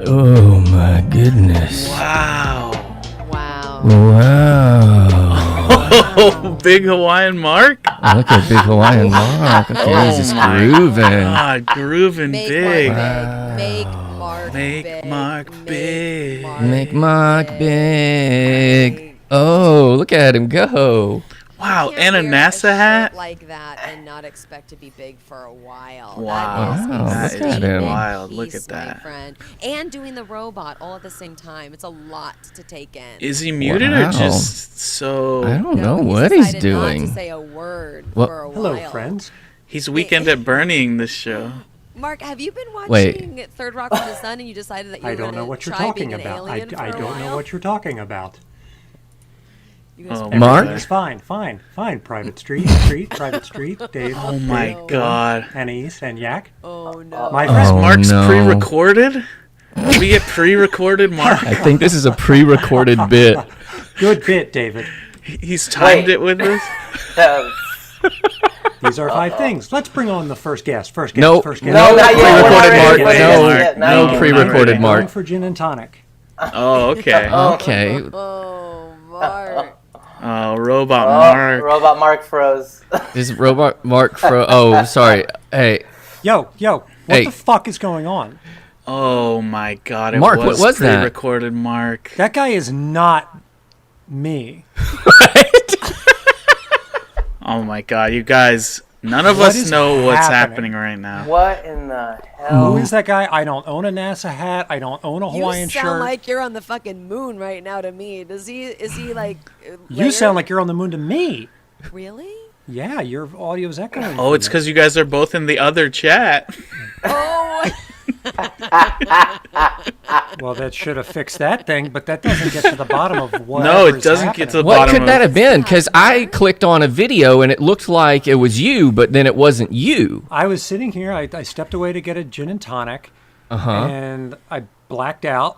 Oh my goodness. Wow. Wow. Big Hawaiian Mark? Look at Big Hawaiian Mark. Look at he's just grooving. God, grooving Make big. Mark Make big. Mark big. Make Mark big. Oh, look at him go. Wow, Can't and a wear NASA hat? shirt like that and not expect to be big for a while. Wow, that look at him. wild. Piece, Look at my that. friend. And doing the robot all at the same time. It's a lot to take in. Is he muted or just so... I don't know No, what he's decided doing. Not to say a word What? for a Hello, while. friends. He's Weekend at Bernieing this show. Mark, have you been watching Wait. Third Rock from the Sun and you decided that you I were don't going know to what you're try talking being an about. alien for I a don't know while? what you're talking about. You guys Oh, are- Mark? Everything's fine. Private street, Private street, Dave. Oh my God. Anais and Yak. Oh, no. My Oh, friend. Mark's no. pre-recorded? Do we get pre-recorded Mark? I think this is a pre-recorded bit. Good bit, David. He's timed it with us? These are 5 things. Let's bring on the first guest. First guest. Nope. First guest. No, not yet. We're not pre-recorded ready. Mark. We're No, not yet. Not no yet. pre-recorded Going Mark. for gin and tonic. Oh, okay. Okay. Oh, Mark. Oh, Robot Mark. Robot Mark froze. Is Robot Mark Oh, sorry. Hey, Yo, what Hey. the fuck is going on? Oh my God. It Mark, what was that? pre-recorded Mark. That guy is not me. Oh my God. You guys, none of What us is know what's happening? happening right now. What in the hell? Who is that guy? I don't own a NASA hat. I don't own a Hawaiian You sound shirt. like you're on the fucking moon right now to me. Is he like... You sound like you're on the moon to me. Really? Yeah, your audio's echoing. Oh, it's because you guys are both in the other chat. Oh, Well, that should have fixed that thing, but that doesn't get to the bottom of what. No, it doesn't get to the what bottom could of that have been? Because I clicked on a video and it looked like it was you, but then it wasn't you. I was sitting here. I stepped away to get a gin and tonic, Uh-huh. and I blacked out.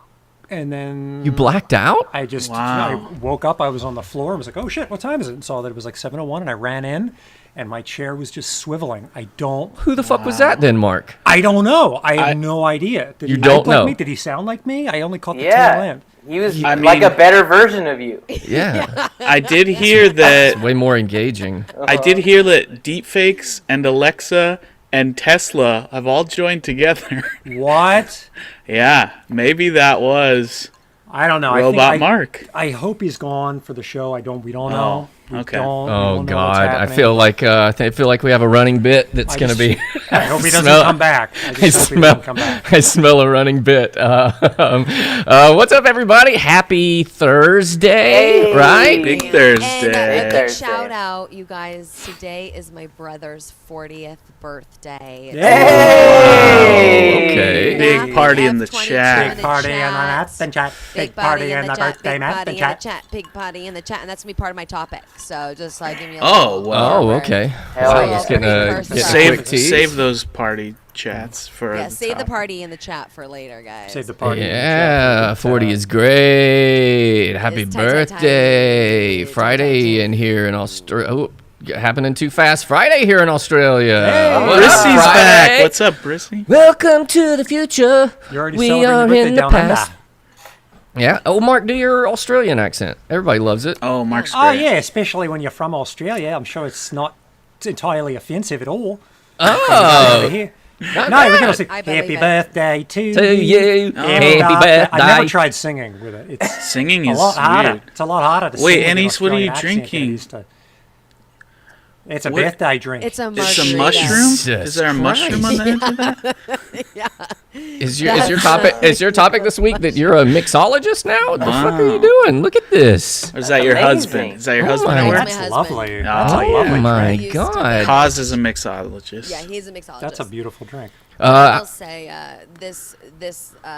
And then You blacked out? I just Wow. I woke up. I was on the floor. I was like, "Oh shit, what time is it?" And saw that it was like 7:01. And I ran in, and my chair was just swiveling. I don't Who the fuck was that then, Mark? know. I have no idea. Did You he don't look like know. me? Did he sound like me? I only caught the tail Yeah. end. He was I like mean- a better version of you. Yeah. I did hear that. Way more engaging. I did hear that deepfakes and Alexa and Tesla have all joined together. What? Yeah, maybe that was I don't know. Robot I think Mark. I hope he's gone for the show. We don't know. We okay. don't- we Oh don't know what's God, I happening. feel like I feel like we have a running bit that's I gonna just- be. I hope he doesn't smell- come back. I I just hope he smell. doesn't come back. I smell a running bit. What's up, everybody? Happy Thursday, Hey. right? Big And Thursday. a big Thursday. shout out, you guys. Today is my brother's 40th birthday. Hey! Okay. Big party in the F22 chat. Big party in the chat. Big party in the birthday chat. Big party in the chat, and that's gonna be part of my topic. So just like give me a Oh, little wow. Oh, over. okay. Hell Wow, yeah. just getting a quick Save tease. save those party chats for Yeah, the save the top. party in the chat for later, guys. Save the party. in the Yeah, chat. 40 is great. Happy It's tight, tight, tight. birthday. Tight, Friday tight, tight. in here in Australia. Oh, happening too fast. Friday here in Australia. Hey. What up, Brissy's back. Friday? What's up, Brissy? Welcome to the future. You're already We celebrating are your birthday in the down under. past. Yeah. Oh, Mark, do your Australian accent. Everybody loves it. Oh, Mark's Oh great. yeah, especially when you're from Australia. I'm sure it's not entirely offensive at all. Oh, Over here. not No, we're bad. gonna say I believe happy it. birthday to To you. Happy Happy birthday. I never birthday. tried singing with it. It's Singing a is lot harder. weird. It's a lot harder to Wait, sing with an Anais, what are you Australian accent than it drinking? is to- It's a What? birthday drink. It's a It's a margarita. mushroom? Jesus Is there a mushroom on the edge of that? Is your topic this week that you're a mixologist now? What the fuck are you doing? Look at this. Or is that your Amazing. husband? Is that your Oh husband my at work? God. That's my lovely. husband. That's a Oh, lovely my drink. Used to God. Cause is a mixologist. Yeah, he's a mixologist. That's a beautiful drink. I'll say this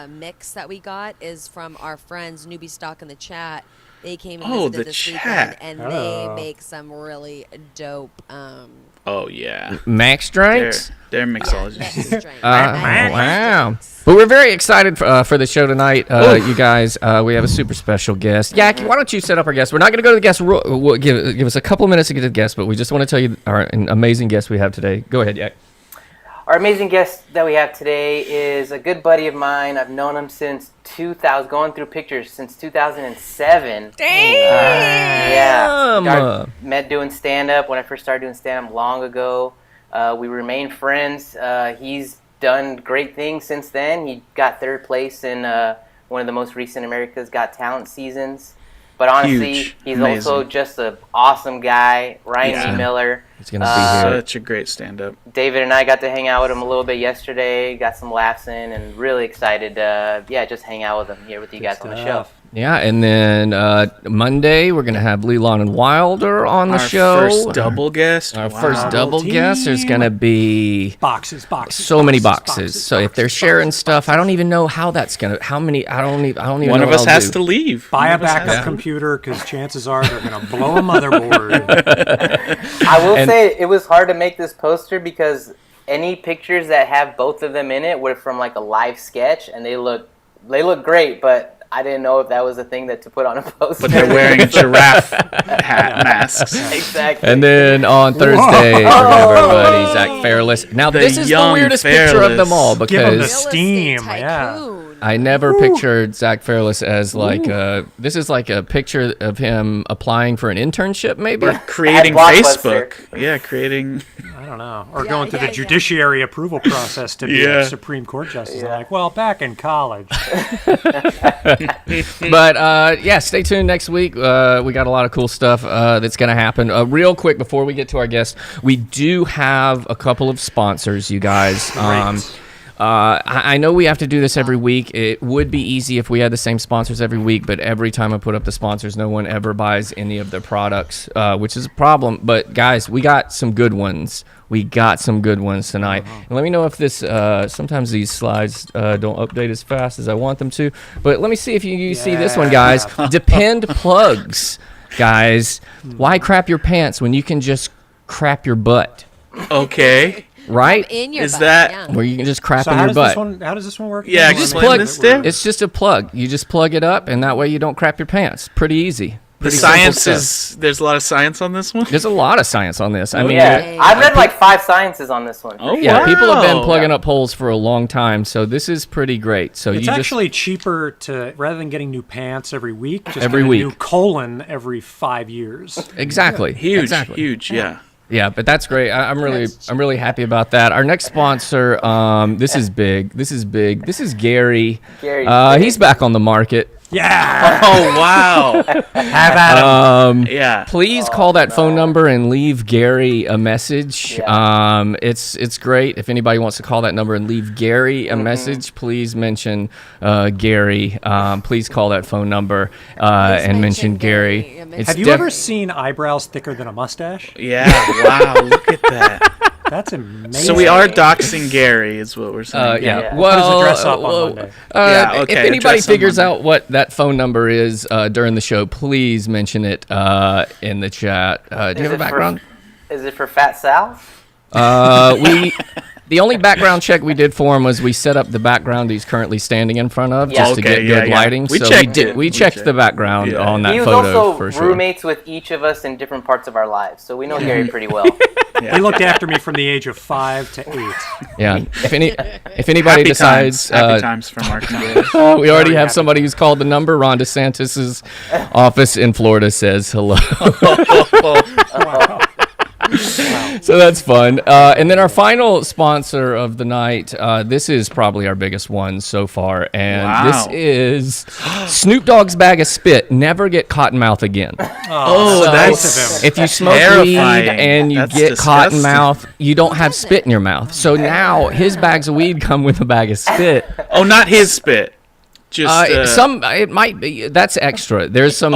mix that we got is from our friends Newbie Stock in the chat. They came and Oh, visited the this chat. weekend, and Oh. they make some really dope. Oh, yeah. Max They're, drinks. they're Yeah, mixologists. mixed drinks. Wow. But we're very excited for the show tonight, you guys. We have a super special guest. Yak, why don't you set up our guest? We're not going to go to the guest. We'll give us a couple of minutes to get to the guest, but we just want to tell you our an amazing guest we have today. Go ahead, Yak. Our amazing guest that we have today is a good buddy of mine. I've known him since 2000, going through pictures since 2007. Yeah. Met doing stand-up when I first started doing stand-up long ago. We remain friends. He's done great things since then. He got third place in one of the most recent America's Got Talent seasons. But honestly, he's also just an awesome guy. Ryan Niemiller. He's going to be here. Such a great stand-up. David and I got to hang out with him a little bit yesterday. Got some laughs in, and really excited to just hang out with him here with you guys on the show. Yeah, and then Monday we're going to have Leland and Wilder on the show. Our first double guest. Our first double guest. There's going to be boxes. So many boxes. So if they're sharing stuff, I don't even know how that's going to. How many? I don't even. One know of us has to leave. Buy a backup computer because chances are they're going to blow a motherboard. I will say it was hard to make this poster because any pictures that have both of them in it were from like a live sketch, and they look great, but I didn't know if that was a thing to put on a poster. But they're wearing giraffe hat masks. Exactly. And then on Thursday, we're going to have everybody, Zach Fairless. Now, this is the weirdest picture of them all Give him the because steam, yeah. I never pictured Zach Fairless as like this is like a picture of him applying for an internship, maybe? Or creating Facebook. Yeah, creating. I don't know. Or going through the judiciary approval process to be a Supreme Court justice. Yeah. I'm like, well, back in college. But stay tuned next week. We got a lot of cool stuff that's going to happen. Real quick before we get to our guests, we do have a couple of sponsors, you guys. I know we have to do this every week. It would be easy if we had the same sponsors every week, but every time I put up the sponsors, no one ever buys any of their products, which is a problem. But guys, we got some good ones. We got some good ones tonight. And let me know if this, sometimes these slides don't update as fast as I want them to. But let me see if you see this one, guys. Depend plugs, guys. Why crap your pants when you can just crap your butt? Okay. Right? In your Is butt, that- yeah. Where you can just crap So in how your does butt. how does this one work? Yeah, again? explain plug- this, Dave. It's just a plug. You just plug it up, and that way you don't crap your pants. Pretty easy. The Pretty simple science stuff. is. There's a lot of science on this one. There's a lot of science on this. I mean, Yeah, I've read like 5 sciences on this one. Oh, yeah, wow. people have been plugging up holes for a long time, so this is pretty great. So It's you actually cheaper to, rather than getting new pants every week, just Every get a week. new colon every 5 years. exactly Huge, exactly. huge, yeah. Yeah, but that's great. I'm really happy about that. Our next sponsor, this is big. This is Gary. He's back on the market. Yeah! Oh, wow. Have at him. Yeah. Please call that phone number and leave Gary a message. It's great. If anybody wants to call that number and leave Gary a message, please mention Gary. Please call that phone number and mention Gary. It's Have you ever seen eyebrows thicker than a mustache? Yeah, wow, look at that. That's amazing. So we are doxing Gary, is what we're saying. yeah. What does the dress up on Monday? Yeah, okay, if anybody dress on figures Monday. out what that phone number is during the show, please mention it in the chat. Do you have a background? Is it for Fat Sal? The only background check we did for him was we set up the background he's currently standing in front of just to Okay, get yeah, good yeah. lighting. We so checked it. we checked the background Yeah. on that He was photo also for sure. roommates with each of us in different parts of our lives, so we know Gary pretty well. He looked after me from the age of 5 to 8. Yeah. If anybody Happy decides, Happy times for Mark and Gary. we already Very have happy. somebody who's called the number. Ron DeSantis' office in Florida says hello. So that's fun. And then our final sponsor of the night, this is probably our biggest one so far, and Wow. this is Snoop Dogg's Bag of Spit. Never get cotton mouth again. Oh, So that's nice of him. If you smoke weed terrifying. and you That's get cotton disgusting. mouth, you don't have spit in your mouth. So now his bags of weed come with a bag of spit. Oh, not his spit. Just It might be that's extra. There's some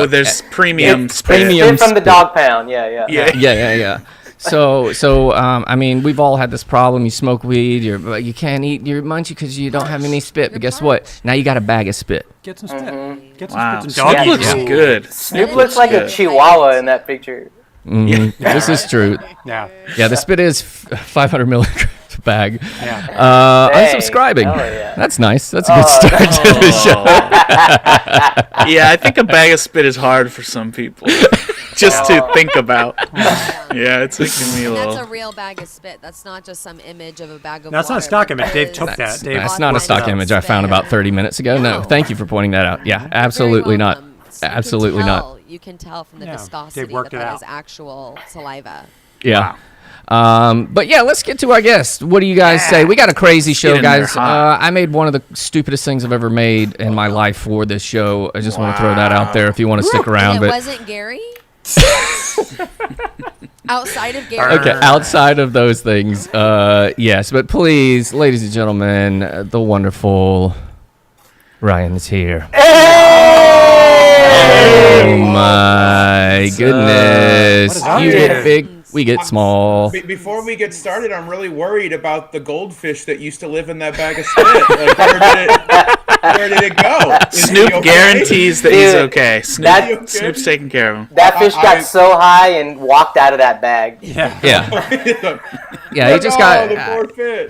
there's premium It's spit. premium spit from the spit. dog pound. Yeah. Yeah. So I mean, we've all had this problem. You smoke weed, you can't eat your munchie because you don't have any spit. But guess what? Now you got a bag of spit. Get some spit. Get some Wow, spit. Snoop Some looks doggy good. Snoop looks like a chihuahua in that picture. This is true. Yeah. Yeah, the spit is 500 milligrams bag. Yeah. Unsubscribing. hell yeah. That's nice. That's a good start to the show. Yeah, I think a bag of spit is hard for some people. just to think about. Yeah, it's making me a And little. that's a real bag of spit. That's not just some image of a bag of That's water. not a stock but image. that Dave is took that. Dave That's not a stock authentic image I found about spit. 30 minutes ago. No, No. thank you for pointing that out. Yeah, You're very absolutely not. welcome. So Absolutely not. You can tell from the Yeah, viscosity Dave worked that it that out. is actual saliva. Yeah. But yeah, let's get to our guest. What do you guys say? We got a crazy show, get in there guys. hot. I made one of the stupidest things I've ever made in my life for this show. I just want to throw that out there if you want to stick around. And it But wasn't Gary? Outside of Gary? okay, outside of those things, yes. But please, ladies and gentlemen, the wonderful Ryan is here. Oh my goodness! What is You up, get dude? big, we get small. Before we get started, I'm really worried about the goldfish that used to live in that bag of spit. Like, where did it go? Is he Snoop okay? guarantees that he's Dude, okay. Snoop, that- Snoop's taking care of him. That fish got I- so high and walked out of that bag. Yeah. Yeah, yeah. He just Oh, the got. poor fish.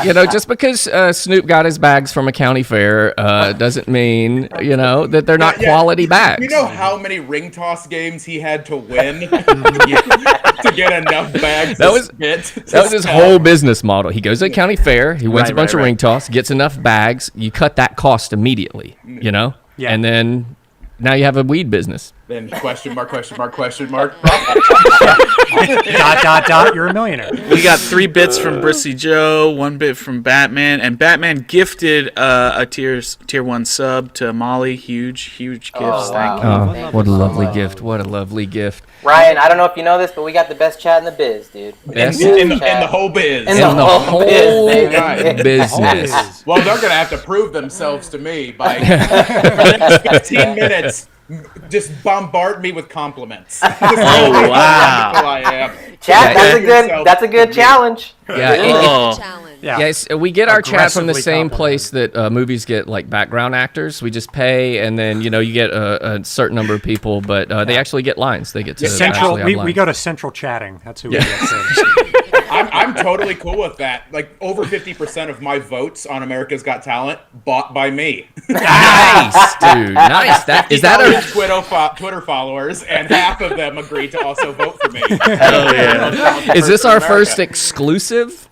You know, just because Snoop got his bags from a county fair doesn't mean that they're not Yeah. quality bags. You know how many ring toss games he had to win to get enough bags That of was- spit? That was his whole business model. He goes to a county fair, he wins Right, a bunch right, of ring right. toss, gets enough bags, you cut that cost immediately, Yeah. and then now you have a weed business. Then question mark, question mark, question mark. You're a millionaire. We got 3 bits from Brissy Joe, 1 bit from Batman, and Batman gifted a tier 1 sub to Molly. Huge gifts. Oh, Thank wow. you. Thank What a you. lovely gift. What a lovely gift. Ryan, I don't know if you know this, but we got the best chat in the biz, dude. Best In the whole biz. In in the whole whole biz, baby. business. Well, they're going to have to prove themselves to me by 15 minutes. Just bombard me with compliments. Oh, wow. I am. Chat, Yeah, that's a good challenge. Yeah, Oh. Challenge. Yeah. Yes, we get our chat from the Aggressively same compliment. place that movies get like background actors. We just pay, and then you get a certain number of people, but they actually get lines. They get to Central. actually have We lines. go to Central Chatting. That's who we get. So. I'm totally cool with that. Like, over 50% of my votes on America's Got Talent bought by me. Nice, dude. Nice. Is that a Twitter followers, and half of them agreed to also vote for me. Hell yeah. Is this our America. first exclusive?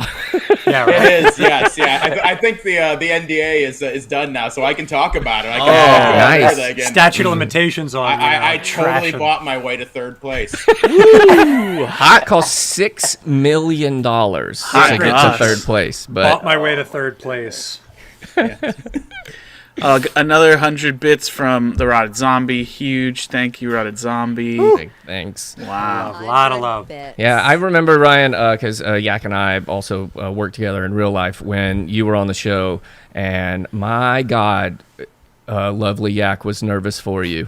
Yeah. Right. It is, yes, yeah. I think the NDA is done now, so I can talk about it. I can Oh, talk about nice. it again. Statute of limitations on. I totally trash. bought my way to third place. Hot cost $6 million to get to gosh. third place, Bought but my way to third place. Another 100 bits from the Rotted Zombie. Huge. Thank you, Rotted Zombie. thanks. Wow. Lot of love. Bits. Yeah, I remember Ryan because Yak and I also worked together in real life when you were on the show, and my God, lovely Yak was nervous for you.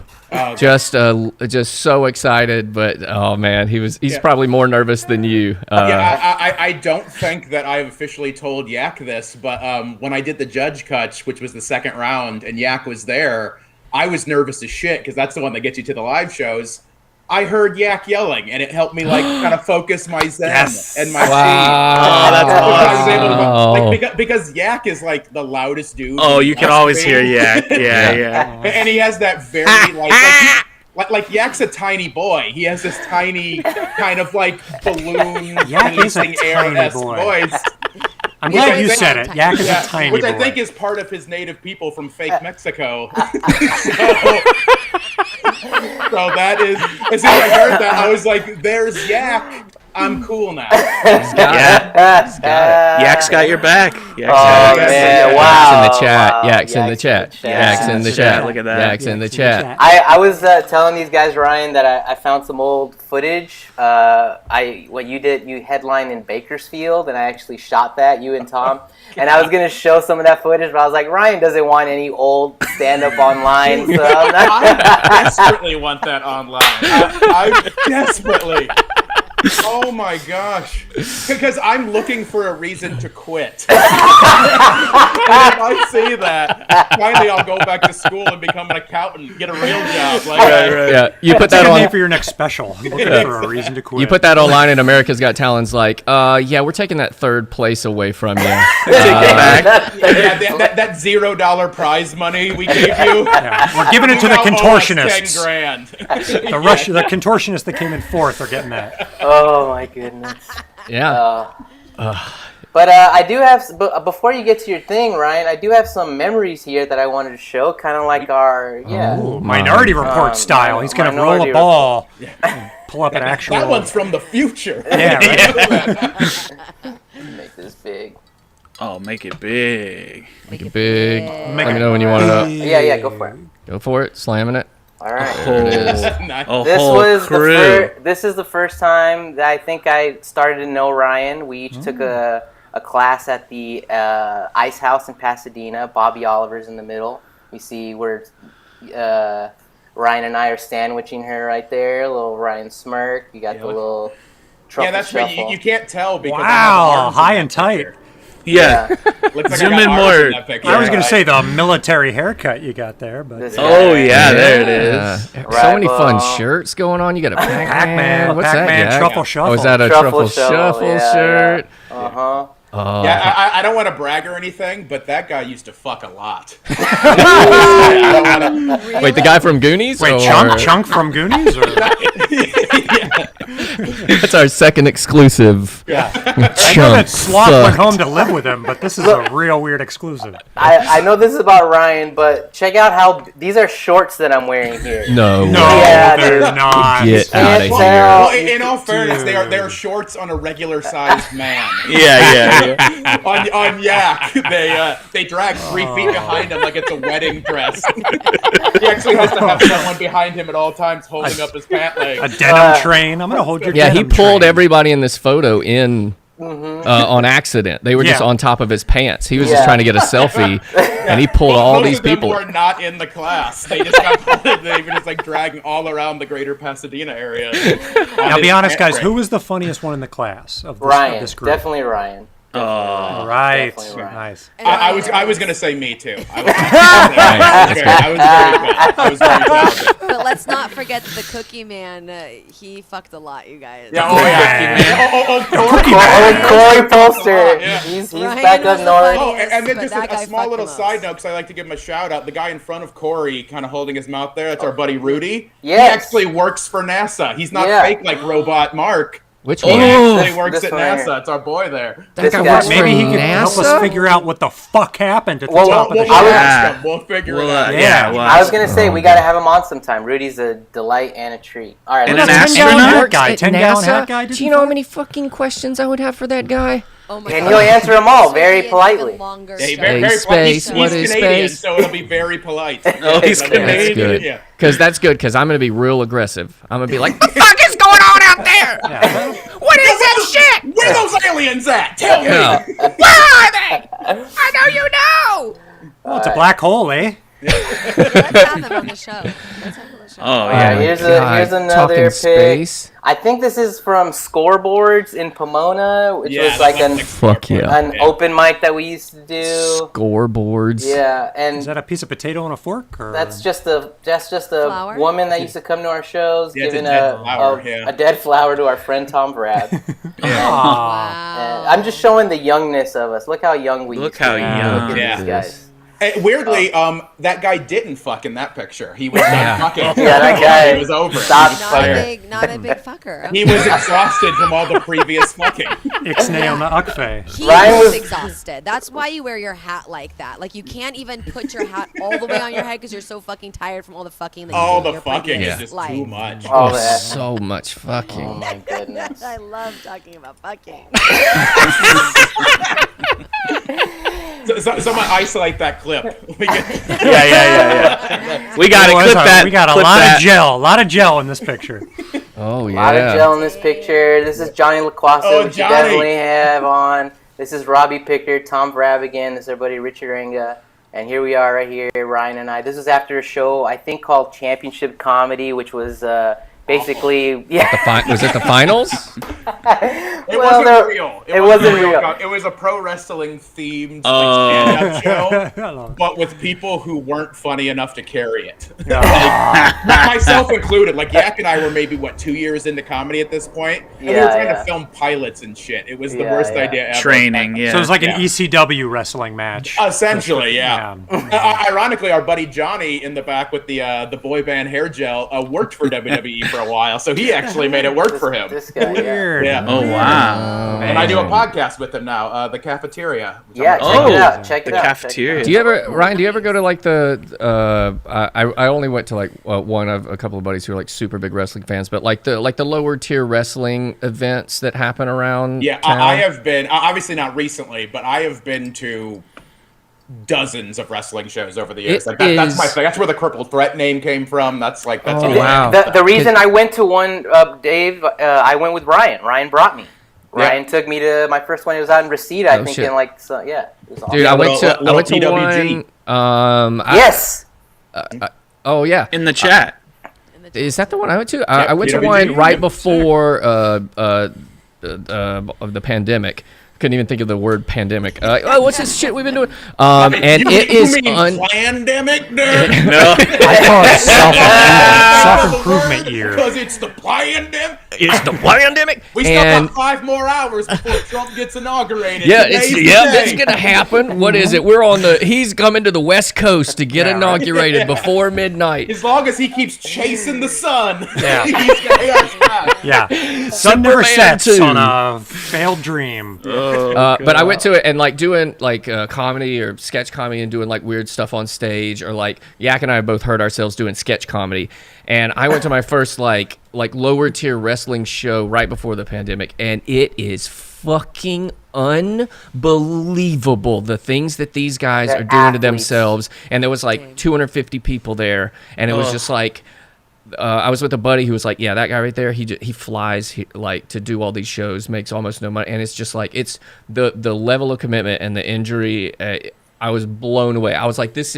Just so excited, but oh man, he's probably more nervous than you. I don't think that I've officially told Yak this, but when I did the judge cuts, which was the second round, and Yak was there, I was nervous as shit because that's the one that gets you to the live shows. I heard Yak yelling, and it helped me kind of focus my zen Yes. and my Wow. Oh, that's I was able to, Wow. because Yak is like the loudest dude. Oh, in you can West always Spain. hear Yak. Yeah. And he has that very like Yak's a tiny boy. He has this tiny kind of like balloon Yak is a releasing air-esque tiny boy. voice. I'm Yeah, glad you I said think- it. Yak is Yeah, a tiny which boy. I think is part of his native people from fake Mexico. So that is, as soon as I heard that, I was like, "There's Yak. I'm cool now." Yak's got your back. Yak's Oh got your man! back. Wow! Yak's in the chat. Wow. Yak's in the chat. Yak's in the chat. Look at that. Yak's in the chat. I was telling these guys, Ryan, that I found some old footage. What you did, you headlined in Bakersfield, and I actually shot that, you and Tom. And I was gonna show some of that footage, but I was like, Ryan doesn't want any old stand-up online. So I'm not. I desperately want that online. I desperately. Oh my gosh. Because I'm looking for a reason to quit. And if I see that, finally I'll go back to school and become an accountant, get a real job. Like, Yeah, you put that That's a good name on. for your next special. I'm looking for a reason to quit. You put that online in America's Got Talent's like, yeah, we're taking that third place away from you. that $0 prize money we gave you. Yeah, we're giving it to the Now owe us contortionists. 10 grand. The contortionists that came in fourth are getting that. Oh my goodness. Yeah. But I do have, before you get to your thing, Ryan, I do have some memories here that I wanted to show, kind of like our, Minority Report style. He's going to roll Minority a ball and pull up an actual... That one's from the future. Yeah, right? Make this big. Oh, make it big. Make it big. Make Let me it know when you want it up. Yeah, go for it. Go for it. Slamming it. All right. There it is. Nice. A This whole was crew. this is the first time that I think I started to know Ryan. We each took a class at the Ice House in Pasadena. Bobby Oliver's in the middle. You see where Ryan and I are sandwiching her right there. A little Ryan smirk. You got the little truffle Yeah, that's shuffle. right. You can't tell because I have Wow, arms in high that and tight. picture. Yeah. Looks like Zoom I got in arms more. in that picture. I was going to Right. say the military haircut you got there, but... This Oh, guy. yeah, there it is. So Right, many fun well- shirts going on. You got a Pac-Man. Pac-Man, What's Pac-Man, that, Jack? Truffle Shuffle. Oh, is that a Truffle Truffle Shuffle, Shuffle yeah, shirt? Uh-huh. Yeah, I don't want to brag or anything, but that guy used to fuck a lot. Wait, the guy from Goonies? Wait, or- Chunk from Goonies? Or... That's our second exclusive. I know Chunk that Sloth went sucked. home to live with him, but this is a real weird exclusive. I know this is about Ryan, but check out how these are shorts that I'm wearing here. No. No, Yeah, they're dude. not. Get out of Can't here. tell. Well, in all fairness, they are shorts on a regular sized man. Yeah. on Yak, they drag 3 feet behind him like it's a wedding dress. He actually has to have someone behind him at all times holding up his pant A legs. denim train. I'm going to hold your Yeah, he denim pulled train. everybody in this photo in on accident. They were just Yeah. on top of his pants. He was Yeah. just trying to get a selfie, and he pulled all Most these of them people. were not in the class. They just got pulled. They were just like dragging all around the greater Pasadena area. Now, be honest, guys. Who was the funniest one in the class of this, Ryan, of this group? definitely Ryan. All right. Definitely right. Nice. I was gonna say me too. I was very proud. But let's not forget the Cookie Man. He fucked a lot, you guys. Yeah, oh yeah. Corey Polster. Yeah. He's Ryan back up was north. Oh, and then But just that guy a small fucked little the side most. note, because I like to give him a shout out. The guy in front of Corey, kind of holding his mouth there, that's our buddy Rudy. Yes. He actually works for NASA. He's not Yeah. fake like Robot Mark. Which He one? actually works This at one right NASA. here. It's our boy there. That This guy guy- works for Maybe he could help us NASA? figure out what the fuck happened at the Well, top of the We'll show. Yeah. We'll figure it Well, out. Yeah. well, I was gonna say we gotta have him on sometime. Rudy's a delight and a treat. All right, And let's an That 10-gallon astronaut? hat guy, At 10-gallon NASA? hat guy. Do you know how many fucking questions I would have for that guy? Oh my And God. he'll answer them all This very would be an politely. even longer Yeah, show. very, very Space, polite. He's what is Canadian, space? so it'll be very polite. Oh, he's That's Canadian. That's good. Yeah. Because that's good, because I'm going to be real aggressive. I'm going to be like, the fuck is going on out there? What is that shit? Where are those aliens at? Tell me. Yeah. Where are they? I know you know. Well, it's a black hole, eh? Let's have him on the show. Let's have him on the show. Oh, All yeah. right, here's God, another talking pic. space. I think this is from Scoreboards in Pomona, which was like Fuck yeah. an open mic that we used to do. Scoreboards. Yeah, Is and that a piece of potato on a fork? Or? that's just a Flower? woman that used to come to our shows, Yeah, it's a giving dead flower, yeah. a dead flower to our friend Tom Brad. Aw. Wow. I'm just showing the youngness of us. Look how young we Look used to how be. young. Look at Yeah. these guys. Hey, weirdly, that guy didn't fuck in that picture. He was done fucking. Yeah, that guy- It was over. Stop He was Not fired. a big fucker. He was exhausted from all the previous fucking. Ixnay on the Ukfe. He Ryan was was- exhausted. That's why you wear your hat like that. Like you can't even put your hat all the way on your head because you're so fucking tired from all the fucking that you All did in the your fucking previous is just life. too much. All that. So much Oh fucking. my goodness. I love talking about fucking. Someone isolate that clip. We get- Yeah. We got to Boys, clip that. we got a clip lot that. of gel in this picture. Oh, A lot of yeah. gel in this picture. This is Johnny LaQuasa, Oh, which Johnny. you definitely have on. This is Robbie Pickard, Tom Brab again. This is our buddy Richard Renga. And here we are right here, Ryan and I. This is after a show, I think, called Championship Comedy, which was basically, yeah. Was it the finals? It Well, wasn't real. it wasn't real. It was a pro wrestling themed stand-up show, but with people who weren't funny enough to carry it. Myself included. Like Yak and I were maybe 2 years into comedy at this point, and we were trying to film pilots and shit. It was the worst idea ever. Training, yeah. So it was like an ECW wrestling match. Essentially, yeah. Ironically, our buddy Johnny in the back with the boy band hair gel worked for WWE for a while, so he actually made it work for him. This guy, Weird. Yeah. Oh wow. And I do a podcast with him now, The Cafeteria. Yeah, check it out. Check it The out. cafeteria. Do you ever, Ryan? Do you ever go to like I only went to like one of a couple of buddies who are like super big wrestling fans, but like the lower tier wrestling events that happen around. Yeah, town? I have been, obviously not recently, but I have been to dozens of wrestling shows over the years. That's my thing. That's where the Crippled Threat name came from. That's Oh, wow. The reason I went to one, Dave, I went with Ryan. Ryan brought me. Ryan took me to my first one. It was out in Reseda, I think, shit. in like, so, yeah. It was awesome. Dude, I went to PWG. one. Yes. Oh yeah. In the chat. Is that the one I went to? I went to PWG, one right yeah. before the pandemic. Couldn't even think of the word pandemic. What's this shit we've been doing? And it is pandemic, nerd? No. I call it self-improvement year. Because it's the pandemic. It's the pandemic. We still got 5 more hours before Trump gets inaugurated. Yeah, Today's the it's day. gonna happen. What is it? He's coming to the West Coast to get inaugurated before midnight. As long as he keeps chasing the sun, Yeah. he's gonna get us back. Yeah. Sun never Superman sets 2. on a failed dream. But I went to it and like doing like comedy or sketch comedy and doing like weird stuff on stage, or like Yak and I both heard ourselves doing sketch comedy. And I went to my first like lower tier wrestling show right before the pandemic, and it is fucking unbelievable the things that these guys They're are doing to athletes. themselves. And there was like 250 people there, and it was just like. I was with a buddy who was like, yeah, that guy right there, he flies like to do all these shows, makes almost no money, and it's just like it's the level of commitment and the injury. I was blown away. I was like, this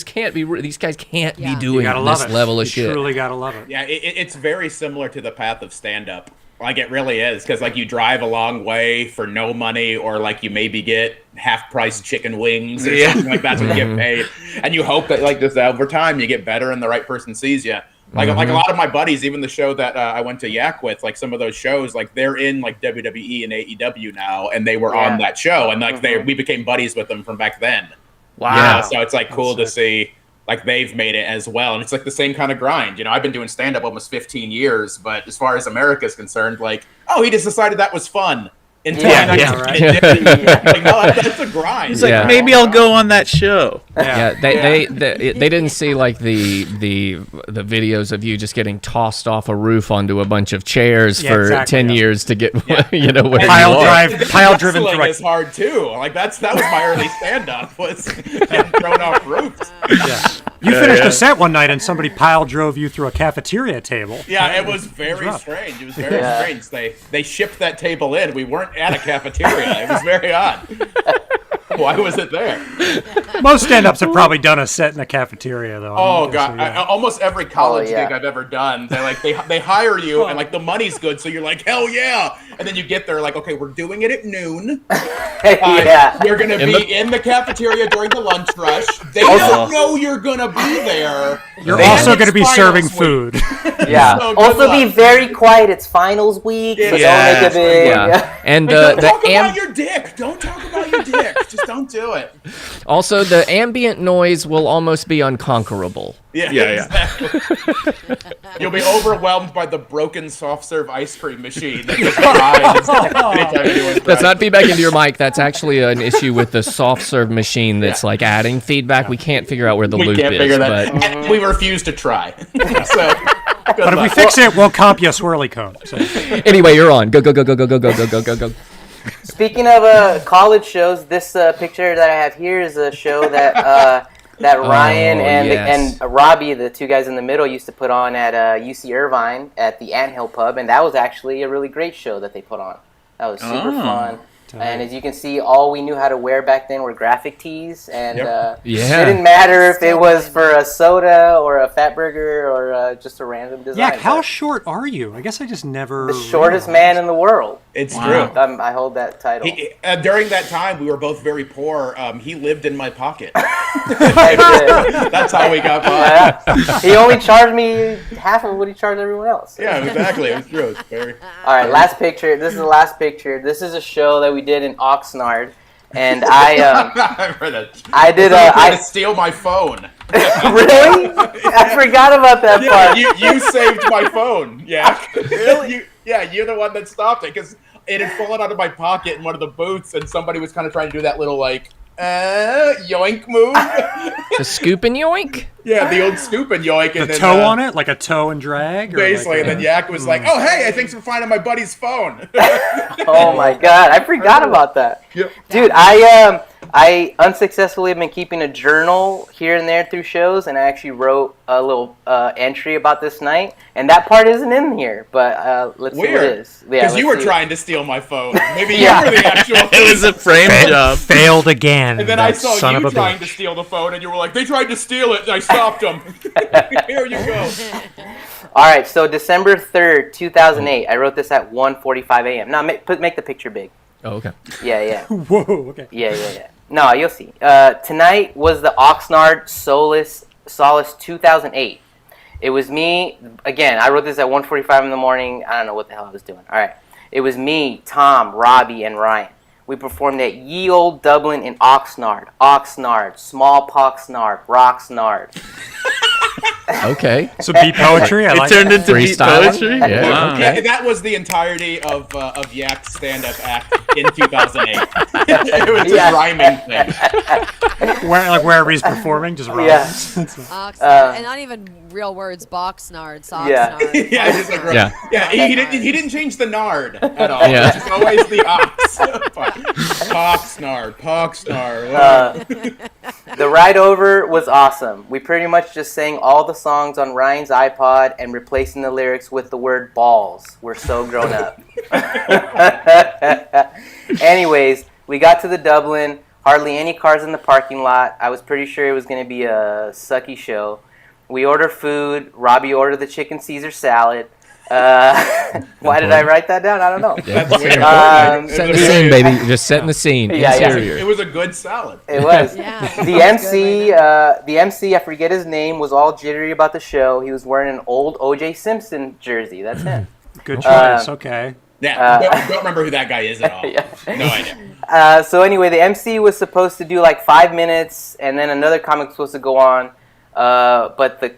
can't be. These guys can't be Yeah. doing You gotta love this it. level of You shit. truly gotta love it. Yeah, it's very similar to the path of stand-up. Like, it really is, because like you drive a long way for no money, or like you maybe get half-price chicken wings or something like that's what you get paid, and you hope that like this over time you get better and the right person sees you. Like a lot of my buddies, even the show that I went to Yak with, like some of those shows, like they're in like WWE and AEW now, and they were on that show, and like we became buddies with them from back then. Wow. Yeah, so it's like cool to see like they've made it as well, and it's like the same kind of grind. You know, I've been doing stand up almost 15 years, but as far as America's concerned, like, oh, he just decided that was fun. In 2019, it didn't. Like, no, that's a grind. He's like, Yeah. maybe I'll go on that show. Yeah, they didn't see like the videos of you just getting tossed off a roof onto a bunch of chairs for 10 years to get whatever you are. Pile driven Wrestling through. is hard too. Like that was my early stand up, was getting thrown off roofs. You finished a set one night and somebody pile drove you through a cafeteria table. Yeah, it was very strange. It was very strange. They shipped that table in. We weren't at a cafeteria. It was very odd. Why was it there? Most stand-ups have probably done a set in a cafeteria, though. Oh I'm god! guessing, Almost every college yeah. gig I've ever done, they hire you and like the money's good, so you're like, hell yeah! And then you get there like, okay, we're doing it at noon. You're gonna be in the cafeteria during the lunch rush. They don't know you're gonna be there. You're They also have going to be finals serving week. food. Yeah. So good Also, luck. be very quiet. It's finals week, so Yeah. don't make a big. Yeah, and Don't the talk about your dick. Don't talk about your dick. Just don't do it. also the ambient noise will almost be unconquerable. Yeah. Exactly. You'll be overwhelmed by the broken soft serve ice cream machine that just behind anytime you do it. That's not feedback into your mic. That's actually an issue with the soft serve machine that's like adding feedback. We can't figure out where the We loop can't is. figure that. But And we refuse to try. So, But if we fix it, we'll comp you a swirly cone. So. anyway, you're on. Go, go, go, go, go, go, go, go, go, go, go. Speaking of college shows, this picture that I have here is a show that that Ryan yes. and Robbie, the two guys in the middle, used to put on at UC Irvine at the Anthill Pub, and that was actually a really great show that they put on. That was super fun. And as you can see, all we knew how to wear back then were graphic tees, and Yeah. it didn't matter if it was for a soda or a fat burger or just a random design. Yak, how short are you? I guess I just never. The shortest man in the world. It's true. I hold that title. During that time, we were both very poor. He lived in my pocket. That's That's how we got by. He only charged me half of what he charged everyone else. Yeah, exactly. It was true. It's very... All right, last picture. This is the last picture. This is a show that we did in Oxnard, and I did to steal my phone. Really? I forgot about that part. You saved my phone. Yeah. Really? You're the one that stopped it because it had fallen out of my pocket in one of the booths, and somebody was kind of trying to do that little yoink move. The scoop and yoink? Yeah, the old scoop and yoink. The and then, toe on it? Like a toe and drag? Basically, and then Yak was like, oh, hey, thanks for finding my buddy's phone. Oh my god, I forgot about that. Yep. Dude, I unsuccessfully have been keeping a journal here and there through shows, and I actually wrote a little entry about this night, and that part isn't in here, but let's see what it is. Because you were trying to steal my phone. Maybe you were the actual It was a frame job. Failed again. And then I saw you trying to steal the phone, and you were like, they tried to steal it, and I stopped them. Here you go. All right, so December 3rd, 2008. I wrote this at 1:45 a.m. Now, make the picture big. Oh, okay. Yeah. Whoa, okay. Yeah. No, you'll see. Tonight was the Oxnard Solace 2008. It was me, again, I wrote this at 1:45 in the morning. I don't know what the hell I was doing. All right. It was me, Tom, Robbie, and Ryan. We performed at Ye Olde Dublin in Oxnard, Smallpoxnard, Roxnard. Okay. So beat poetry? I It like turned that. into beat Freestyling? poetry? Yeah. Wow. Yeah, that was the entirety of Yak's stand-up act in 2008. It was a rhyming thing. Wherever he's performing, just rhymes. Yeah. Oxnard. And not even real words, Boxnard, Soxnard. Yeah, just like he didn't change the nard at all. Yeah. It's just always the ox. Poxnard. The ride over was awesome. We pretty much just sang all the songs on Ryan's iPod and replacing the lyrics with the word balls. We're so grown up. Anyways, we got to the Dublin. Hardly any cars in the parking lot. I was pretty sure it was going to be a sucky show. We ordered food. Robbie ordered the chicken Caesar salad. Why did I write that down? I don't know. Setting the scene, baby. Just setting the scene. Yeah. Interior. It was a good salad. It was. Yeah. The MC, I forget his name, was all jittery about the show. He was wearing an old O.J. Simpson jersey. That's him. Good choice, okay. Yeah, don't remember who that guy is at all. Yeah. No idea. So anyway, the MC was supposed to do like 5 minutes, and then another comic was supposed to go on. But the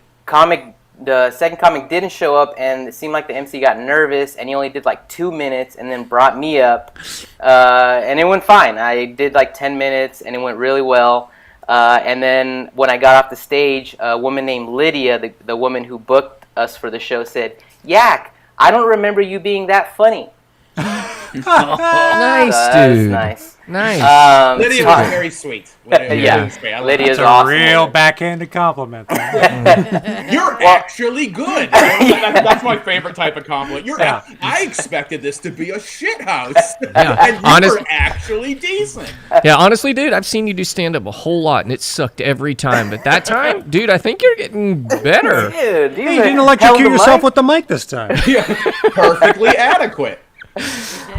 second comic didn't show up, and it seemed like the MC got nervous, and he only did like 2 minutes, and then brought me up, and it went fine. I did like 10 minutes, and it went really well. And then when I got off the stage, a woman named Lydia, the woman who booked us for the show, said, "Yak, I don't remember you being that funny." Nice, That's dude. nice. Nice. Lydia was very sweet. Lydia's That's a awesome. real backhanded compliment. You're actually good. That's my favorite type of compliment. I expected this to be a shit house, and you were actually decent. Yeah, honestly, dude, I've seen you do stand-up a whole lot, and it sucked every time. But that time, dude, I think you're getting better. Dude, Hey, you didn't electrocute yourself with the mic this time. Perfectly adequate.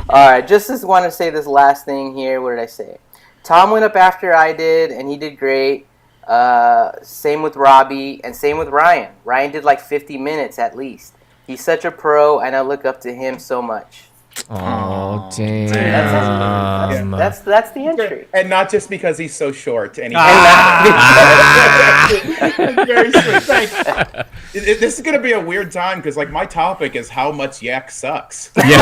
All right, just want to say this last thing here. What did I say? Tom went up after I did, and he did great. Same with Robbie, and same with Ryan. Ryan did like 50 minutes at least. He's such a pro, and I look up to him so much. Oh, damn. That's the entry. And not just because he's so short. And very sweet. Thanks. This is going to be a weird time because, like, my topic is how much Yak sucks. Yeah.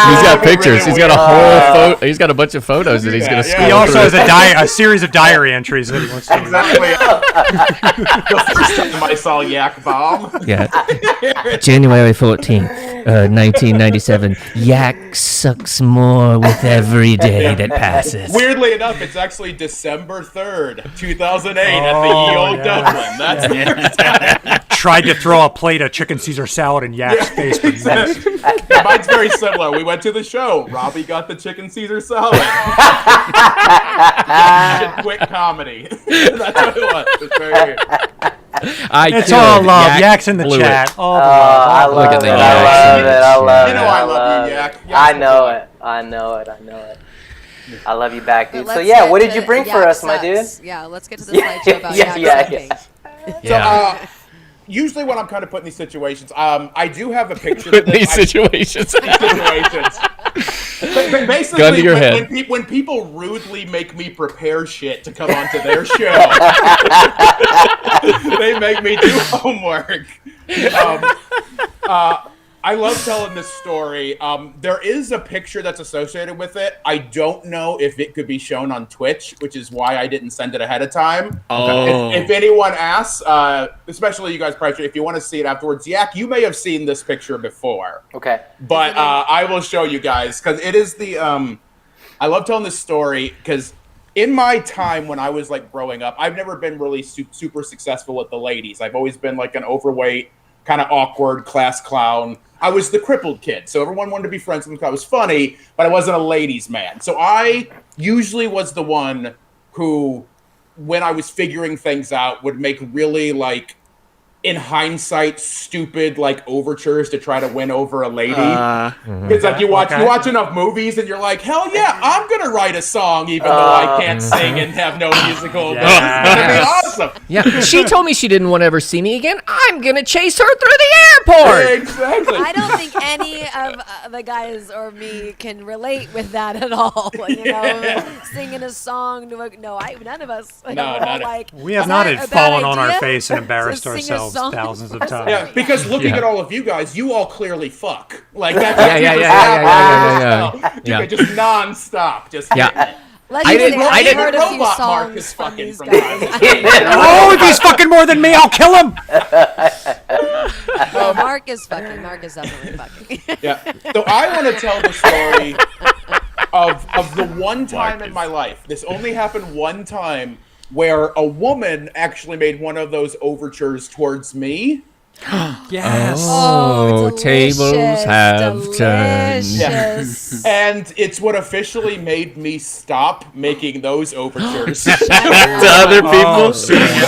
He's got pictures. He's got a whole he's got a bunch of photos that he's going to scroll He also through. has a series of diary entries that he wants to Exactly. The first time I saw Yak Bomb. Yeah. January 14th, 1997. Yak sucks more with every day that passes. Weirdly enough, it's actually December 3rd, 2008 at the Ye Olde Dublin. That's tried to throw a plate of chicken Caesar salad in Yak's face, but missed. Mine's very similar. We went to the show. Robbie got the chicken Caesar salad. Quick comedy. That's what it was. It's very weird. It's all love. Yak's in the chat. All the love. I love it. I love it. You know I love you, Yak. I know it. I know it. I love you back, dude. But So let's yeah, get what did to you bring for Yak us, my dude? Sucks. Yeah, let's get to the slideshow about Yak sucking. Yeah. So, usually when I'm kind of put in these situations, I do have a picture. Put in these situations. But basically, Gun to your head. When people rudely make me prepare shit to come onto their show, they make me do homework. I love telling this story. There is a picture that's associated with it. I don't know if it could be shown on Twitch, which is why I didn't send it ahead of time. Oh. If anyone asks, especially you guys, probably, if you want to see it afterwards, Yak, you may have seen this picture before. Okay. But I will show you guys, because it is the... I love telling this story, because in my time when I was like growing up, I've never been really super successful with the ladies. I've always been like an overweight, kind of awkward class clown. I was the crippled kid, so everyone wanted to be friends with me because I was funny, but I wasn't a ladies' man. So I usually was the one who, when I was figuring things out, would make really, like, in hindsight, stupid, like, overtures to try to win over a lady. It's like you watch enough movies and you're like, hell yeah, I'm gonna write a song even though I can't sing and have no musical ability. That'd be awesome. Yeah, she told me she didn't want to ever see me again. I'm gonna chase her through the airport. Exactly. I don't think any of the guys or me can relate with that at all. You know, singing a song to none of us. No, we're all none of- like, We have "Is not that had a bad fallen on our idea?" face and embarrassed To sing a ourselves song thousands of or times. Yeah, because looking Yeah. at all of you guys, you all clearly fuck. Like that's Yeah. Yeah, just non-stop. Just Yeah. Let's I just didn't- say, I I've didn't- heard a few Robot Mark songs is from fucking these from guys. Oh, if he's fucking more than me, I'll kill him. Well, Mark is fucking. Mark is definitely fucking. Yeah. So I want to tell the story of the one time in my life. This only happened one time where a woman actually made one of those overtures towards me. Yes. Oh, tables delicious, have turned. delicious. And it's what officially made me stop making those overtures. To other people.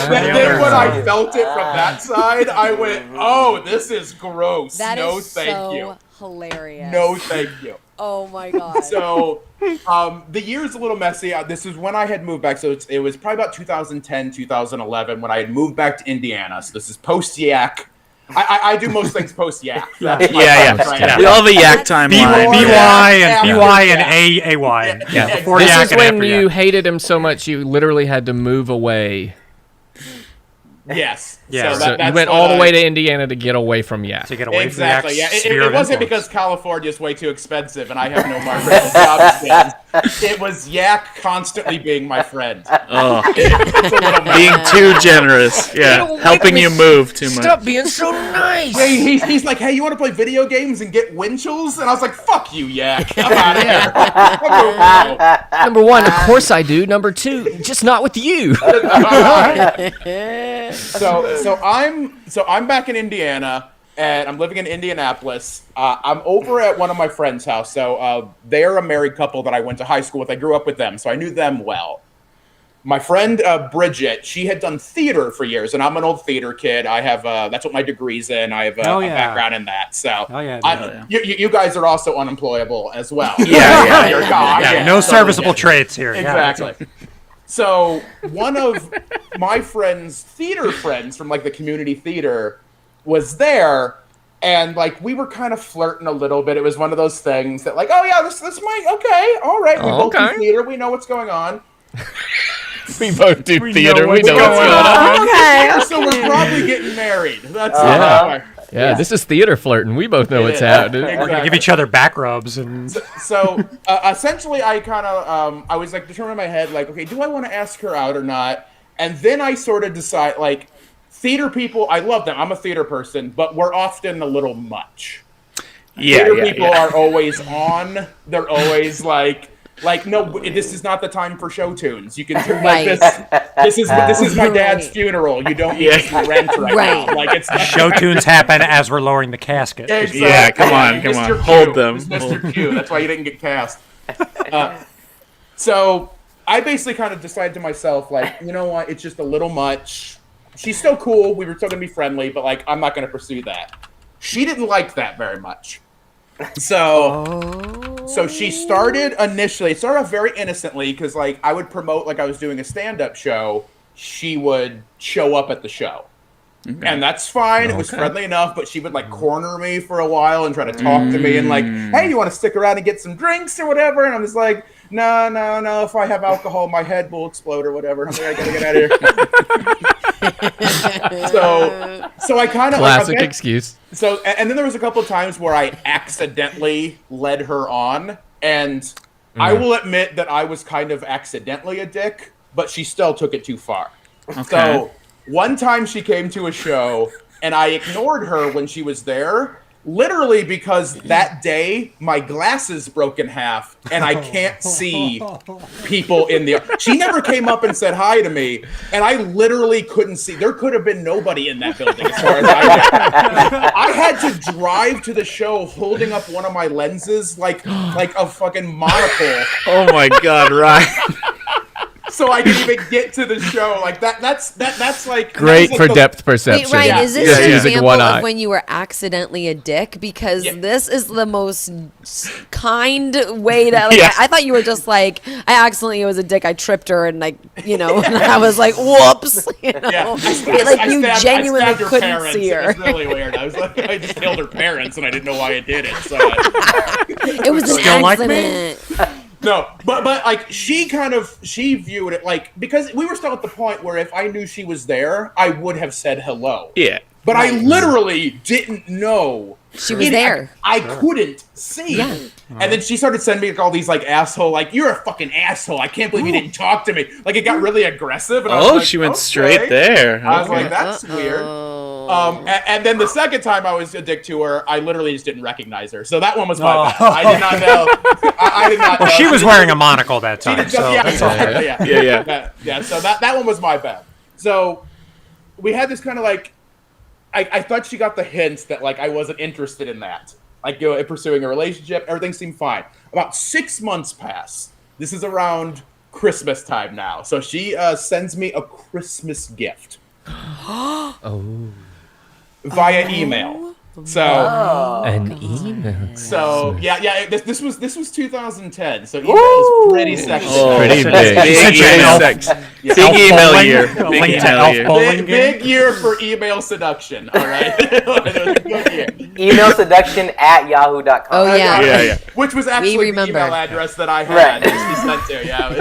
Then when I felt it from that side, I went, oh, this is gross. That No, is thank so you. hilarious. No, thank you. Oh my god. So the year's a little messy. This is when I had moved back. So it was probably about 2010, 2011 when I had moved back to Indiana. So this is post-Yak. I do most things post-Yak. That's my Yeah. preference right now. We all have a yak timeline. BY and Yeah. BY and AY. Yeah. Before This Yak is and when after you Yak. hated him so much you literally had to move away. Yes. Yeah. So So you that's went what all the I- way to Indiana to get away from Yak. To get away Exactly. from Yeah. Yak's It sphere of wasn't influence. because California is way too expensive and I have no marketable job skills. It was Yak constantly being my friend. Oh, It's a little being messy. too generous. Yeah, helping you move too much. Stop being so nice. Yeah, he's like, hey, you want to play video games and get wind chills? And I was like, fuck you, Yak. I'm out of here. Number one, of course I do. Number two, just not with you. So I'm back in Indiana and I'm living in Indianapolis. I'm over at one of my friends' house. So they're a married couple that I went to high school with. I grew up with them, so I knew them well. My friend Bridget, she had done theater for years, and I'm an old theater kid. I have that's what my degree's in. I have a background in that. So you guys are also unemployable as well. Yeah. You're gone. Yeah, no serviceable traits here. Exactly. So one of my friend's theater friends from like the community theater was there, and like we were kind of flirting a little bit. It was one of those things that like, oh yeah, this might okay, all right. We both do theater. We know what's going on. We both do theater. We what's know what's going going on. Okay. So we're probably getting married. That's Yeah, this is theater flirting. We both know what's happening. We're gonna give each other back rubs and So essentially, I kind of I was like determining in my head like, okay, do I want to ask her out or not? And then I sort of decide like, theater people, I love them. I'm a theater person, but we're often a little much. Theater people are always on. They're always like Like, no, this is not the time for show tunes. You can do like Right. this is my dad's Right. funeral. You don't need to see rent right Right. now. Like, it's not Show tunes happen as we're lowering the casket. Exactly. Yeah, come on. Mr. Q. Hold them. It's Mr. Q. That's why you didn't get cast. So I basically kind of decided to myself, like, you know what? It's just a little much. She's still cool. We were still gonna be friendly, but like, I'm not gonna pursue that. She didn't like that very much. So she started initially. It started off very innocently because like I would promote like I was doing a stand-up show. She would show up at the show. Okay. And that's fine. It was friendly enough, but she would like corner me for a while and try to talk to me and like, hey, you want to stick around and get some drinks or whatever? And I'm just like, no. If I have alcohol, my head will explode or whatever. I'm like, I gotta get out of here. So I kind of classic excuse. So and then there was a couple of times where I accidentally led her on, and I will admit that I was kind of accidentally a dick, but she still took it too far. Okay. So one time she came to a show, and I ignored her when she was there, literally because that day my glasses broke in half, and I can't see people in the... She never came up and said hi to me, and I literally couldn't see. There could have been nobody in that building as far as I knew. I had to drive to the show holding up one of my lenses like a fucking monocle. Oh my God, Ryan. So I can even get to the show. Like that's like great like for depth perception. Wait, Ryan, is this an Using example one of eye. when you were accidentally a dick? Because this is the most kind way to. Like, I thought you were just like, I accidentally was a dick. I tripped her, and like, you know, and I was like, whoops. You know? Yeah. Like you genuinely I stabbed her couldn't parents. see her. It was really weird. I was like, I just killed her parents, and I didn't know why I did it. So It was an Still like me? accident. no, but like she viewed it like, because we were still at the point where if I knew she was there, I would have said hello. Yeah. But I literally didn't know She was there. I couldn't see. Yeah. And then she started sending me like all these like asshole, like, you're a fucking asshole. I can't believe you didn't talk to me. Like, it got really aggressive. And I was like, She went okay. straight there. I was like, that's weird. And then the second time I was a dick to her, I literally just didn't recognize her. So that one was my bad. I did not know. I did not know. Well, she was wearing a monocle that time. So Yeah. So that one was my bad. So we had this kind of like, I thought she got the hints that like I wasn't interested in that. Like, you know, in pursuing a relationship, everything seemed fine. About 6 months pass. This is around Christmas time now. So she sends me a Christmas gift. Via email. So An email. So this was 2010. So email was pretty sexy. Pretty big. Big email year. Big email year. Big year for email seduction. All right. It was a good year. Email seduction at yahoo.com. Oh, yeah. Yeah. Which was actually the remember. email address that I had. Right. She sent to. Yeah.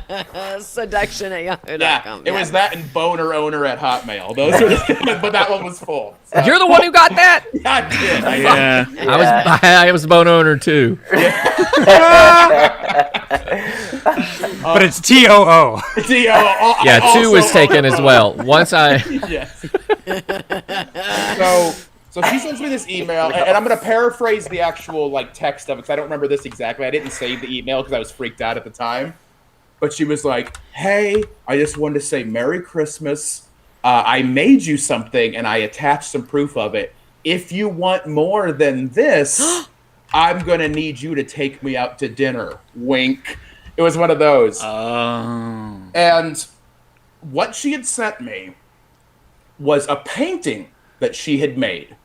It was, Seduction at yahoo.com. yeah. It was that and boner owner at Hotmail. Those were but that one was full. So. You're the one who got that? I did. Yeah. I was a bone owner too. but it's TOO. Yeah, 2 was taken as well. Once I Yes. So she sends me this email, and I'm going to paraphrase the actual like text of it because I don't remember this exactly. I didn't save the email because I was freaked out at the time. But she was like, "Hey, I just wanted to say Merry Christmas. I made you something, and I attached some proof of it. If you want more than this, I'm going to need you to take me out to dinner." Wink. It was one of those. And what she had sent me was a painting that she had made.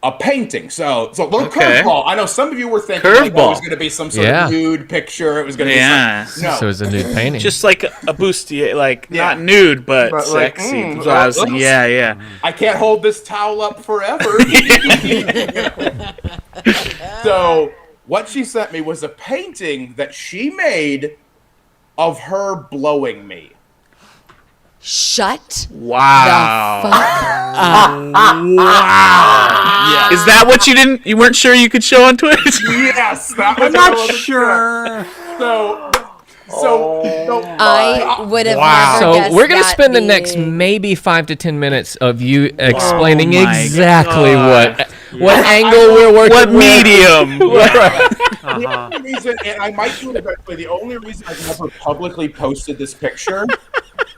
A painting. So a little curveball. I know some of you were thinking like, it was going to be some sort of nude picture. It was going to be some... No. So it's a nude painting. Just like a bustier, like not nude, but sexy. Like, yeah. I can't hold this towel up forever. So what she sent me was a painting that she made of her blowing me. Shut Wow. the fuck Yeah. Is that what you weren't sure you could show on Twitch? Yes, that was I'm not sure. So I would have never So guessed we're gonna that spend the next being- maybe 5 to 10 minutes of you explaining my exactly God. what angle we're working What with. medium? The only reason, and I might do it eventually, the only reason I've never publicly posted this picture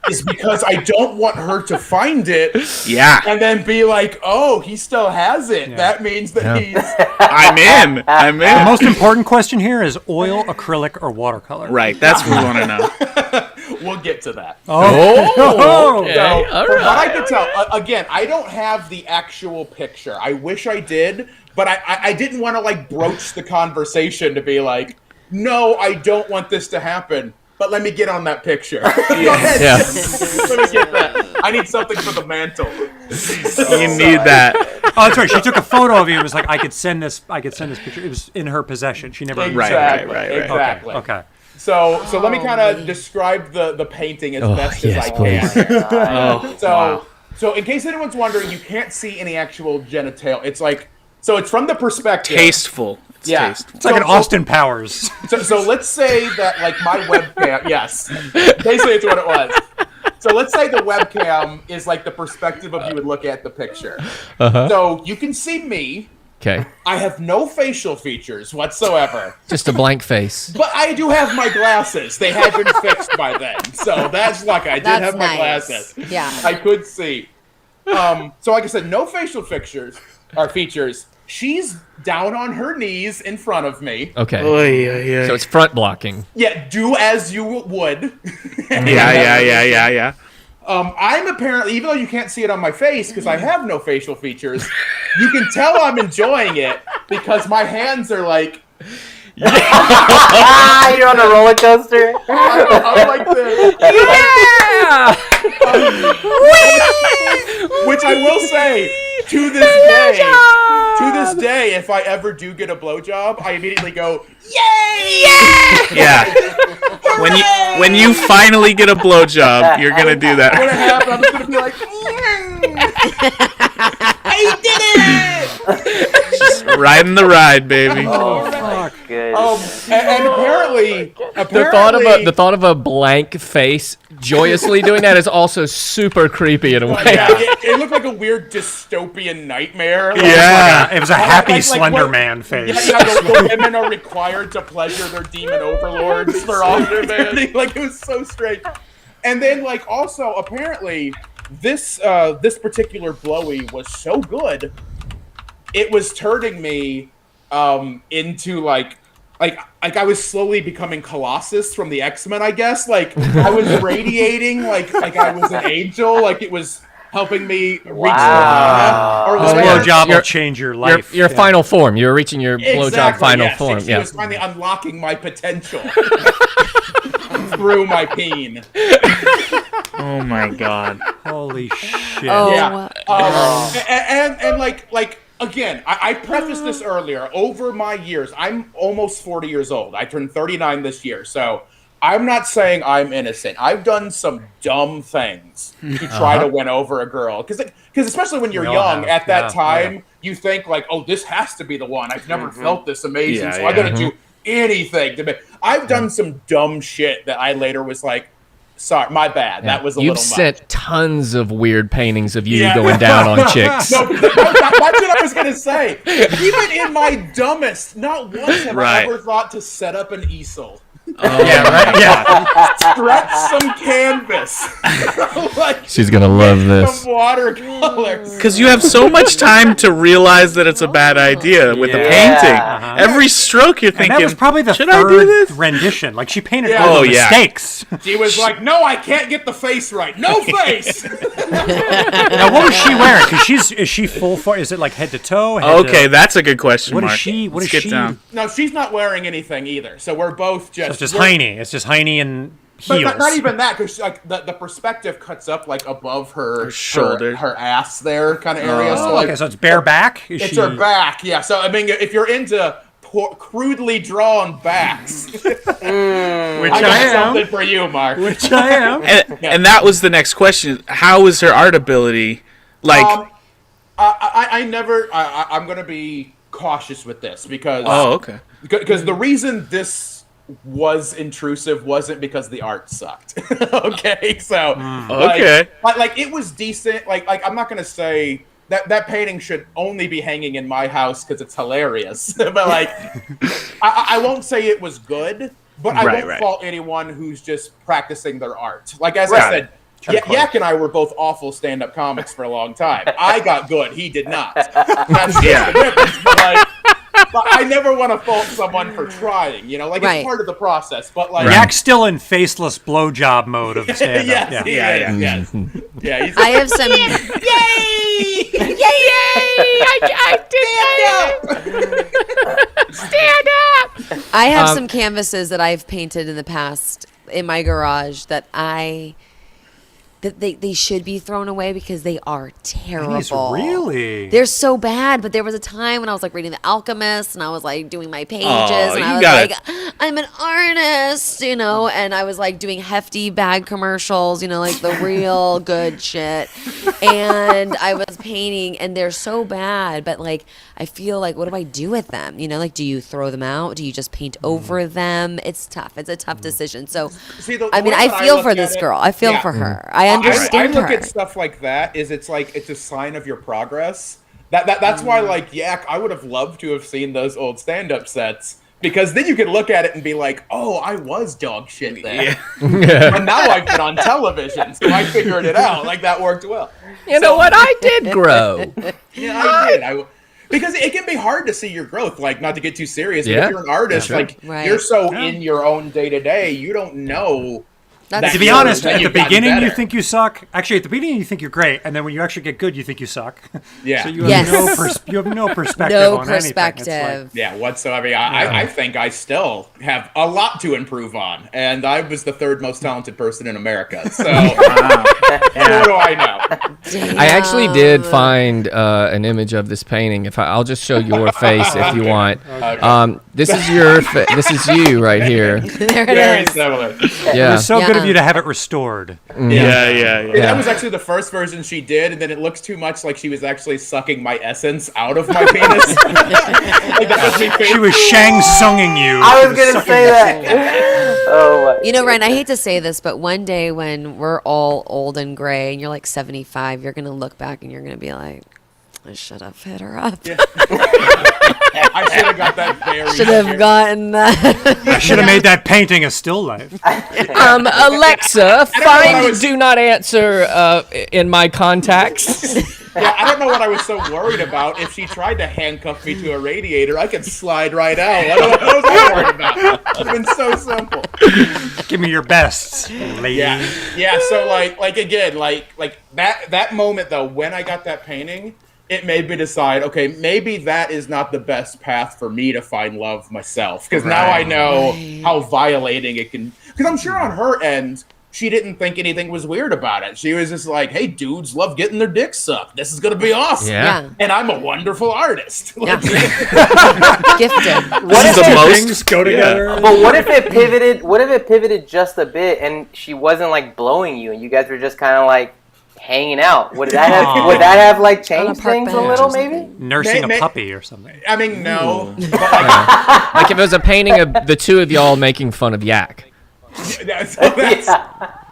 is because I don't want her to find it Yeah, and then be like, oh, he still has it. That means that he's... I'm in. I'm The in. most important question here is oil, acrylic, or watercolor. Right, that's what we want to know. We'll get to that. Oh, Okay, So, all from what I right. can tell, again, I don't have the actual picture. I wish I did, but I didn't want to like broach the conversation to be like, no, I don't want this to happen. But let me get on that picture. Yeah. Let me get that. I need something for the mantle. You need that. Oh, that's right. She took a photo of you and was like, I could send this picture. It was in her possession. She never Exactly. right. Exactly. Okay. So let me kind of describe the painting as best as I yes, can. please. So in case anyone's wondering, you can't see any actual genitalia. It's like, so it's from the perspective. Tasteful. It's Yeah. tasteful. It's like an Austin Powers. So let's say that like my webcam, yes, basically it's what it was. So let's say the webcam is like the perspective of you would look at the picture. So you can see me. Okay, I have no facial features whatsoever. just a blank face. But I do have my glasses. They had been fixed by then. So that's lucky. I did That's have my nice. glasses. Yeah. I could see. So like I said, no facial features. She's down on her knees in front of me. Okay, Yeah. so it's front blocking. Yeah, do as you would. Yeah. I'm apparently, even though you can't see it on my face because I have no facial features, you can tell I'm enjoying it because my hands are like, You're on a roller coaster. I'm like this. Yeah. Which I will say, to this day, if I ever do get a blowjob, I immediately go, yay! Yeah. When you finally get a blowjob, you're gonna do What that. happened? I'm just gonna be like, I did it! Riding the ride, baby. Fuck. Good. And apparently, The thought of a blank face joyously doing that is also super creepy in a way. yeah, it looked like a weird dystopian nightmare. Like, Yeah. It was a happy like Slender what- Man Yeah, face. the women are required to pleasure their demon overlords for all eternity. Like, it was so strange. And then, like, also, apparently, this particular blowy was so good, it was turning me into, like I was slowly becoming Colossus from the X-Men, I guess. Like, I was radiating like I was an angel. Like, it was helping me reach Wow. or This whatever. blowjob will Your- change your Your, life. your final form. You're reaching your blowjob Exactly, final yes. form. She Yeah. was finally unlocking my potential through my peen. Oh my god. Holy shit. Oh, Yeah. And like again, I prefaced this earlier. Over my years, I'm almost 40 years old. I turned 39 this year, so I'm not saying I'm innocent. I've done some dumb things to try to win over a girl, because especially when you're We all young, have. at that Yeah, time, yeah. you think like, oh, this has to be the one. I've never felt this amazing, Yeah, so yeah. I'm gonna do anything to make. I've done some dumb shit that I later was like, sorry, my bad. That was a You've little sent much. tons of weird paintings of you Yeah. going down on chicks. No, that's what I was gonna say. Even in my dumbest, not once have Right. I ever thought to set up an easel, Yeah, right. Yeah. stretch some canvas, like She's gonna love this. some watercolors. Because you have so much time to realize that it's a bad idea with the Yeah. painting. Uh-huh. Every stroke you're And thinking, that was probably the should I do third this? rendition. Like, she painted Yeah. all Oh, the yeah. mistakes. She was like, "No, I can't get the face right. No face." Now, what was she wearing? Because is she full for? Is it like head to toe? Head Okay, to, that's a good question, what is Mark. she? What Let's is get she? down. No, she's not wearing anything either. So we're both It's just we're- Heine. It's just Heine and But heels. not even that, because like the perspective cuts up like above her shoulder. her ass there kind of area. So Oh, like okay, so it's bare back. Is it's she? her back, yeah. So I mean, if you're into crudely drawn backs, Which I got something for you, Mark. Which I am. And that was the next question. How is her art ability? Like, I never. I'm going to be cautious with this because oh, okay. because the reason this was intrusive wasn't because the art sucked. Okay, so Okay. like it was decent. Like I'm not gonna say that painting should only be hanging in my house because it's hilarious. But like, I won't say it was good, but I won't fault anyone who's just practicing their art. Like as I said, Yak and I were both awful stand-up comics for a long time. I got good, he did not. That's just the difference. But like, I never want to fault someone for trying, you know, like it's part of the process. But like, Yak's still in faceless blowjob mode of stand-up. Yes. I have some. Yay! Stand up! I have some canvases that I've painted in the past in my garage that they should be thrown away because they are terrible. Really? They're so bad, but there was a time when I was like reading The Alchemist and I was like doing my pages and I was like, I'm an artist, you know, and I was like doing hefty bag commercials, you know, like the real good shit. And I was painting and they're so bad, but like I feel like, what do I do with them? You know, like, do you throw them out? Do you just paint over them? It's tough. It's a tough decision. So, I mean, I feel for this girl. I feel for her. I understand her. I look at stuff like that is it's a sign of your progress. That's why, like, Yak, I would have loved to have seen those old stand-up sets. Because then you could look at it and be like, oh, I was dog shit then. And now I've been on television, so I figured it out. Like, that worked well. You know what? I did grow. Yeah, I did. Because it can be hard to see your growth, like, not to get too serious, but if you're an artist, like, you're so in your own day-to-day, you don't know. To be honest, at the beginning you think you suck. Actually, at the beginning you think you're great, and then when you actually get good, you think you suck. Yeah. So you have no perspective on anything. It's like, whatsoever. I think I still have a lot to improve on, and I was the third most talented person in America. So what do I know? Damn. I actually did find an image of this painting. I'll just show your face if you want. Okay. This is this is you right here. There it Very is. similar. Yeah. It was so good of you to have it restored. Yeah. That was actually the first version she did, and then it looks too much like she was actually sucking my essence out of my penis. Like that was she was Shang Tsunging you. I was gonna say that. Oh my. You know, Ryan, I hate to say this, but one day when we're all old and gray and you're like 75, you're going to look back and you're going to be like, I should have hit her up. Yeah. I should have got that very Should have gotten that. I should have made that painting a still life. Alexa, find do not answer in my contacts. Yeah, I don't know what I was so worried about. If she tried to handcuff me to a radiator, I could slide right out. What was I worried about? It would have been so simple. Give me your best, lady. Yeah. So like again, like that moment though, when I got that painting, it made me decide, okay, maybe that is not the best path for me to find love myself. Because now I know how violating it can. Because I'm sure on her end, she didn't think anything was weird about it. She was just like, hey, dudes love getting their dicks sucked. This is going to be awesome. Yeah. And I'm a wonderful artist. Yeah. Like, Gifted. What if the most Things go together. But what if it pivoted? What if it pivoted just a bit and she wasn't like blowing you, and you guys were just kind of like hanging out? Would that have like changed things a little, maybe? Nursing a puppy or something. I mean, no. Like if it was a painting of the two of y'all making fun of Yak.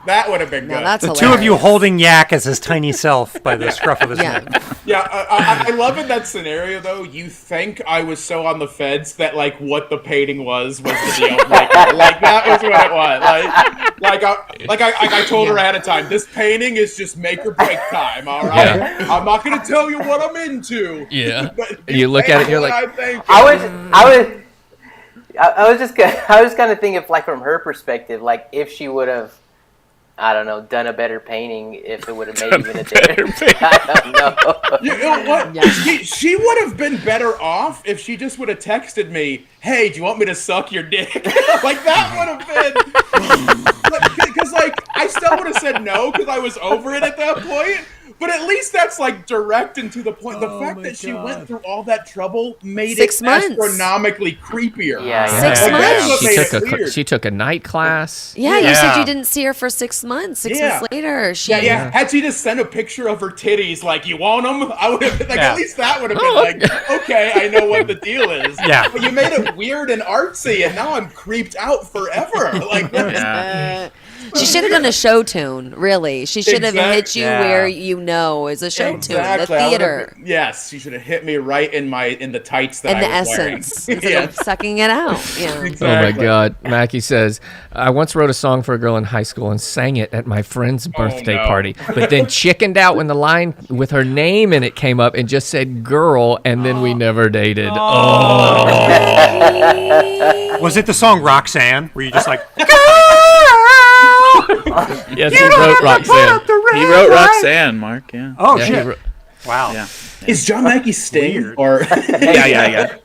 That would have been good. That's The hilarious. two of you holding Yak as his tiny self by the scruff of his neck. Yeah, I love in that scenario though. You think I was so on the fence that like what the painting was the deal breaker. Like that was what it was. I told her ahead of time. This painting is just make or break time. All right, I'm not gonna tell you what I'm into. Yeah. But You look at it and you're like, I was just kind of thinking, like, from her perspective, like if she would have, I don't know, done a better painting, if it would have made even a difference. I don't know. You know what? Yeah. She would have been better off if she just would have texted me, "Hey, do you want me to suck your dick?" Like that would have been. because like I still would have said no because I was over it at that point. But at least that's like direct and to the point. The fact that she went through all that trouble made 6 it months. astronomically creepier. Yeah. 6 Like, that's months. what She made took it weird. she took a night class. Yeah, you Yeah. said you didn't see her for 6 months. 6 months later, she. Yeah. Had she just sent a picture of her titties, like, you want them? I would have been like, at least that would have been like, okay, I know what the deal is. Yeah. But you made it weird and artsy, and now I'm creeped out forever. Like, She should have done a show tune, really. She should have hit you Yeah. where you know is a show tune, the I would've theater. been- yes, she should have hit me right in the tights that And the I was essence wearing. instead of sucking it out. Yeah. Oh my God. Mackie says, I once wrote a song for a girl in high school and sang it at my friend's birthday no. party, but then chickened out when the line with her name in it came up and just said girl, and then we never dated. Was it the song Roxanne? Were you just like, Yes, he wrote Roxanne. He wrote Roxanne, Mark. Yeah. oh Yeah, he shit? wrote- Wow. Yeah. Is John Mackey Sting? Weird. Or Yeah.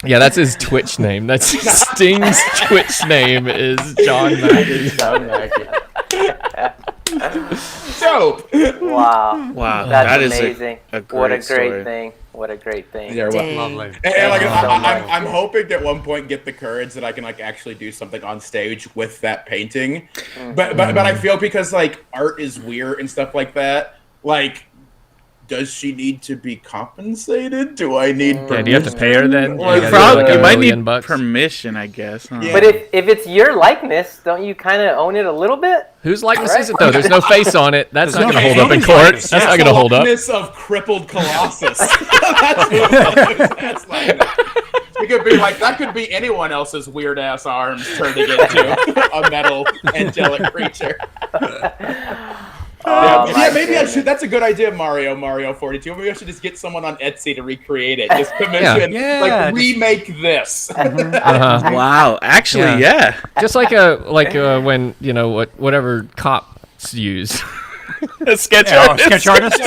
Yeah, that's his Twitch name. That's Sting's Twitch name is John Mackey. dope? Wow. Wow. That's that is amazing. a great What a great story. thing. What a great thing. Yeah, Dang. Lovely. And like, Thank you so much. I'm hoping to at one point get the courage that I can like actually do something on stage with that painting. But I feel because like art is weird and stuff like that. Like, does she need to be compensated? Do I need? Yeah, do you have to pay her then? Well, You gotta Probably, give her you like might $1 million need bucks? permission, I guess. Huh? Yeah. But if it's your likeness, don't you kind of own it a little bit? Whose likeness is it though? There's no face on it. That's There's not no going to hold up in face. court. Nobody's That's likeness. not going to hold up. Likeness of crippled Colossus. that's like. It could be like that. Could be anyone else's weird ass arms turning into a metal angelic creature. Yeah, maybe I should. That's a good idea, Mario 42. Maybe I should just get someone on Etsy to recreate it. Just commission, Yeah, like just- remake this. Uh-huh. Wow. Actually, yeah. Just like when whatever cops use. A sketch Yeah, artist. sketch artist.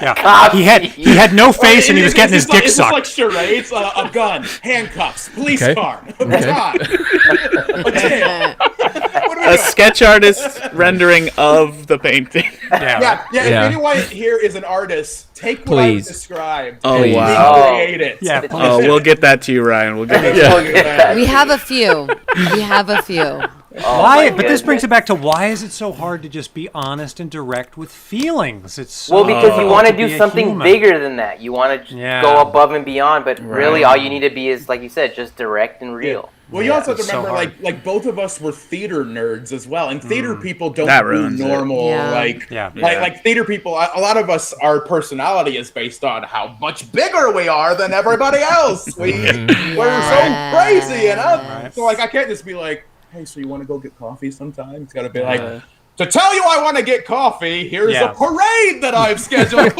Yeah. He had no face and he was getting his dick It's sucked. like charades, a gun, handcuffs, police Okay. car, a baton, a tail. What are we A doing? sketch artist rendering of the painting. Yeah. Yeah. If anyone here is an artist, take what Please. I've described. Oh, and wow. recreate it. Yeah, Oh, we'll get that to you, Ryan. We'll get that. We'll get that. We have a few. We have a few. Oh, Why? my But this brings goodness. it back to why is it so hard to just be honest and direct with feelings? It's so Well, because you difficult want to be do a something human. bigger than that. You want to Yeah. go above and beyond, but really all you need to be is, like you said, just direct and real. Well, you also have to it's so remember, hard. like both of us were theater nerds as well, and theater people don't That do ruins it. normal Yeah. like theater people. A lot of us, our personality is based on how much bigger we are than everybody else. We're so crazy, you know. Right. So like, I can't just be like, "Hey, so you want to go get coffee sometime?" It's got to be like. To tell you I want to get coffee, here's Yeah. a parade that I've scheduled.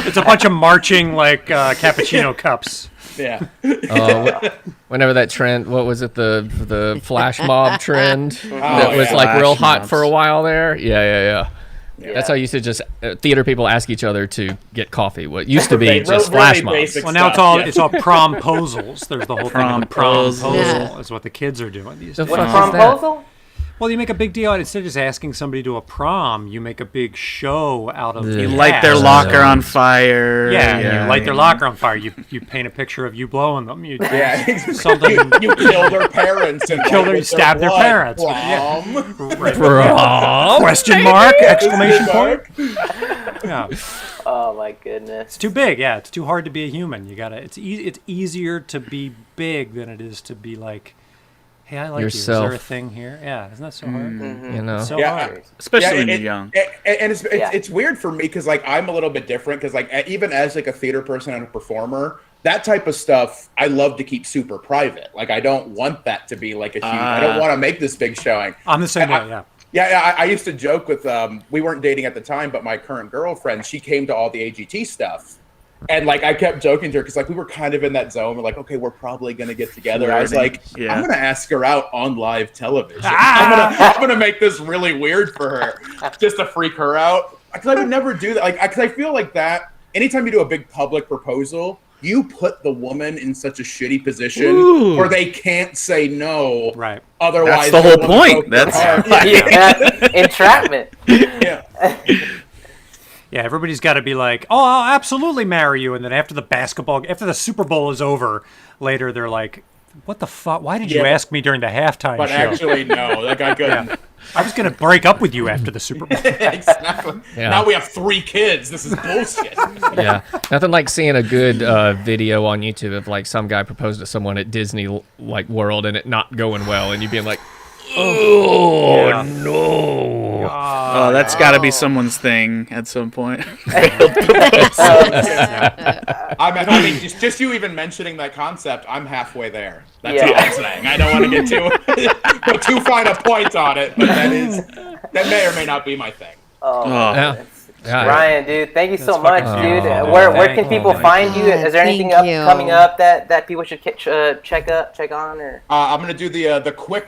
It's a bunch of marching like cappuccino cups. Yeah. Whenever that trend, what was it, the flash mob trend that was yeah. like real Flash hot mobs. for a while there? Yeah. That's how you used to just theater people ask each other to get coffee. What used to be Really just flash mobs. basic Well, now stuff, it's all promposals. There's the whole thing of the Promposal. promposal is what the kids are doing these The days. fuck What's is that? promposal? Well, you make a big deal out instead of just asking somebody to a prom. You make a big show out of the You light their cast. locker on fire. Yeah, you light their locker on fire. You paint a picture of you blowing them. You Yeah. something. You killed their parents and Killed their- with stabbed their blood. parents. Prom. Question mark! Exclamation point! Yeah, Oh my goodness. it's too big. Yeah, it's too hard to be a human. You gotta. It's easier to be big than it is to be like, hey, I like you. Is Yourself. there a thing here? Yeah, isn't that so hard? You know. So Yeah. hard. Especially when Yeah, you're young. And it's, Yeah. it's weird for me because like I'm a little bit different because like even as like a theater person and a performer, that type of stuff I love to keep super private. Like I don't want that to be like a huge. I don't want to make this big showing. I'm the same way. Yeah. Yeah, I used to joke with we weren't dating at the time, but my current girlfriend, she came to all the AGT stuff. And like I kept joking to her because like we were kind of in that zone. We're like, okay, we're probably gonna get together. I was like, Yeah. I'm gonna ask her out on live television. I'm gonna make this really weird for her, just to freak her out. Because I would never do that. Like, because I feel like that. Anytime you do a big public proposal, you put the woman in such a shitty position where they can't say no. Right. Otherwise, That's the whole they won't point. broke their heart. Entrapment. Yeah. Yeah, everybody's got to be like, "Oh, I'll absolutely marry you," and then after the Super Bowl is over, later they're like, "What the fuck? Why did you ask me during the halftime But show?" actually, no. Like I couldn't. Yeah. I was gonna break up with you after the Super Bowl. Exactly. Yeah. Now we have 3 kids. This is bullshit. Yeah, nothing like seeing a good video on YouTube of like some guy proposed to someone at Disney like World and it not going well, and you being like, "Oh Yeah. no!" Oh, that's got to be someone's thing at some point. I mean, just you even mentioning that concept, I'm halfway there. That's Yeah. all I'm saying. I don't want to get too fine a point on it, but that may or may not be my thing. Oh, Yeah. Yeah. Ryan, dude, thank you so much, fucking dude. cute. Where can Thank people you. find you? Is there anything Thank you. coming up that people should check on? Or I'm gonna do the quick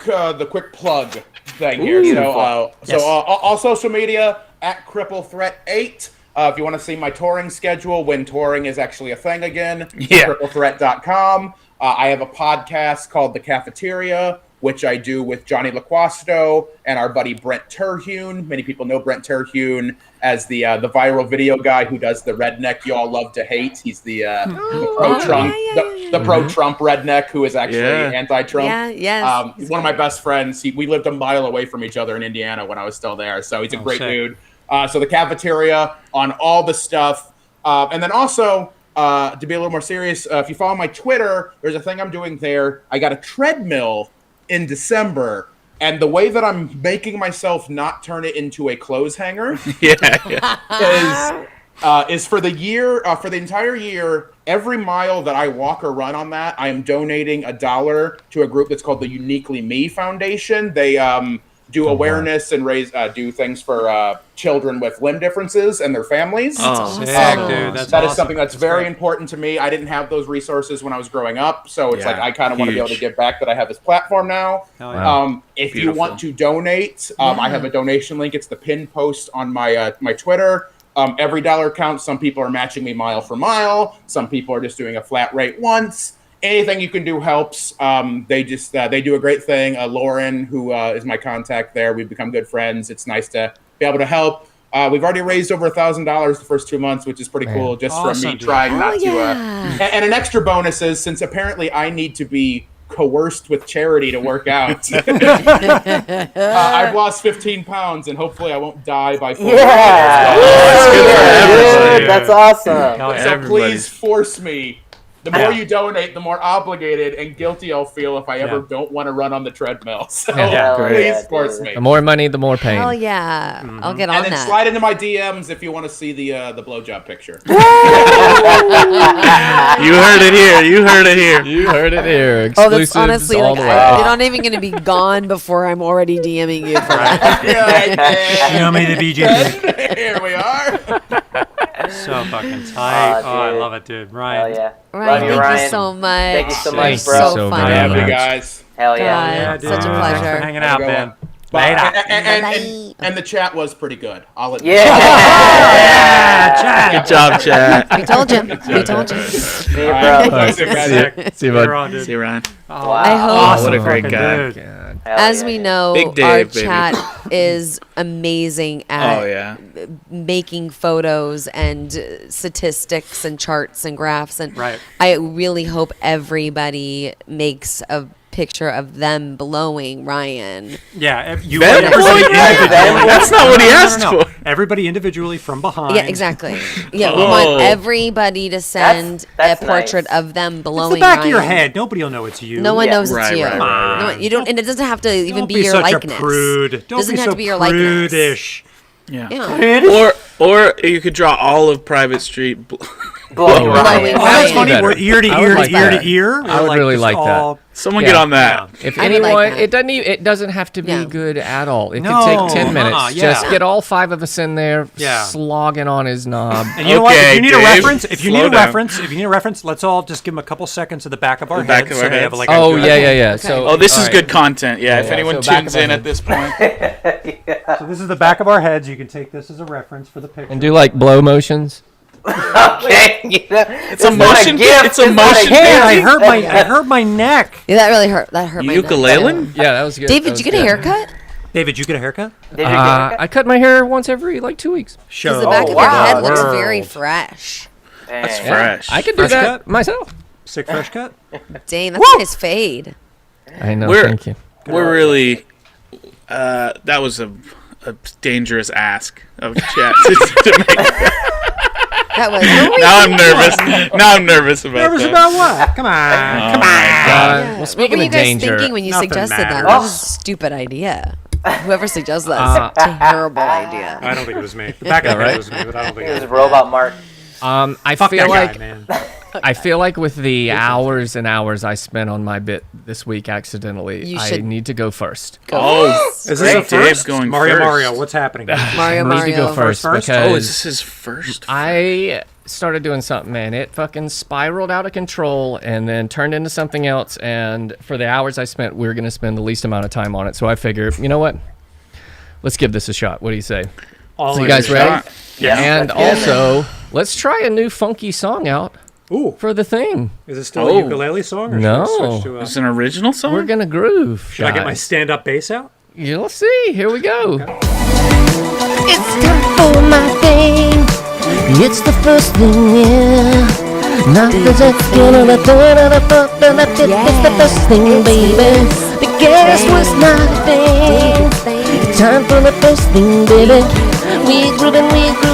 plug thing here. Beautiful. So all social media at CrippleThreat8. If you want to see my touring schedule, when touring is actually a thing again, CrippleThreat.com. I have a podcast called The Cafeteria, which I do with Johnny LaQuasto and our buddy Brent Terhune. Many people know Brent Terhune as the viral video guy who does the redneck y'all love to hate. He's the pro-Trump, the pro-Trump redneck who is actually anti-Trump. Yeah, yes. One of my best friends. We lived a mile away from each other in Indiana when I was still there, so he's a great sick. dude. So the Cafeteria on all the stuff, and then also. To be a little more serious, if you follow my Twitter, there's a thing I'm doing there. I got a treadmill in December, and the way that I'm making myself not turn it into a clothes hanger is for the year, for the entire year, every mile that I walk or run on that, I am donating $1 to a group that's called the Uniquely Me Foundation. They do awareness and do things for children with limb differences and their families. Sick, dude. That's That is awesome. something that's very great. important to me. I didn't have those resources when I was growing up, so it's Yeah, like I kind of want to be able to huge. give back that I have this platform now. Hell yeah. If Beautiful. you want to donate, I have a donation link. It's the pinned post on my my Twitter. Every dollar counts. Some people are matching me mile for mile. Some people are just doing a flat rate once. Anything you can do helps. They do a great thing. Lauren, who is my contact there, we've become good friends. It's nice to be able to help. We've already raised over $1,000 the first 2 months, which is pretty cool. Just from Awesome, me dude. trying not to. yeah. And an extra bonus is since apparently I need to be coerced with charity to work out. I've lost 15 pounds, and hopefully I won't die by 4 yeah, that's good for everybody. dude, that's awesome. Hell yeah. So Everybody's- please force me. The more you donate, the more obligated and guilty I'll feel if I ever don't want to run on the treadmill. So Yeah, great. please Yeah, force dude. me. The more money, the more pain. Hell yeah. I'll get on And then that. slide into my DMs if you want to see the blowjob picture. You heard it here. You heard it here. You heard it here. Oh, Exclusives that's honestly all like the way. you're not even gonna be gone before I'm already DMing you for that. Show me the BJP. Here we are. So fucking tight. Aw, Oh, I dude. love it, dude. Hell Ryan. yeah. Ryan, Love you, thank Ryan. you so much. Thank you so Thank much, you bro. So so funny. very Have you much. guys. Hell yeah. God, Yeah, dude. such a Thanks for pleasure. hanging out, Have a good man. one. Bye. Later. And the chat was pretty good. I'll admit. Yeah. Good job, chat. We told you. We told you. See you, All right. bro. All right, See you guys. see you. See you, You're bud. on, dude. See you, Ryan. Oh, I hope- awesome What a great fucking guy. dude. God. Hell As yeah, we dude. know, Big Dave, our baby. chat is amazing at Oh yeah. making photos and statistics and charts and graphs. And Right. I really hope everybody makes a picture of them blowing Ryan. Yeah, you Them everybody blowing Ryan? individually. That's not what he asked No. for. Everybody individually from behind. Yeah, exactly. Yeah, we Oh. want everybody to send That's a portrait nice. of them It's blowing the back Ryan. of your head. Nobody will know it's you. No one Yeah. knows it's Right, you. right, right, No one- you don't, and it doesn't have to even Don't be your such likeness. a prude. Don't Doesn't be have so to be your likeness. prudish. Yeah. Yeah. Or you could draw all of Private Street. Blowing Blowing Ryan. Ryan. Oh, that's Ryan. funny. Better. We're ear to I would ear like to ear that. to ear. I would really like that. Someone Yeah. get on that. If I would like anyone, that. it doesn't even, it doesn't have to be Yeah. good at all. It No, could take 10 minutes. yeah. Just get all 5 of us in there, Yeah. slogging on his knob. And you know what? If Okay, you need a Dave, reference, if you slow need a down. reference, let's all just give them a couple seconds of the back of our back heads. of so our they have heads. like Oh a, yeah, yeah, yeah. Okay. So Oh, this is alright. good content. Yeah, if yeah, anyone so back tunes of our in head. at this point. So this is the back of our heads. You can take this as a reference for the picture. And do like blow motions. Okay, It's a motion. It's a motion. Hey, I hurt my neck. Yeah, that really hurt. That hurt my neck. Ukulele? Yeah, that was good. David, That did was you get a good. haircut? David, you get a haircut? I cut my hair once every like 2 weeks. Because the back of your head looks very fresh. That's Dang. fresh. I could do Fresh that cut? myself. Sick fresh cut? Dang, that's a nice fade. I know. We're- Thank you. We're really. That was a dangerous ask of chat to make. That was. Now I'm nervous. Now I'm nervous about Nervous that. about what? Come on. Come on. Well, speaking what were you of guys danger, thinking when you Nothing suggested that? matters. That was a stupid idea. Whoever suggested that is a terrible idea. I don't think it was me. The back of the head was me, but I don't think It it was was Robot Mark. I Fuck feel that like guy, man. I feel like with the hours and hours I spent on my bit this week accidentally, You I should- need to go first. Oh, Is this great. a first? Dave's going Mario, first. Mario, what's happening? Mario, I need to go Mario. first, First? because Oh, is this his first? I started doing something, man. It fucking spiraled out of control and then turned into something else. And for the hours I spent, we were going to spend the least amount of time on it. So I figure, you know what? Let's give this a shot. What do you say? All So you in guys your ready? shot. Yeah. And also, let's try a new funky song out Ooh, for the thing. is it still Oh. a ukulele song? Or No. Should I switch to Is it an original song? We're going to groove. should I get my guys. stand-up bass out? You'll see. Here we go. It's time for my thing. It's the first thing, yeah. Not the second or the third or the fourth or the fifth. It's the first thing, baby. The guess was not a thing. It's time for the first thing, baby. We're grooving,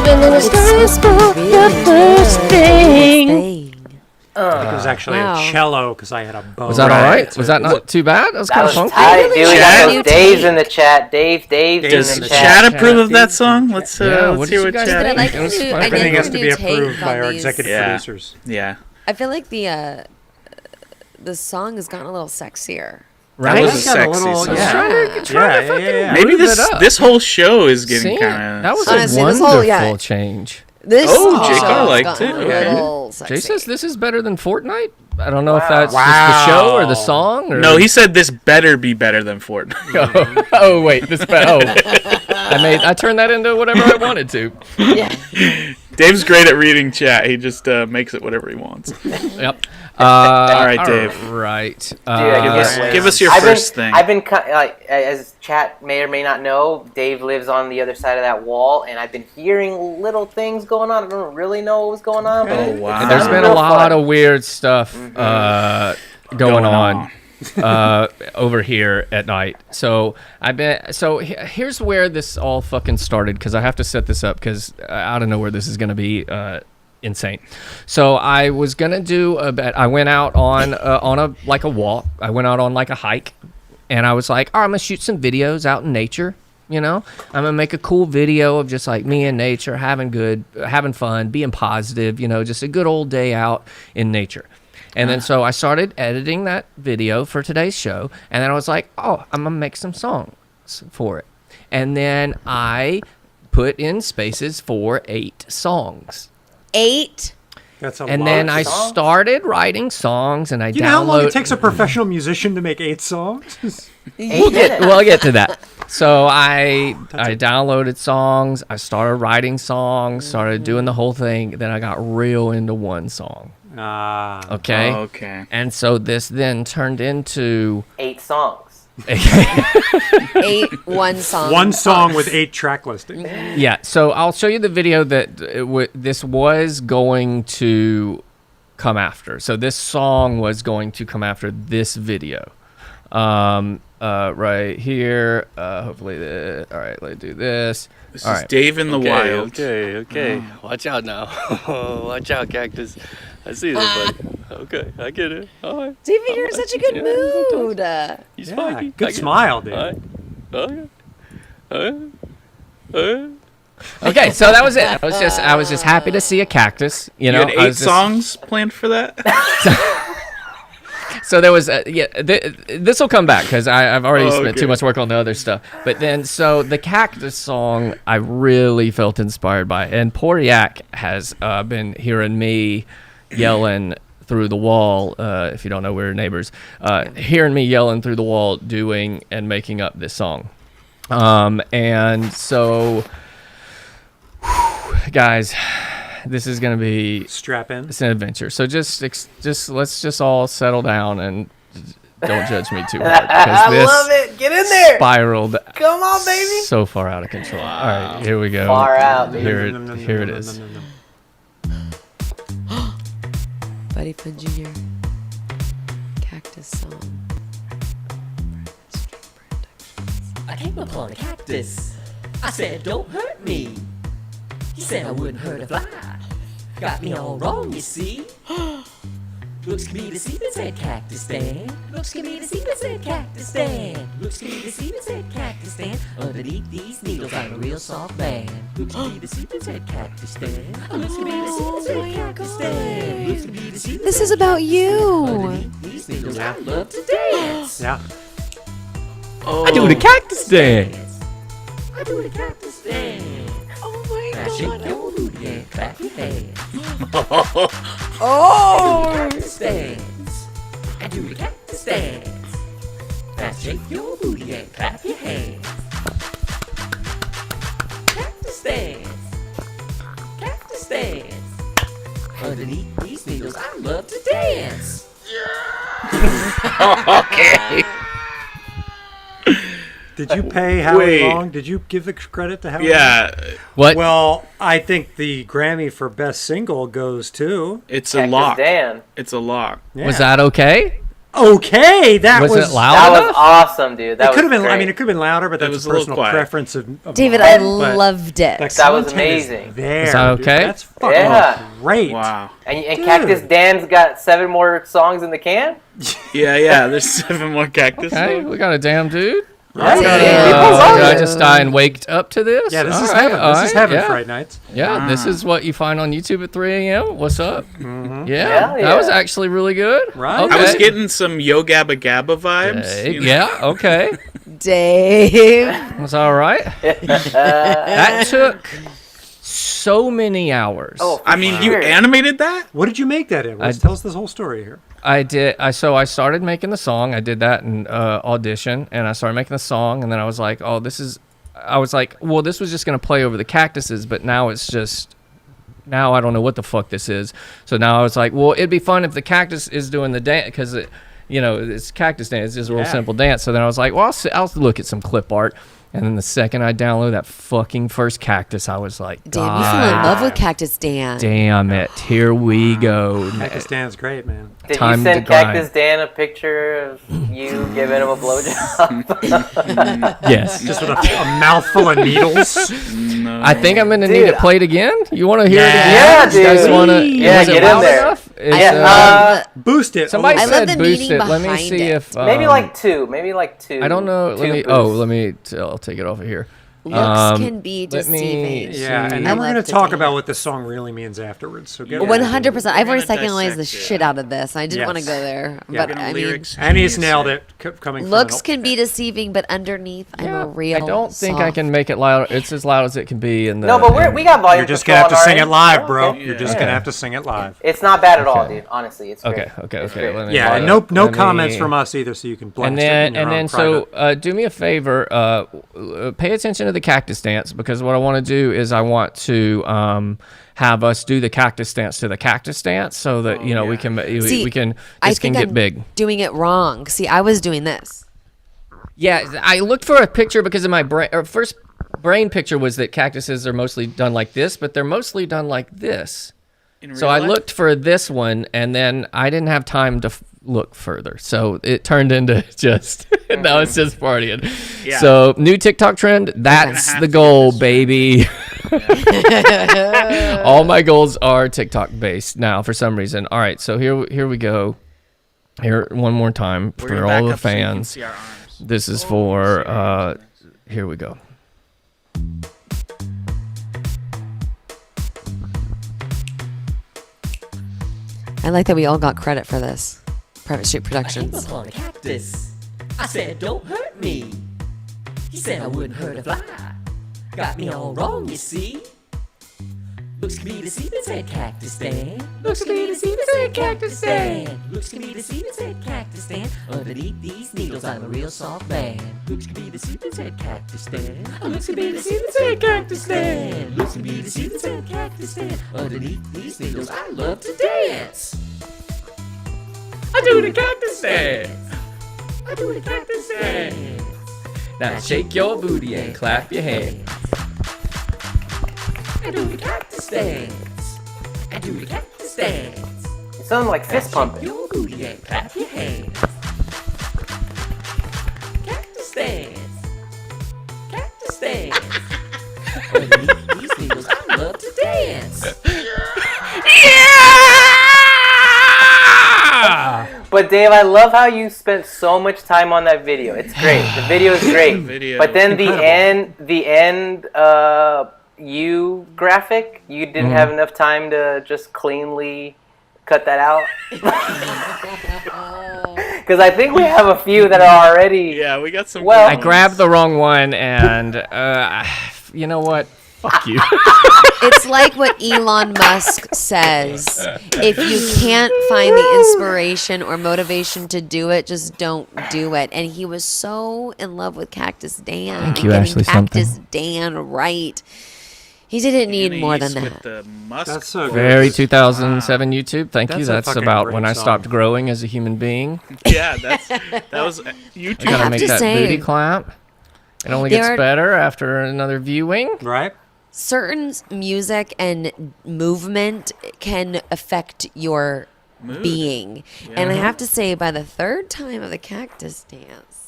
and it's time for the first thing. It was actually Wow. a cello because I had a bow. Was that all right? Was that not too bad? That was kind That of was funky. tight, dude. We got Chad? those Dave's in the chat. Dave's Does in the Chad chat. approve of that song? Let's Yeah, what let's did hear you what guys Chad. But I think? like It was to- fun. I Everything like has your to new be take approved by on our these. executive Yeah. producers. Yeah. I feel like the song has gotten a little sexier. That was a It's got a sexy little- song. yeah. Yeah. Maybe Move this it up. this whole show is getting See? kind of. That was Honestly, a this wonderful whole- yeah. change. This Oh, song Jake, I has liked gotten it. a Okay. little sexy. Jay says this is better than Fortnite. I don't know if that's Wow. just the show or the song. Or... No, he said this better be better than Fortnite. oh wait, this. I turned that into whatever I wanted to. Yeah. Dave's great at reading chat. He just makes it whatever he wants. Yep. All right, Dave. Right. Give us your first thing. I've been like, as chat may or may not know, Dave lives on the other side of that wall, and I've been hearing little things going on. I don't really know what was going on, but Oh, wow. There's been a real lot fun. of weird stuff going on over here at night. So here's where this all fucking started, because I have to set this up, because I don't know where this is going to be insane. So I was going to do I went out on a walk. I went out on like a hike, and I was like, I'm going to shoot some videos out in nature. You know, I'm gonna make a cool video of just like me in nature, having fun, being positive, you know, just a good old day out in nature. And then so I started editing that video for today's show, and then I was like, oh, I'm gonna make some songs for it. And then I put in spaces for 8 songs. 8. That's a And lot. then I songs? started writing songs, and I You know how long download. it takes a professional musician to make 8 songs? We'll get to that. So I downloaded songs. I started writing songs. Started doing the whole thing. Then I got real into one song. Okay. Oh, okay. And so this then turned into 8 songs. 8 one song. One song with 8 track listings. yeah. So I'll show you the video that this was going to come after. So this song was going to come after this video. Right here. Hopefully, all right. Let's do this. This All is right. Dave in the Wild. Okay. Watch out now. Watch out, Cactus. I see this, buddy. Okay, I get it. All right. David, you're in such a good mood. He's Yeah, funky. I good get smile, it. dude. All right. Okay. Okay, so that was it. I was just happy to see a cactus. You know, You had I 8 was just- songs planned for that? So there was, this will come back because I've already spent okay. too much work on the other stuff. But then, so the Cactus Song, I really felt inspired by. And poor Yak has been hearing me yelling through the wall. If you don't know, we're neighbors. Hearing me yelling through the wall, doing and making up this song. And so, guys, this is gonna be Strap in. it's an adventure. So just let's just all settle down and don't judge me too hard because I this love it. Get in there. spiraled Come on, baby. so far out of control. All right, here we go. Far out, baby. Here it is. Buddy Fun Jr. Cactus Song. I came upon a cactus. I said, don't hurt me. He said I wouldn't hurt a fly. Got me all wrong, you see. Looks to me deceiving, said Cactus Dan. Looks to me deceiving, said Cactus Dan. Looks to me deceiving, said Cactus Dan. Underneath these needles, I'm a real soft man. Looks to me deceiving, said Cactus Dan. Looks to me deceiving, said Cactus Dan. Looks to me deceiving. This is about you. Underneath these needles, I love to dance. Yeah. I do the cactus dance. I do the Cactus Dance. Oh my Now shake your booty and clap your hands. Oh. Cactus Dance. I do the Cactus Dance. Now shake your booty and clap your hands. Cactus Dance. Cactus Dance. Underneath these needles, I love to dance. Okay. Did you pay Howie Wait. Long? Did you give the credit to Howie? Yeah, What? Well, I think the Grammy for Best Single goes to. it's a Cactus lock. Dan. It's a lock. Yeah. Was that okay? okay? That Was was it loud That was enough? awesome, dude. That It could have was been. I great. mean, it could have been louder, but that's was a a little personal quiet. preference of David, mine, I but loved it. the That was content is amazing. There, Is that dude. okay? That's fucking Yeah. great. Wow. And Cactus Dan's got 7 more songs in the can? Yeah. There's 7 more cactus. Okay, songs. we got a damn dude. Right? Yeah. Did I just die and waked up to this? Yeah, this All is right, heaven. all This is right, heaven yeah. Friday nights. Yeah, this is what you find on YouTube at 3 a.m. What's up? Yeah, Hell that was yeah. actually really good. Right? Okay. I was getting some Yo Gabba Gabba vibes. Dave, you know? yeah, okay. Dave. That's all right. That took so many hours. Oh, I mean, you Sure. animated that? What did you make that in? Tell us this whole story here. I did. So I started making the song. I did that in audition, and I started making the song, and then I was like, oh, this is. I was like, well, this was just gonna play over the cactuses, but now it's just. Now I don't know what the fuck this is. So now I was like, well, it'd be fun if the cactus is doing the dance because it's Cactus Dance. It's just a real simple dance. So then I was like, well, I'll look at some clip art. And then the second I downloaded that fucking first cactus, I was like, Damn, you fell in love with Cactus Dan. damn it, here we go. Cactus Dan's great, man. Did Time you to send grind. Cactus Dan a picture of you giving him a blowjob? Yes. Just with a mouthful of needles. I think I'm gonna need Dude, it played again. You want to hear it again? Yeah, You guys dude. wanna? Yeah, was it get in loud there. enough? Is, Boost it. somebody a little I love said the boost meaning it. Let me behind see it. if Maybe like 2. Maybe like 2. I don't know. Let 2 me. boosts. Oh, let me. I'll take it off of here. Looks can be let me deceiving. see. Yeah, and I then we're love going to to talk dance. about what the song really means afterwards. So get 100%. I've already We're gonna secondized the dissect it. shit out of this. I didn't want to Yes. go there, Yeah. but I mean, Lyrics. Annie's nailed it. Coming from looks an- can be deceiving, but underneath, I'm a real. I don't think I soft- can make it loud. It's as loud as it can be. In the, No, but we got volume You're just going to have to control sing it on our live, end. bro. Okay. You're just going to have to sing it live. It's not bad at all, Okay. dude. Honestly, it's great. Okay. It's great. Let me Yeah, hold and up. no Let comments me- from us either, so you can blast And it then, in your and own then, private. so do me a favor. Pay attention to the Cactus Dance because what I want to do is I want to have us do the Cactus Dance to the Cactus Dance so that we can See, we can I this can think get I'm big. doing it wrong. See, I was doing this. Yeah, I looked for a picture because in my brain, first brain picture was that cactuses are mostly done like this, but they're mostly done like this. So I looked for this one, and then I didn't have time to look further. So it turned into just, now it's just partying. Yeah. So new TikTok trend, that's have the to goal, get this baby. All my goals are TikTok based now for some reason. All right, so here we go. Here, one more time We're for gonna all back the up so you can fans. see our arms. This is for, here we go. I like that we all got credit for this. Private Street I came Productions. upon a cactus. I said, don't hurt me. He said I wouldn't hurt a fly. Got me all wrong, you see. Looks to me to see this head Cactus Dance. Looks to me to see this head Cactus Dance. Looks to me to see this head Cactus Dance. Underneath these needles, I'm a real soft man. Looks to me to see this head Cactus Dance. Looks to me to see this head Cactus Dance. Looks to me to see this head Cactus Dance. Underneath these needles, I love to dance. I do the cactus dance. I do the Cactus Dance. Now shake your booty and clap your hands. I do the Cactus Dance. I do the Cactus Dance. It sounded like fist pumping. Your booty and clap your hands. Cactus Dance. Cactus Dance. Underneath these needles, I love to dance. But Dave, I love how you spent so much time on that video. It's great. The video is great. Video. But then the end you graphic, you didn't have enough time to just cleanly cut that out. Because I think we have a few that are already. Yeah, we got some. Well- I grabbed the wrong one, and you know what? Fuck you. It's like what Elon Musk says. If you can't find the inspiration or motivation to do it, just don't do it. And he was so in love with Cactus Dan Thank and you, getting Ashley Cactus Dan right. He didn't need more than Anais that. with the musk That's so oil. Very 2007 YouTube. Thank you. That's a That's fucking about great when I song. stopped growing as a human being. Yeah, that was YouTube. You gotta have make to that say, booty clap. It only there gets are- better after another viewing. Right? Certain music and movement can affect your Mood. being. And I have to say, by the third time of the Cactus Dance,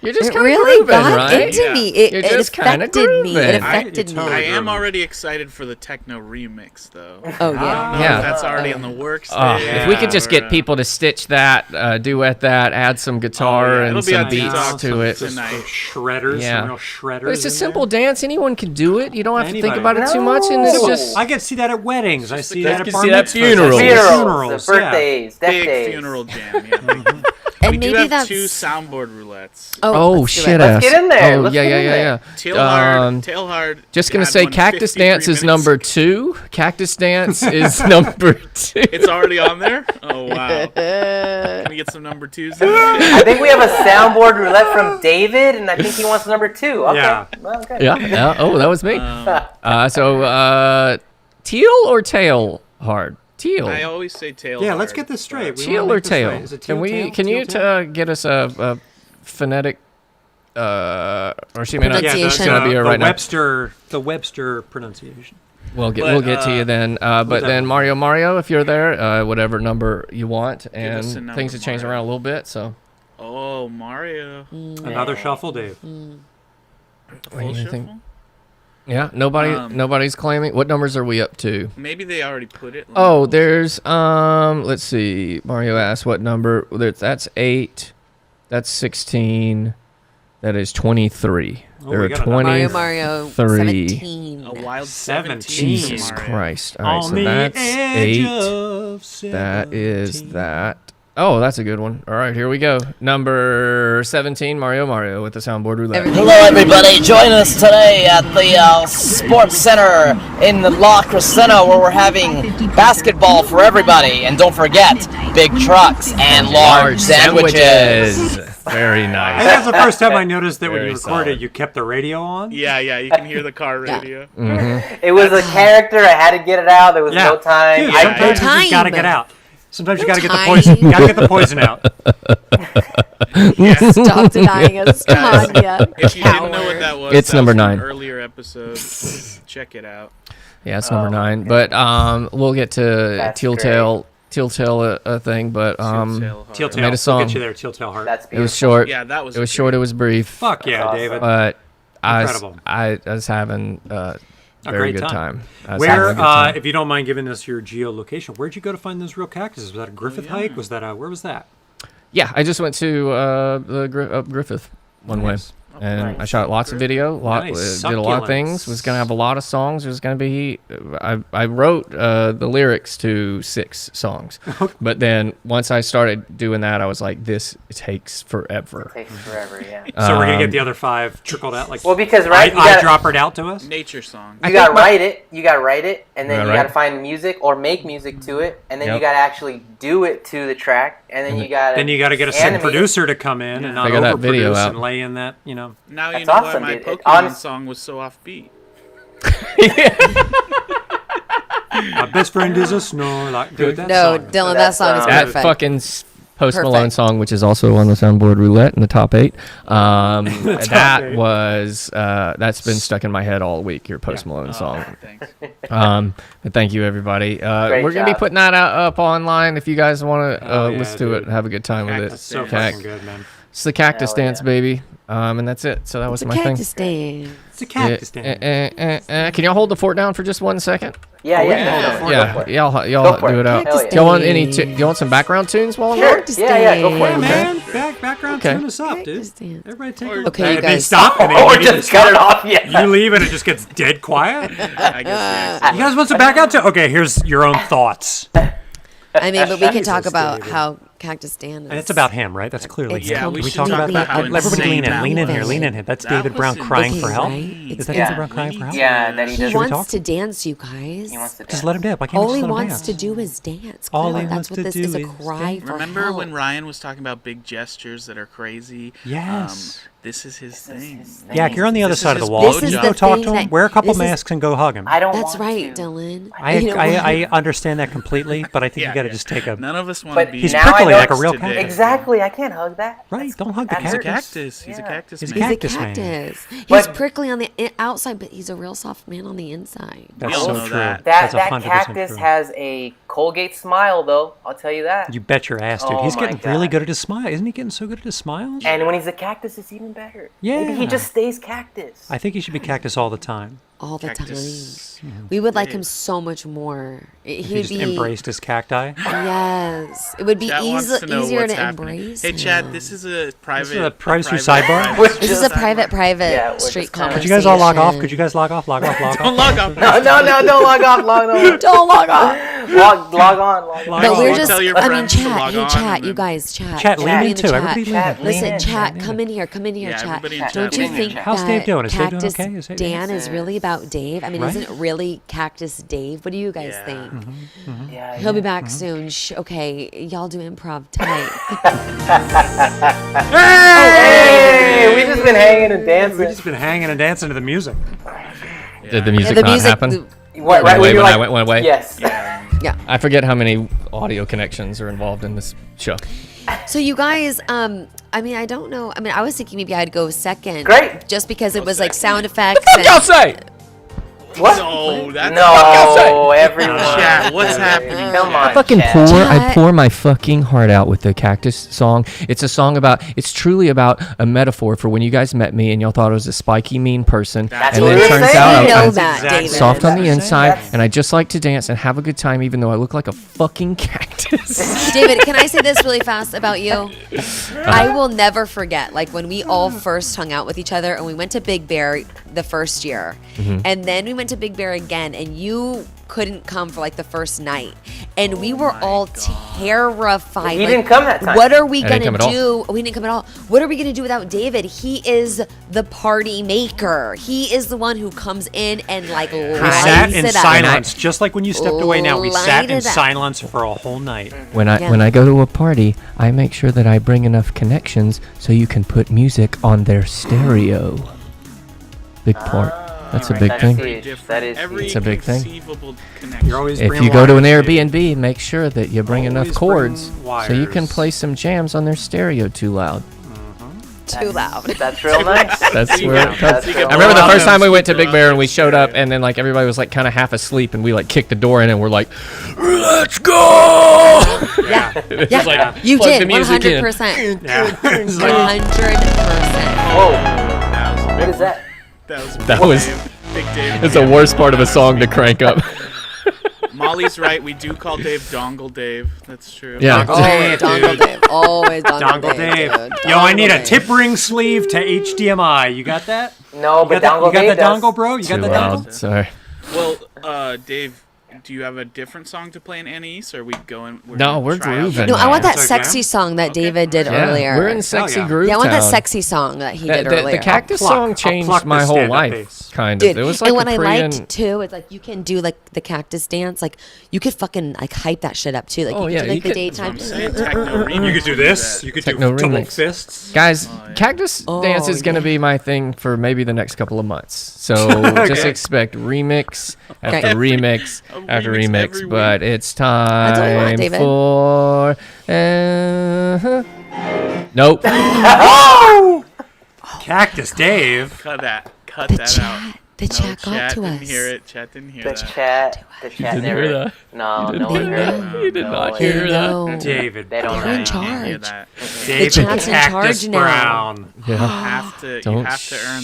You're just it kind of really grooving, got right? into Yeah. me. It, You're it just kinda affected me. It grooving. affected I- me. I am Grooving. already excited for the techno remix, though. Oh, yeah. Yeah. That's already in the works. If we could just get people to stitch that, duet that, add some guitar yeah, it'll and be some on beats TikTok to it. some- Some Nice. shredders, Yeah. some real shredders. But it's a in simple there. dance. Anyone can do it. You don't have to think Anybody. about it too much, and it's No. just I can see that at weddings. I see that at can bar see that mitzvahs. funerals. I see Funerals, yeah. birthdays, death big days. funeral jam. Yeah, big. And We do maybe have that's 2 soundboard roulettes. oh let's do it. shit Let's ass. get in there. Oh Let's yeah, get yeah, in yeah, there. yeah. Tail hard. Just gonna had say, one Cactus 53 Dance is minutes. number 2. Cactus Dance is number 2. It's already on there. Oh wow. Can we get some number 2s? I think we have a soundboard roulette from David, and I think he wants number 2. Okay. Yeah. Well, okay. Yeah, yeah. Oh, that was me. So teal or tail hard? Teal. I always say tail. Yeah, hard. let's get this straight. We Teal wanna or make this tail? right. Is it teal, Can we? tail? Can Teal, you tail? get us a phonetic? Or she may not. Pronunciation. It's gonna be here the right now. Webster pronunciation. We'll get to you then. But whatever. then Mario, if you're there, whatever number you want, and us a number, things have changed Mario. around a little bit. So Oh, Mario. Another shuffle, Dave. Full do you shuffle? think? Yeah, nobody's claiming. What numbers are we up to? Maybe they already put it. Oh, there's let's see. Mario asked what number. That's 8. That's 16. That is 23. Oh, There we are got a number. Mario 23. 17. A wild 17. 17. Jesus Mario. Christ. All right, On so the that's edge 8. of That is 17. that. Oh, that's a good one. All right, here we go. Number 17, Mario with the soundboard roulette. Everything- Hello, everybody. Join us today at the Sports Center in La Crescenta, where we're having basketball for everybody. And don't forget, big trucks and large sandwiches. Very I think nice. that's the first time I noticed that when Very you recorded, solid. you kept the radio on. Yeah, you can hear the car radio. It was a character. I had to get it out. There was no time. Dude, I sometimes could, you just gotta Time. get out. Sometimes you No gotta get the time. poison. You gotta get the poison out. Stop denying us. Come on, yeah. If you didn't know what that was, It's that number was from 9. an earlier episode. Check it out. Yeah, it's number 9. But we'll get to That's Teal Tail a thing, but Tail Teal hard. tail. made a We'll song. get you there, teal tail heart. that's it beautiful. was short. Yeah, that was. It was short. It was brief. Fuck yeah, That's David. But Incredible. I was having a very great good time. time. I was Where, having a good time. if you don't mind giving us your geolocation, where'd you go to find those real cactuses? Was that a Griffith hike? Was that where was that? Yeah, I just went to the Griffith one way. And I shot lots of video, Nice. did a lot of things. Succulents. Was gonna have a lot of songs. Was gonna be. I wrote the lyrics to 6 songs, but then once I started doing that, I was like, this takes forever. Takes forever, yeah. So we're gonna get the other 5 trickled out like. Well, because I you gotta, drop it out to us. Nature song. you gotta write it. You gotta write it, and then Yeah, you right. gotta find music or make music to it, and then Yep. you gotta actually do it to the track, and then you gotta. Then you got to get a sync animate it. producer to come in and not Figure that video overproduce out. and lay in that, you know. Now you That's know awesome, why my dude. It- Pokemon honest- song was so offbeat. My best friend is a Snorlax. Dude, that No, song. Dylan, that song is That perfect. fucking Post Perfect. Malone song, which is also on the soundboard roulette in the top 8. That 8. was that's been stuck in my head all week. Your Post Malone song. Thanks. But thank you, everybody. Great We're gonna be job. putting that up online if you guys want to Oh, yeah, listen to it dude. and have a good time with Cactus it. So Dance. fucking good, man. It's the Cactus Hell Dance, yeah. baby. And that's it. So that was It's a my thing. Cactus Dance. It's a Cactus Dance. Can y'all hold the fort down for just 1 second? Yeah, yeah. Yeah, y'all Go for do it. it out. Hell Cactus yeah. Y'all want any? Dance. You want some background tunes while I'm Sure. Cactus Yeah, go for Dance. it. Man, background Okay. tune us up, dude. Cactus Dance. Everybody take Or- a Okay, you They guys. stop and Or they just cut it off. Yeah. You leave and it just gets dead quiet. I guess the You guys want some background tune? Okay, here's your own thoughts. I mean, but we can talk Jesus, about David. how Cactus Dance. And it's about him, right? That's clearly It's him. Yeah, we Can we should talk about talk that? about how Everybody insane lean in, that lean in here, was. lean in here. That's That David was Brown crying for Okay, help. right? Is that Yeah. David Brown crying for help? Yeah, that he He does. Should we wants talk? to dance, you guys. He wants to Just let him dance. Why can't All we he just let him wants dance? to do is dance. All Clearly, he that's wants what to this do is a is cry dance. for Remember help. when Ryan was talking about big gestures that are crazy? Yes. This is his thing. Yeah, you're on the other This is side of the his wall. This Can is you the go talk thing to him? that- Wear a couple this is- masks and go hug him. I don't That's want right, to. Dylan. I You know what? I understand that completely, but I think you got to just take a. None of us want to But be. He's now I prickly know like a it's real today. cactus. Exactly, I can't hug that. Right, don't hug the that He's a hurts. cactus. cactus. He's a Yeah. cactus He's a man. He's a Cactus man. cactus. He's But- prickly on the outside, but he's a real soft man on the inside. That's We all so know true. that. That's That 100% cactus true. has a Colgate smile, though. I'll tell you that. You bet your ass, dude. Oh He's my getting really God. good at his smile. Isn't he getting so good at his smiles? And when he's a cactus, it's even better. Maybe Yeah. he just stays cactus. I think he should be cactus all the time. All the Cactus. time. We would like him so much more. If he He'd just be embraced his cacti. yes. It would be Chat wants to know easier what's to happening. embrace. Hey, Chad, him. this is a private. a privacy sidebar? This is a private Yeah, we're street just kinda- conversation. Could you guys all log off? Could you guys log off? Log off, log Don't off. log off. No, don't log off. Log on. Don't log off. Log on. Log But off. we're Don't just, tell your I mean, friends to chat. log Hey, on chat, and you then- guys, chat. Chat, lean in in the too. chat. Everybody lean Chat, in. lean Listen, in. chat, come in here, Yeah, chat. everybody in chat. Don't you Come in think here. that How's Dave doing? Is Dave doing Cactus okay? Is Dave- Dan is really about Dave? I mean, Right? isn't it really Cactus Dave? What do you guys Yeah. think? Yeah, He'll be back soon. Okay, y'all do improv tight. Hey, we just been hanging and dancing. We've just been hanging and dancing to the music. Did the music the not music. happen? What, Went away when you're when I went away? Yes. Yeah. I forget how many audio connections are involved in this show. So you guys, I mean, I don't know. I mean, I was thinking maybe I'd go second. Great. Just because it was like sound effects. What y'all say? What? No, that's No, everyone. Chat, what's happening? Come on, Fucking Chat. pour, I Chat. pour my fucking heart out with the Cactus Song. It's a song about, it's truly about a metaphor for when you guys met me and y'all thought I was a spiky, mean person. That's and what then we it were turns saying. out We know I'm that, exactly David. soft on the inside That's- and I just like to dance and have a good time even though I look like a fucking cactus. David, can I say this really fast about you? I will never forget, like when we all first hung out with each other and we went to Big Bear the first year, and then we went to Big Bear again, and you couldn't come for like the first night, and we were all terrified. He like, didn't come that time. What are we I didn't gonna come at do? We didn't come at all. What are we gonna do without David? He is the party maker. He is the one who comes in and like We lights sat in it up. silence, just like when you stepped away now. We Light sat in it up. silence for a whole night. When I go to a party, I make sure that I bring enough connections so you can put music on their stereo. Big part. That's a right, big that's thing. huge. That is Every It's a big thing. conceivable connection. You're always If bringing you go to an wires, dude. Airbnb, make sure that you bring enough Always chords bring so you can wires. play some jams on their stereo too loud. Too loud. That's real nice. That's You where got- it comes. That's real I remember the nice. first time we went to Speaker Big Bear and we on showed up stereo. and then like everybody was like kind of half asleep and we like kicked the door in and we're like, let's go! Yeah, It's yeah. like, You plug did the music in. 100%. Yeah. It's like- 100%. Whoa. That was a What big is that? That was That was- Big Dave. It's the worst part of a song to crank up. Molly's right. We do call Dave Dongle Dave. That's true. Yeah. Always Dongle Dave. Always Dongle Dave. Dude. Yo, I need a Dave. tip ring sleeve to HDMI. You got that? No, but You got Dongle that Dave dongle, bro? You got Too that loud. dongle? Sorry. Well, Dave, do you have a different song to play in Anais, or are we going? No, we're grooving. No, I want that That's sexy song that David did earlier. We're in sexy yeah. groove Yeah, I want that town. sexy song that he did The earlier. Cactus I'll pluck- Song I'll changed pluck my the whole stand-up life, bass. kind of. Dude, It was like and what a I Korean... liked too is like you can do like the Cactus Dance, like you could fucking like hype that shit up too. Like Oh, you yeah, could do you like the could- daytime. Techno remix. You could do this. You could Techno do double remix. fists. Guys, Cactus Dance is going to be my thing for maybe the next couple of months. So just expect remix after Okay. remix after remix remix. every But week. it's That's what we want, time David. for... Nope. Cactus Dave. Cut that The out. chat, the chat got Chat to didn't us. hear it. Chat didn't hear The that. chat didn't never. hear that? No, You no didn't one hear heard that? it. You did No not one hear heard it. that. David. They don't You're in know. charge. Hear that. David chat's in Cactus charge now. Brown. Yeah. You have to Don't earn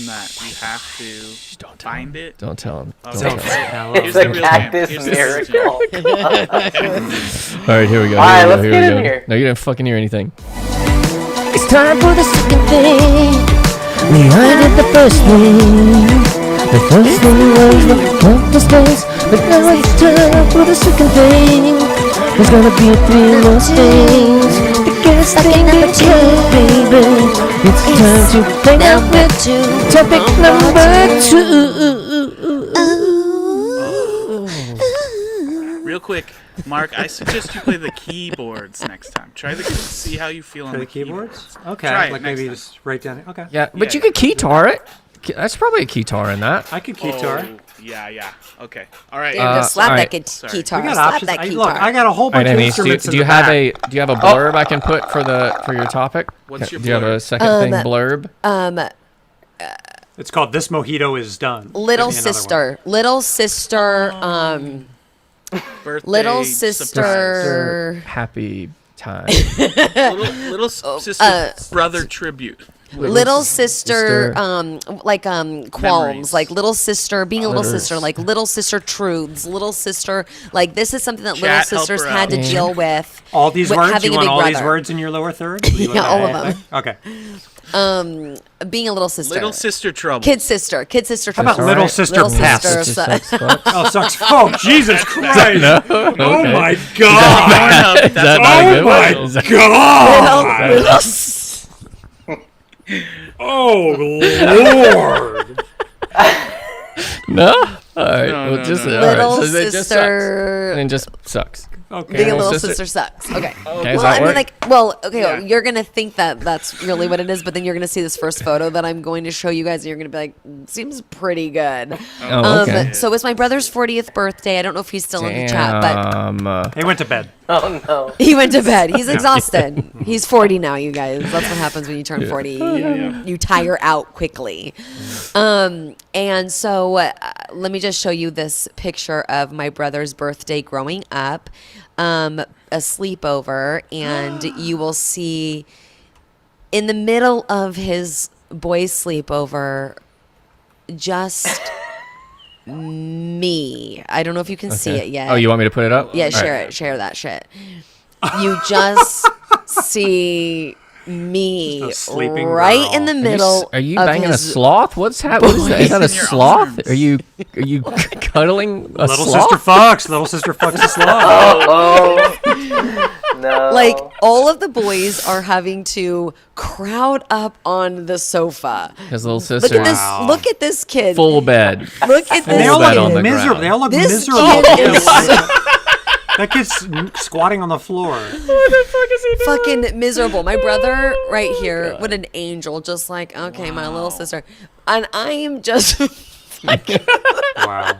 that. You have to Don't tell find him. it. Don't tell him. Okay. Don't tell him. Hello. It's the a real cactus jam. Here's the miracle. All right, here we go. All right, here we let's go. get Here we in go. here. No, you didn't fucking hear anything. It's time for the second thing. We already did the first thing. The first thing was the Cactus Dance, but now it's time for the second thing. There's gonna be three more things. The guest thing number two, baby. It's time to bring out with topic number two. Real quick, Mark, I suggest you play the keyboards next time. See how you feel on For the the keyboards? Okay. Try it Like next maybe time. just write down. Okay. Yeah, but Yeah. you could keytar it. That's probably a keytar in that. I could keytar. Oh, yeah. Okay. All right. Dude, just slap alright. that Sorry. guitar. We got Slap options. that Look, guitar. I got a whole All right, bunch of Anais, do instruments you in the have back. a blurb I can put for your topic? What's your Do you have a blurb? second thing blurb? It's called "This Mojito Is Done." Little Give me another one. sister, little sister, Birthday little surprise. sister. Happy time. little sister brother tribute. Little sister, sister. like qualms, Memories. like little sister, being a little Letters. sister, like little sister truths, little sister, like this is something that little Chat, help sisters her had to out. deal with. All these with words. having You a want big all these brother. words in your lower third? Or you want Yeah, the all whole of them. thing? Okay. Being a little sister, Little sister trouble. kid sister. How about all little right. sister Little pest? sister. Sucks, fuck. Oh, sucks. Oh, Jesus Christ! No? Oh Okay. my God! Is that not a Oh good my one? Is that- God! Little s- Oh Lord! No? All right. No, well, no, just, no. all right, Little so it just sucks. sister. And it just sucks. Okay. Being a Little little sister- sister sucks. Okay. Okay, does Well, that I mean, work? like, well, okay, Yeah. you're gonna think that that's really what it is, but then you're gonna see this first photo that I'm going to show you guys, and you're gonna be like, seems pretty good. Oh, okay. So it's my brother's 40th birthday. I don't know if he's still in the chat, but Damn. He went to bed. Oh no. he went to bed. He's exhausted. He's 40 now, you guys. That's what happens when you turn 40. You tire out quickly. And so let me just show you this picture of my brother's birthday growing up, a sleepover, and you will see in the middle of his boys' sleepover just me. I don't know if you can see Okay. it yet. Oh, you want me to put it up? Yeah, All share right. it. Share that shit. You just see me Just a sleeping right girl. in the middle. Are you of banging a his sloth? What's happening? What is that? Is that a in your sloth? arms. Are you cuddling a Little sloth? sister fucks. Little sister fucks a sloth. Oh no. Like all of the boys are having to crowd up on the sofa. His little Look sister. at this! Wow. Look at this kid. Full bed. Look at And they this all bed kid. on the look miserable. ground. They all look This miserable. kid is That kid's squatting on the floor. fucking miserable. My brother right here, what an angel. Just like, okay, my little sister. And I am just Wow.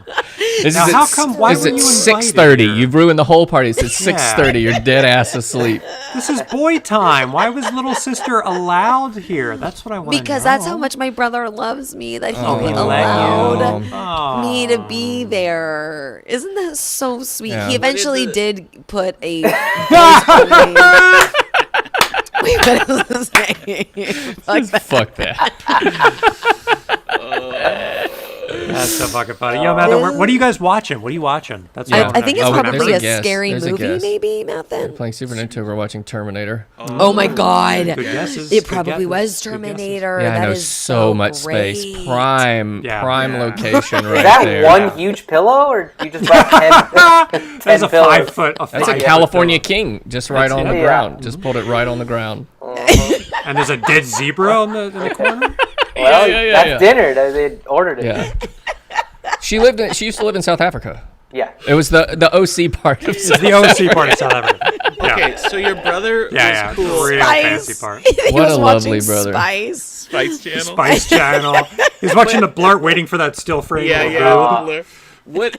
This Now, is how at come- why this were is you at invited 6:30. here? You've ruined the whole party. It's at Yeah. 6:30. You're dead ass asleep. This is boy time. Why was little sister allowed here? That's what I want. because that's how much my brother loves me that he Oh, allowed no. me to be there. Isn't that so sweet? Yeah. He eventually What is did put a boys-only- Wait, what is his name? Fuck that. Fuck that. That's so fucking funny. Yo, Mathen, what are you guys watching? What are you watching? That's what I think it's Oh, probably there's a a guess. scary There's a movie, guess. maybe, Mathen. Playing Super Nintendo, we're watching Terminator. Oh my God. Good guesses. It Good probably guesses. was Good guesses. Terminator. Yeah, I That know is so much great. space. Prime location right Is that there. one huge pillow, or you just brought 10, 10 That's a pillows? 5 foot. That's a 5 California foot king, just right on the it. ground. Just pulled it right on the ground. pillow. And there's a dead zebra in the corner. Well, yeah, that's dinner. They ordered it. Yeah. She used to live in South Africa. Yeah. It was the OC part of It's the OC part of South Africa. Yeah. Okay, so your brother Yeah, was cool. real fancy part. He What was a watching lovely brother. Spice. Spice Channel. Spice Channel. He's watching the blurt, waiting for that still frame. Yeah, of yeah. Blur. Blur.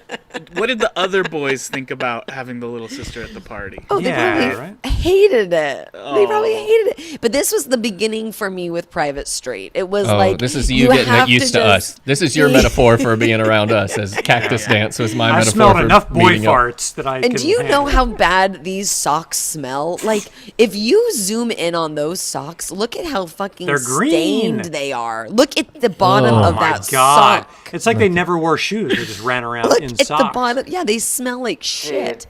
What did the other boys think about having the little sister at the party? Oh, they Yeah, probably right. hated it. They probably hated it. But this was the beginning for me with Private Street. It was Oh, like this is you getting have used to us. just This is your be- metaphor for being around us, as Cactus Dance was my I metaphor smelled for enough boy meeting up. farts that I And can do you know handle. how bad these socks smell? Like, if you zoom in on those socks, look at how fucking They're green. stained they are. Look at the bottom Oh of my that God. sock. It's like they never wore shoes. They just ran around Look in at socks. the bottom. Yeah, they smell like shit.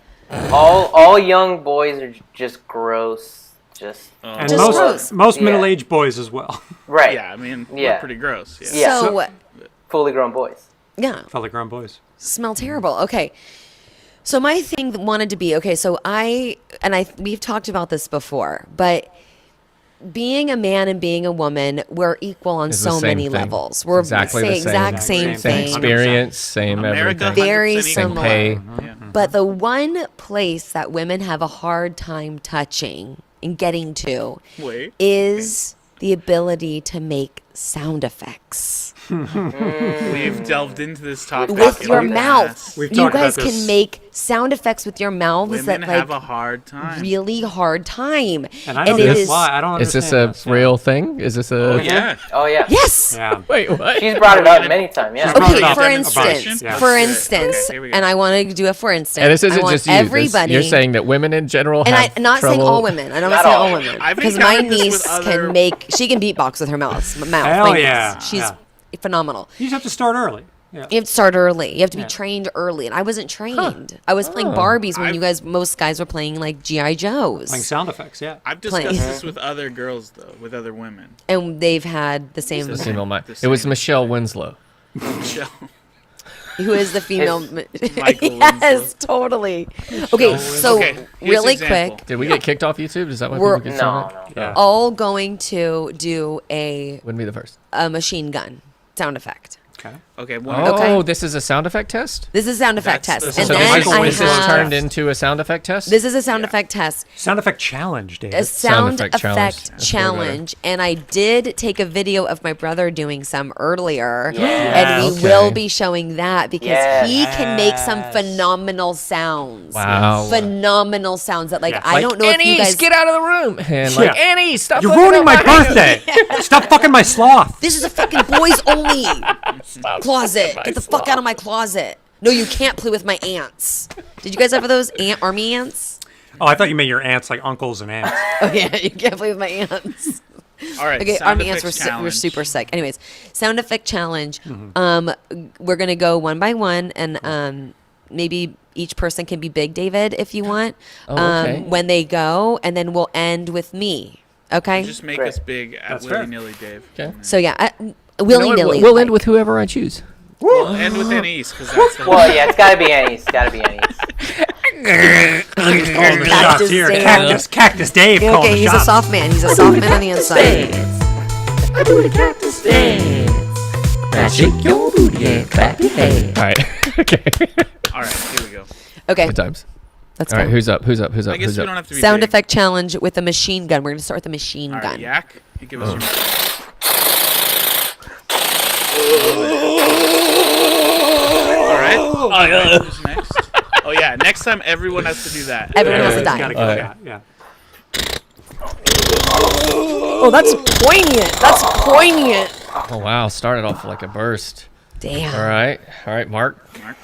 All young boys are just gross. Just And Just gross. most Yeah. middle-aged boys as well. right. Yeah, I mean, Yeah. we're pretty gross. Yeah. Yeah. So, Fully grown boys. yeah, Felt like grown boys. smell terrible. Okay. So my thing wanted to be, okay, so we've talked about this before, but being a man and being a woman, we're equal on It's the so same many thing. levels. We're Exactly the same. exact same Same thing. Experience, same America, everything. Very 100% equal. similar. Pay. Yeah. But the one place that women have a hard time touching and getting to Wait. is the ability to make sound effects We've delved into this topic with in your the mouth. past. We've You talked guys about this. can make sound effects with your mouths Women that have like a hard time. really hard time. And I don't it know is why. I don't Is this understand a this, yeah. real thing? Is this a... Oh, yeah. Oh yeah. yes. Yeah. Wait, what? She's brought it up many times. Yeah. brought Okay, it up for a bunch. instance, Yeah. for Okay, instance, here we go. and I want to do a for instance. And this I isn't want just you. This- everybody. you're saying that women in general and have I'm not saying trouble- all women. I don't Not say all all women. women I've because my encountered this niece with other- she can beatbox with her mouth. Hell My niece. yeah, She's yeah. phenomenal. You just have to start early. Yeah. You have to start early. You have to be Yeah. trained early, and I wasn't trained. I was playing Barbies when most guys were playing like GI Joes, Playing sound effects, yeah. I've discussed Playing. this with other girls, though, with other women. and they've had the same. The female mic. The It was same. Michelle Winslow. Michelle. Who is the female? Michael yes, Winslow. totally. Okay, so Okay, here's really example. quick, Did we get kicked off YouTube? Is that why We're- people get No, started? no. Yeah. all going to do Wouldn't be the first. a machine gun sound effect. Okay. Okay, one Oh, Okay. this is a sound effect test? This is a sound effect That's test, the- and So then I this is have turned into a sound effect test? this is a sound effect test. Sound effect challenge, David. A sound effect effect challenge. That's way better. challenge, and I did take a video of my brother doing some earlier, Yeah. and we Okay. will be showing that because he can make some Yes. phenomenal sounds. Wow. Phenomenal sounds that, like, Yeah. I Like, don't know if you Annie, guys. get out of the room! And like, Yeah. Annie, stop You're fucking ruining up my house." birthday! Stop fucking my sloth! This is a fucking boys only closet. my Get the fuck out of my closet. No, you can't play with my ants. Did you guys have those army ants? Oh, I thought you meant your aunts, like uncles and aunts. Oh yeah, you can't play with my ants. All right, Okay, sound army ants were, effects were challenge. super sick. Anyways, sound effect challenge. We're gonna go one by one, and maybe each person can be Big David if you want. Oh, okay. When they go, and then we'll end with me. Okay. Just make Great. us big at That's fair. willy nilly, Dave. Okay. So yeah, You know willy what? nilly. We'll end with whoever I choose. We'll end with Anais, because that's the Well, yeah, it's gotta be Annie's. Gotta be Annie's. Calling the Cactus shots here. Dance. Cactus Dave calling Okay, the he's a shots. soft man. He's a soft man on the inside. I do the cactus dance. Now shake your booty and clap your hands. All right. Okay. All right, here we go. Okay, Good times. let's All go. right, who's up? Who's up? Who's up? I guess Who's we up? don't have to be Sound big. effect challenge with a machine gun. We're gonna start with the machine All right, gun. Yak, you give us your... All right. Who's next? Oh yeah, next time everyone has to do that. Everyone has to Everyone's die. gotta go, All right. yeah. Oh, that's poignant. That's poignant. Oh wow! Started off like a burst. Damn. All right, Mark. Mark.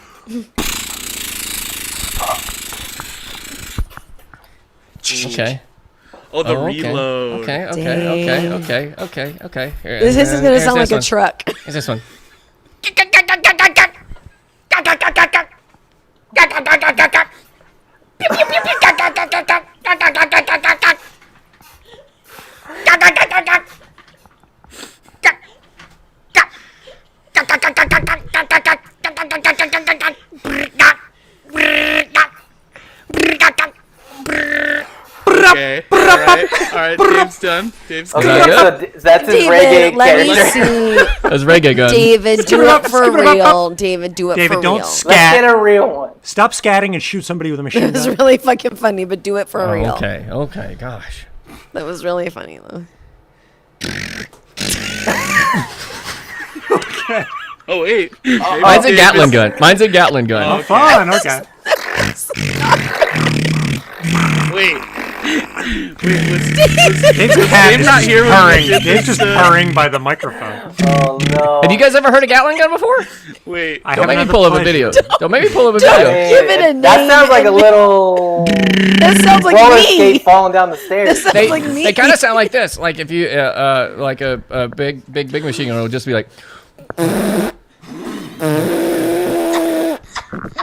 Okay. Oh, the Oh, okay. reload. Okay. Dang. Okay. Here, This is gonna here's sound like this a one. truck. Here's this one. Okay. All right. Dave's done. Dave's done. Okay, so that's his reggae David, let me character. see. That's reggae gun. David, do it for real. David, do it for David, real. don't Let's scat. get a real one. Stop scatting and shoot somebody with a machine It was gun. really fucking funny, but do it for real. Okay, gosh. That was really funny, though. Oh wait. Mine's a Gatling gun. Mine's a Gatling gun. Oh, fun. Okay. Wait. Dave's cat Dave's is not just here when purring. we did Dave's just this, purring by the microphone. Oh no. Have you guys ever heard a Gatling gun before? Wait. I Don't have make me another pull up a pleasure. video. Don't make me pull up a Don't video. give it a name. That sounds like a little That sounds like roller me. skate falling down the stairs. That sounds like me. They kind of sound like this. Like if you like a big machine gun, it'll just be like.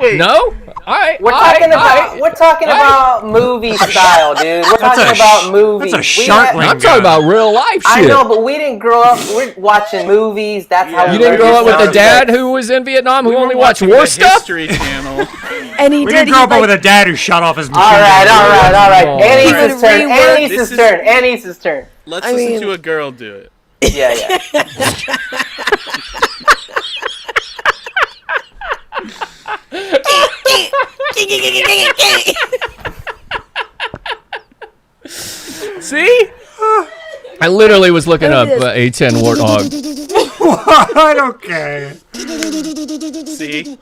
Wait. No. All right. We're talking about movie style, dude. We're talking about movies. That's a We shark had- link. I'm talking about real life shit. I know, but we didn't grow up. We're watching movies. That's how You we didn't learned grow up with sound a dad effects. who was in Vietnam who We were only watched watching war the stuff? History Channel. And he We did. didn't grow he up like, with a dad who shot off his machine All right. Oh. Anais' turn. Rework. Anais' This is- turn. Anais' turn. Let's I listen mean- to a girl do it. Yeah. See? I literally was looking up A10 Warthog. What? Okay. See?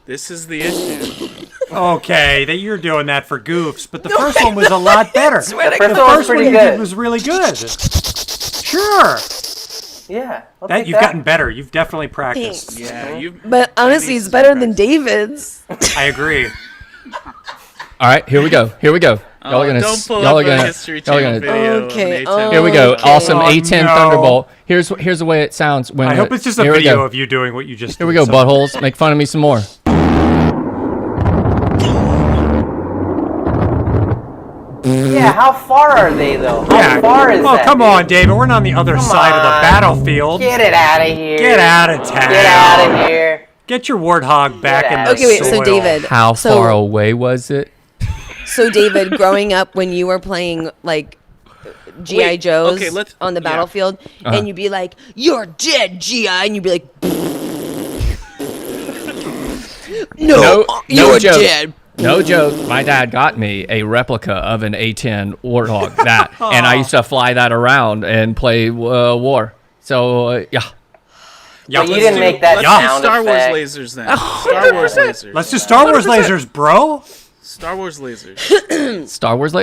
This is the issue. Okay, that you're doing that for goofs, but the first one was a lot better. The first The one was first one pretty you did good. was really good. Sure. Yeah. I'll That take you've gotten better. You've definitely practiced. Thanks. Yeah, you. But honestly, it's better than David's. I agree. All right, here we go. Y'all are gonna. Don't pull y'all up are a gonna. History y'all are Channel gonna. video. Okay, Of an A10. Here we go. Okay. Awesome Oh, A10 no. Thunderbolt. Here's the way it sounds when. I hope it's just a here we video go. of you doing what you just Here we did, go, so- buttholes. Make fun of me some more. Yeah. How far are they though? How Yeah. far is Oh, that? come dude? on, David. We're not on the other side of the on. battlefield. Get it out of here. Get out of town. Get out of here. Get your warthog back in the out. Okay, wait. soil. So David, How so, far away was it? So David, growing up when you were playing like GI Wait, Joes okay, let's- on the yeah. battlefield, and you'd be like, "You're dead, GI," and you'd be like, "No, you're joke. dead." No joke. My dad got me a replica of an A10 Warthog, and I used to fly that around and play war. So yeah. Yeah, But you let's didn't do- make that Let's sound do Star Wars effect. lasers then. Star Wars lasers. Let's do Star Wars 100%. lasers, bro. Star Wars lasers. Star Wars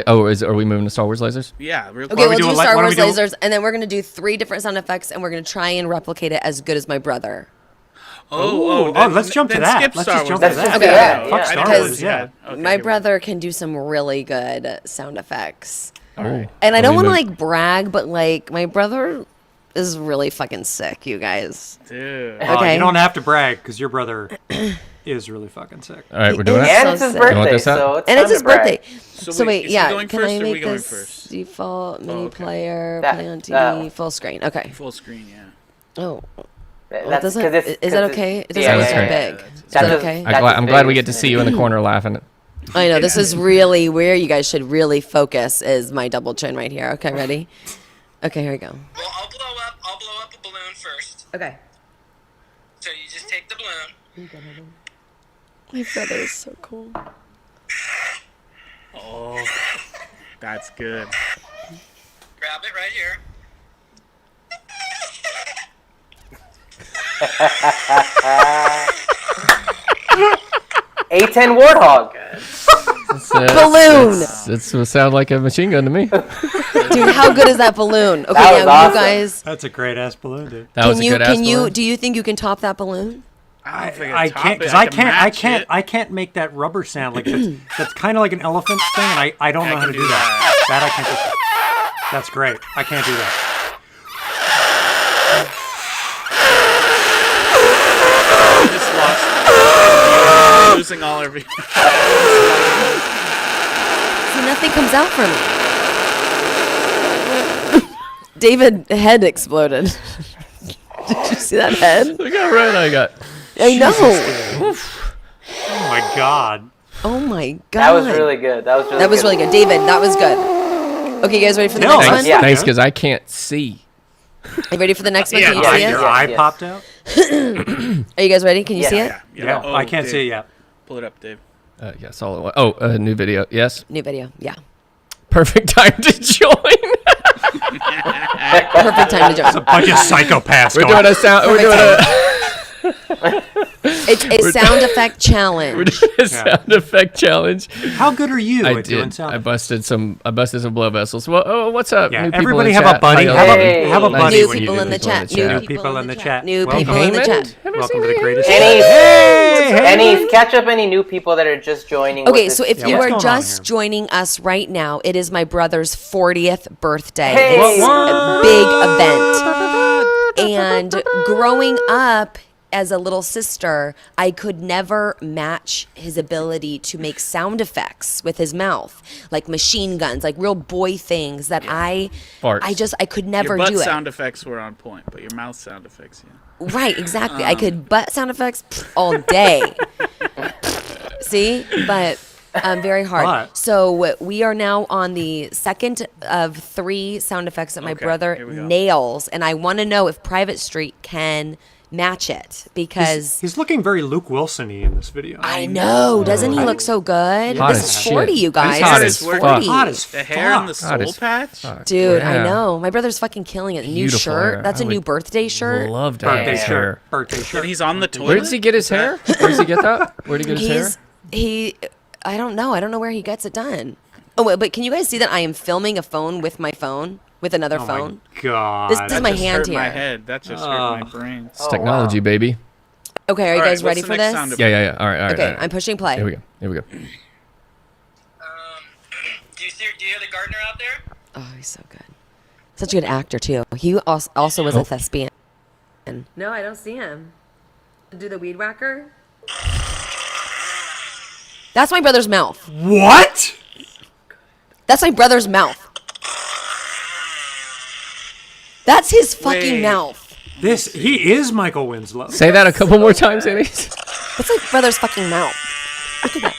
are we moving to Star Wars lasers? Yeah, real Okay, quick. we'll do do a li- Star why don't Wars we do- lasers, and then we're gonna do 3 different sound effects, and we're gonna try and replicate it as good as my brother. Oh, then- let's jump to then that. Skip Let's Star just Wars. jump to Let's that. just Okay, do that. okay. Fuck Yeah. Star Because Wars, yeah. Okay, My here we brother can do some really good sound effects. All right. And I don't want to move. like brag, but like my brother is really fucking sick, you guys. go. Dude. Okay. You don't have to brag because your brother is really fucking sick. All right, we're doing It's it. And so it's his sick. You want birthday, this out? so it's And time it's his to brag. birthday. So So wait, wait, is he yeah. going Can first I or we make going this first? default mini okay. player, That- play on that TV, one. full screen? Okay. Full screen, yeah. Oh, That's well, doesn't, 'cause it's- is that 'cause okay? It doesn't yeah, look yeah, so yeah. big. That's- Is that's that a- okay? that's I'm glad we get to biggest see you in the corner laughing. I know this is really where you guys should really focus. Is my double chin right here? Okay, ready? Okay, here we go. Well, I'll blow up a balloon first. Okay. So you just take the balloon. My brother is so cool. Oh, that's good. Grab it right here. A10 Warthog. Balloon! It's would sound like a machine gun to me. Dude, how good is that balloon? Okay, That was now awesome. you guys. That's a great ass balloon, dude. That was Can a you? good ass Can you? balloon. Do you think you can top that balloon? I don't think I top can't it. because I can match it. I can't make that rubber sound like that's kind of like an elephant thing, and I don't know I how to can do do that. That I can't do. That's great. I can't do that. We just lost. Losing all our viewers. See, nothing comes out from it. David head exploded. Did you see that head? Look how red I got. I know. Oh my god. Oh my god. That was really good. That was really That was good. really good. David, that was good. Okay, you guys ready for the No, next that's- one? Yeah. Thanks, because I can't see. Are you ready for the next one? Yeah, Can you yeah, see it? Your eye popped out? Are you guys ready? Can you Yeah. see it? Yeah, Oh, I can't Dave. see it yet. Pull it up, Dave. Yes, all it was. Oh, a new video. Yes. New video. Yeah. Perfect time to join. Perfect time to A join. bunch of psychopaths We're going. doing a sound. We're doing a. It's a sound effect We're challenge. doing a sound effect challenge. How good are you I at doing did. sound I busted some blood vessels. Well, oh, what's up? Yeah, new people everybody in have chat. a buddy. How Have y'all a, Hey. have a Nice buddy New when you people do in the this. chat. New people in the chat. New Welcome. people in the Heyman? chat. Have I Welcome seen to the Heyman? greatest. Anais, catch up any new people that are just joining. Okay, with so this- if Yeah, you what's are going on just here? joining us right now, it is my brother's 40th birthday. Hey. It's a big event. And growing up as a little sister, I could never match his ability to make sound effects with his mouth, like machine guns, like real boy things that I could never Your butt do it. sound effects were on point, but your mouth sound effects, yeah. Right, exactly. I could butt sound effects all day. See? But very hard. But- So we are now on the second of 3 sound effects that my Okay, brother here we go. nails, and I want to know if Private Street can match it because He's looking very Luke Wilson-y in this video. I know. Doesn't he look so good? Hot This as is shit. 40, you guys. He's hot This as is fuck. 40. Hot as The hair and the fuck. Hot soul as patch? fuck. Dude, I Yeah. know. My brother's fucking killing it. New Beautiful shirt. hair. That's a I new would birthday shirt. Love to have Birthday his shirt. hair. Birthday shirt. And he's on the toilet? Where does he get his hair? Where does he get that? Where did he get his hair? I don't know. I don't know where he gets it done. Oh, wait, but can you guys see that I am filming a phone with my phone with another Oh phone? my God. This is That my just hand hurt here. my head. That just hurt my brain. It's technology, baby. Okay, are you All right, guys ready what's for the next this? sound effect? Yeah. All right. Okay, all right. I'm pushing play. Here we go. Here we go. Do you hear the gardener out there? Oh, he's so good. Such a good actor too. He also was a thespian. No, I don't see him. Do the weed whacker. That's my brother's mouth. What? That's my brother's mouth. That's his fucking Wait. mouth. He is Michael Winslow. Say that a couple more times, Anais. That's my brother's fucking mouth. Look at that.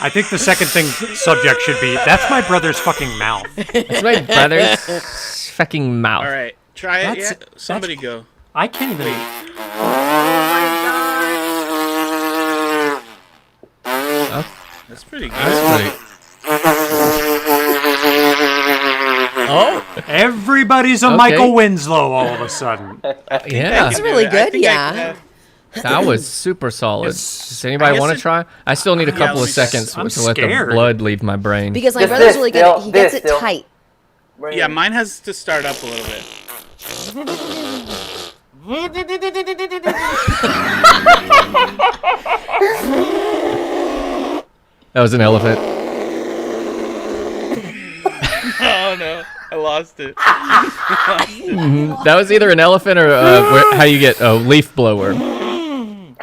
I think the second subject should be, that's my brother's fucking mouth. It's my brother's fucking mouth. All right. Try it. That's- Yeah. Somebody go. I can't even... That's pretty good. Oh, Everybody's a Okay. Michael Winslow all of a sudden. yeah. That's really I good. think Yeah. That was super solid. Yes. Does anybody I want to guess try? I still need a couple of let's- seconds I'm to let the scared. blood leave my brain. Because my Just brother's this really good. still, He gets this it still. tight. Yeah, mine has to start up a little bit. That was an elephant. Oh no, I lost it. That was either an elephant or how you get a leaf blower. No,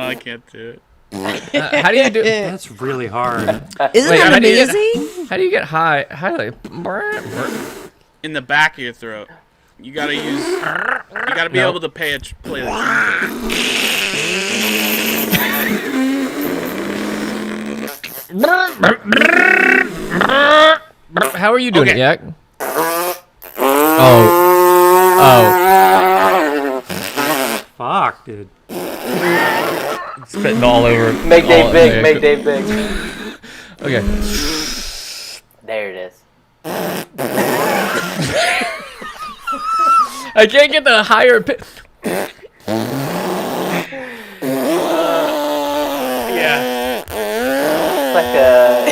I can't do it. How do you do? That's really hard. Isn't Wait, that how do you get- amazing? How do you get high? How do In the back of your throat. You gotta use. You gotta be No. able to play the trumpet. How are you doing it, Okay. Yak? Oh. Fuck, dude. Spitting all over. Make Dave all- big. okay. Make Dave big. Okay. There it is. I can't get the higher pitch. Yeah. It's like a.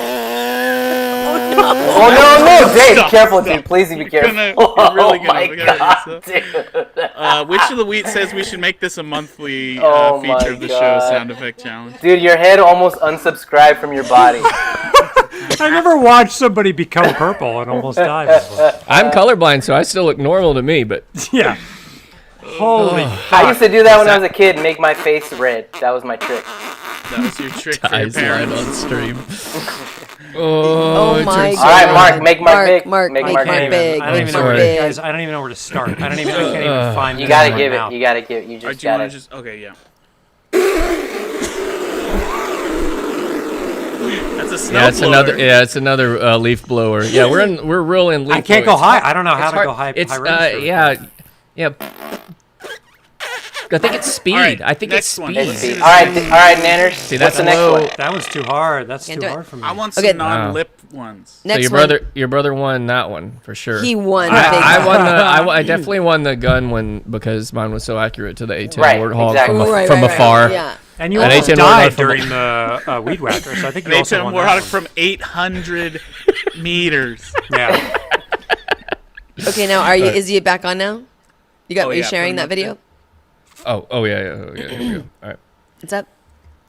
Oh no, Dave! Stop, Careful, stop. dude. Please be You're careful. you're really Oh gonna my look at god, yourself. dude. Which of the wheat says we should make this a monthly Oh my feature of the show, God. Sound Effect Challenge? Dude, your head almost unsubscribed from your body. I never watched somebody become purple and almost die before. I'm colorblind, so I still look normal to me, but Yeah. Holy I used to do that when I was a kid, make my face red. That was my trick. That was your trick for your eyes line parents. on stream. Oh it my turns god. All right, Mark, make Mark big. Mark, Make make Mark Mark big. big. I don't even know Sorry. where big. guys. I don't even know where to start. I can't even find. You it gotta in my give it. mouth. You gotta give it. You Or just do you want gotta. to just? Okay, yeah. That's a snow Yeah, it's blower. another. Yeah, it's another leaf blower. Yeah, we're real in leaf. I can't blower. go high. I don't know how It's to hard. go high. It's high register. yeah. I think it's speed. right, I think it's next one. speed. Let's see. All right, Nanners. See, What's that's the next low. one? That one's too hard. That's Can't too do it. hard for me. I want some Okay. non-lip ones. Next So your brother won that one for sure. He won. I big won time. I definitely won the gun one because mine was so accurate to the A10 Right, Warthog exactly. from afar. Yeah. And you An almost A10 died Warthog from- during the Weed Whacker, so I think An you also A10 won Warthog that one. from 800 meters. Yeah. Okay, now is he back on now? Are you Yeah, sharing put that him video? up Oh yeah. Here we go. All right. It's up.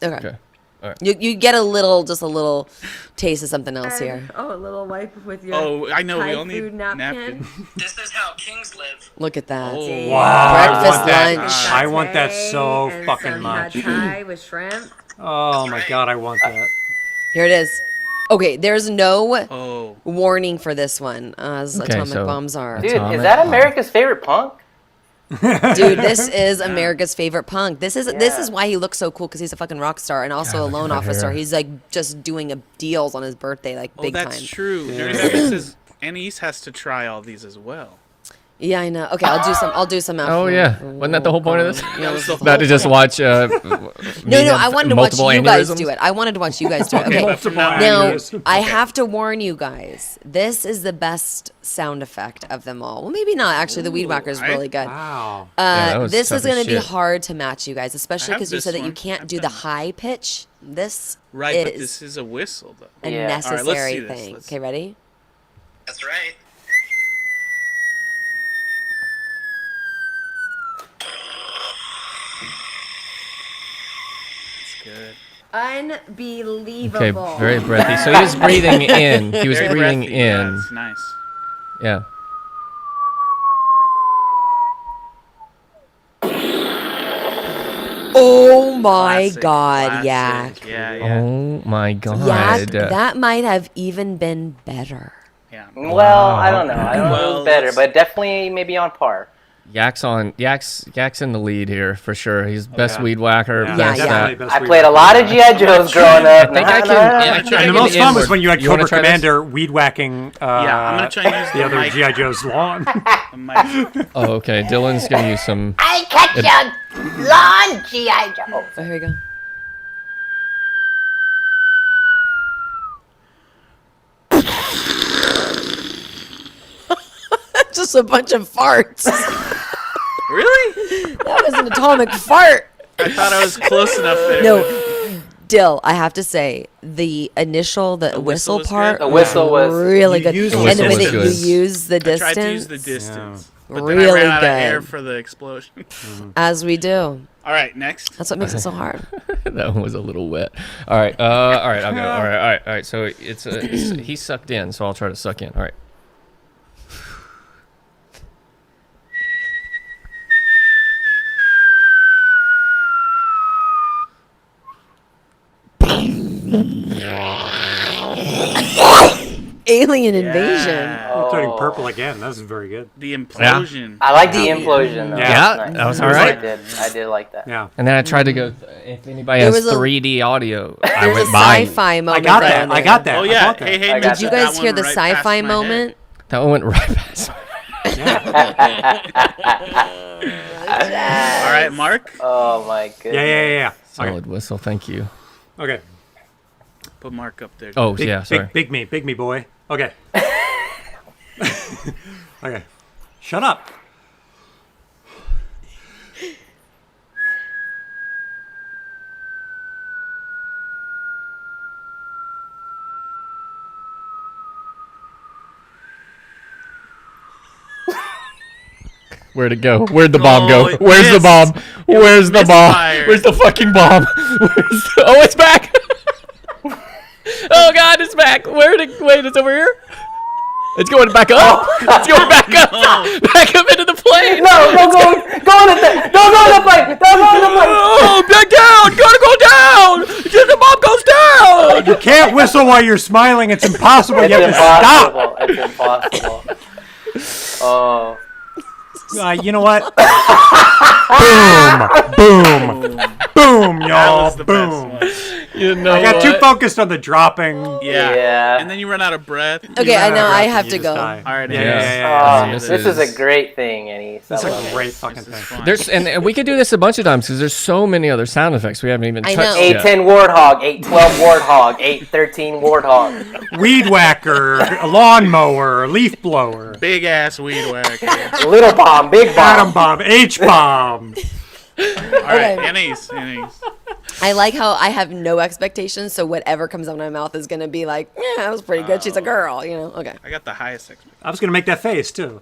Okay. Okay. All right. You get just a little taste of something else here. Oh, a little wipe with your Oh, I know. We Thai all need food napkin. This is how kings live. Look at that. Oh, Wow. Breakfast, I want that. lunch. I want that Satay so and fucking some much. pad thai with shrimp. Oh my god, I want that. Here it is. Okay, there's no Oh. warning for this one, as Okay, atomic so- bombs are. Dude, Atomic is that bomb. America's favorite punk? Dude, this is America's favorite punk. This is Yeah. why he looks so cool because he's a fucking rock star and also a look at loan that officer. hair. He's like just doing deals on his birthday, like Oh, big that's time. true. Dirty Harry says Anais has to try all these as well. Yeah, I know. Okay, I'll do some after. Oh yeah. Wasn't that the whole point of this? Yeah, this is the Not whole to just point. watch. No, I wanted to watch you guys do it. I wanted to watch you guys do it. Okay. Multiple Now, aneurysms. I have to warn you guys. This is the best sound effect of them all. Well, maybe not. Actually, the Weed Whacker is really good. Wow. that was This tough is as going to be shit. hard to match you guys, especially I have because you this said that you one. can't I've do the done high pitch. This Right, but is this is a whistle, though. a Yeah. All right, let's necessary see this. thing. Let's- Okay, ready? That's right. It's good. Unbelievable. Okay, very breathy. So he was breathing in. He was Very breathing breathy. Yeah, in. it's nice. Yeah. Oh my Classic, God, classic. Yak. Yeah. Oh my god. Yak, that might have even been better. Yeah. Well, I don't know. I don't know Well, who's better, let's- but definitely maybe on par. Yak's in the lead here for sure. He's best weed whacker. Yeah, Yeah, best definitely that. best I Weed played a Whacker. lot of G.I. Joes growing up. I think I can. And the most fun was when you had wanna Cobra try this? Commander weed whacking I'm gonna try and use the the other mic. G.I. Joe's lawn. The mic. Oh, okay. Dylan's gonna use some. I catch your lawn, G.I. Joe. Oh, here we go. Just a bunch of farts. Really? That was an atomic fart. I thought I was close enough there. No, Dill, I have to say, the whistle whistle was good? part The whistle was- really You good. used the And the way whistle that was you good. use the I distance, tried to use the distance. But then I Really ran out of air good. for the explosion. as we do. All right, next. That's what makes it so hard. That one was a little wet. All right. All right. I'll go. All right. All right. So it's he sucked in, so I'll try to suck in. All right. Alien invasion. Yeah. I'm turning purple again. That's very good. The implosion. I like the implosion, though. Yeah. That's nice. That was I all right. did like that. Yeah. And then I tried to go. If anybody There has was a- 3D audio, I There's a went by. sci-fi I moment. got there. that. I got that. Oh I yeah. got that. Hey, hey. I got Did you that. guys hear the sci-fi moment? That one went right past. All right, Mark. Oh my goodness. Yeah. Solid whistle. Thank you. Okay. Put Mark up there. Oh Big, yeah. Sorry. big me, boy. Okay. Okay. Shut up. Where'd it go? Where'd the bomb go? Oh, it Where's the missed. bomb? Where's the bomb? misfired. Where's the fucking bomb? Oh, it's back! Oh god, it's back! Wait, it's over here? It's going back up! It's going back up! Back up into the plane! No, don't go in the don't go in the plane! Don't go in the plane! Oh, back down! Gotta go down! The bomb goes down! You can't whistle while you're smiling. It's impossible. You have to stop. It's impossible. Oh. You know what? Boom. Boom. Boom, That y'all. was the Boom. best one. You know I got what? too focused on the dropping. Yeah. And then you run out of breath. Okay, I know. I have to go. All right. Yeah. This is a great thing, Anais. This is I a love it. great fucking thing. There's and we could do this a bunch of times because there's so many other sound effects we haven't even I touched know. yet. 810 Warthog, 812 Warthog, 813 Warthog. Weed whacker, a lawnmower, leaf blower. Big ass weed whacker. Little bomb, big bomb. Atom bomb, H bomb. All right, Okay. Anais. I like how I have no expectations, so whatever comes out of my mouth is gonna be like, yeah, that was pretty good. She's a girl, you know. Okay. I got the highest expectation. I was gonna make that face too.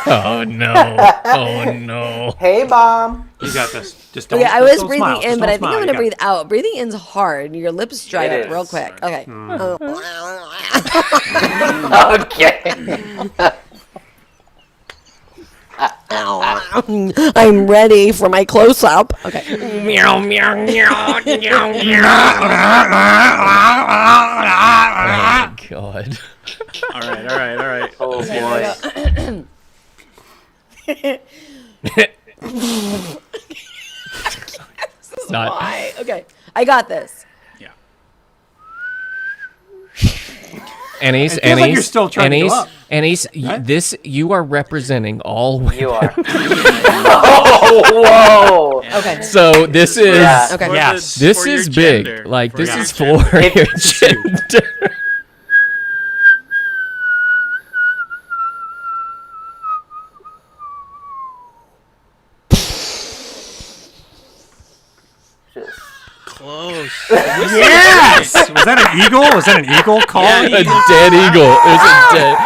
Oh no! Oh no! Hey, bomb. You got this. Just don't. Okay, I was don't breathing smile. in, Just but don't I think smile. I'm You gonna got breathe out. Breathing in's hard. Your lips dry It up real is. quick. Okay. Okay. I'm ready for my close up. Okay. Meow meow meow meow meow. Oh my god! All right. Oh boy. Not. Why? Okay. I got this. Anais, It feels like you're still trying to go up. Anais, this you are representing all women. You are. Oh, whoa. Okay. So this is Yeah. Okay. Yes. this For your is big. gender. Like For this your is gender. for your gender. Just Close. Yes. Was that an eagle? Was that an eagle calling? A dead eagle. It was a dead.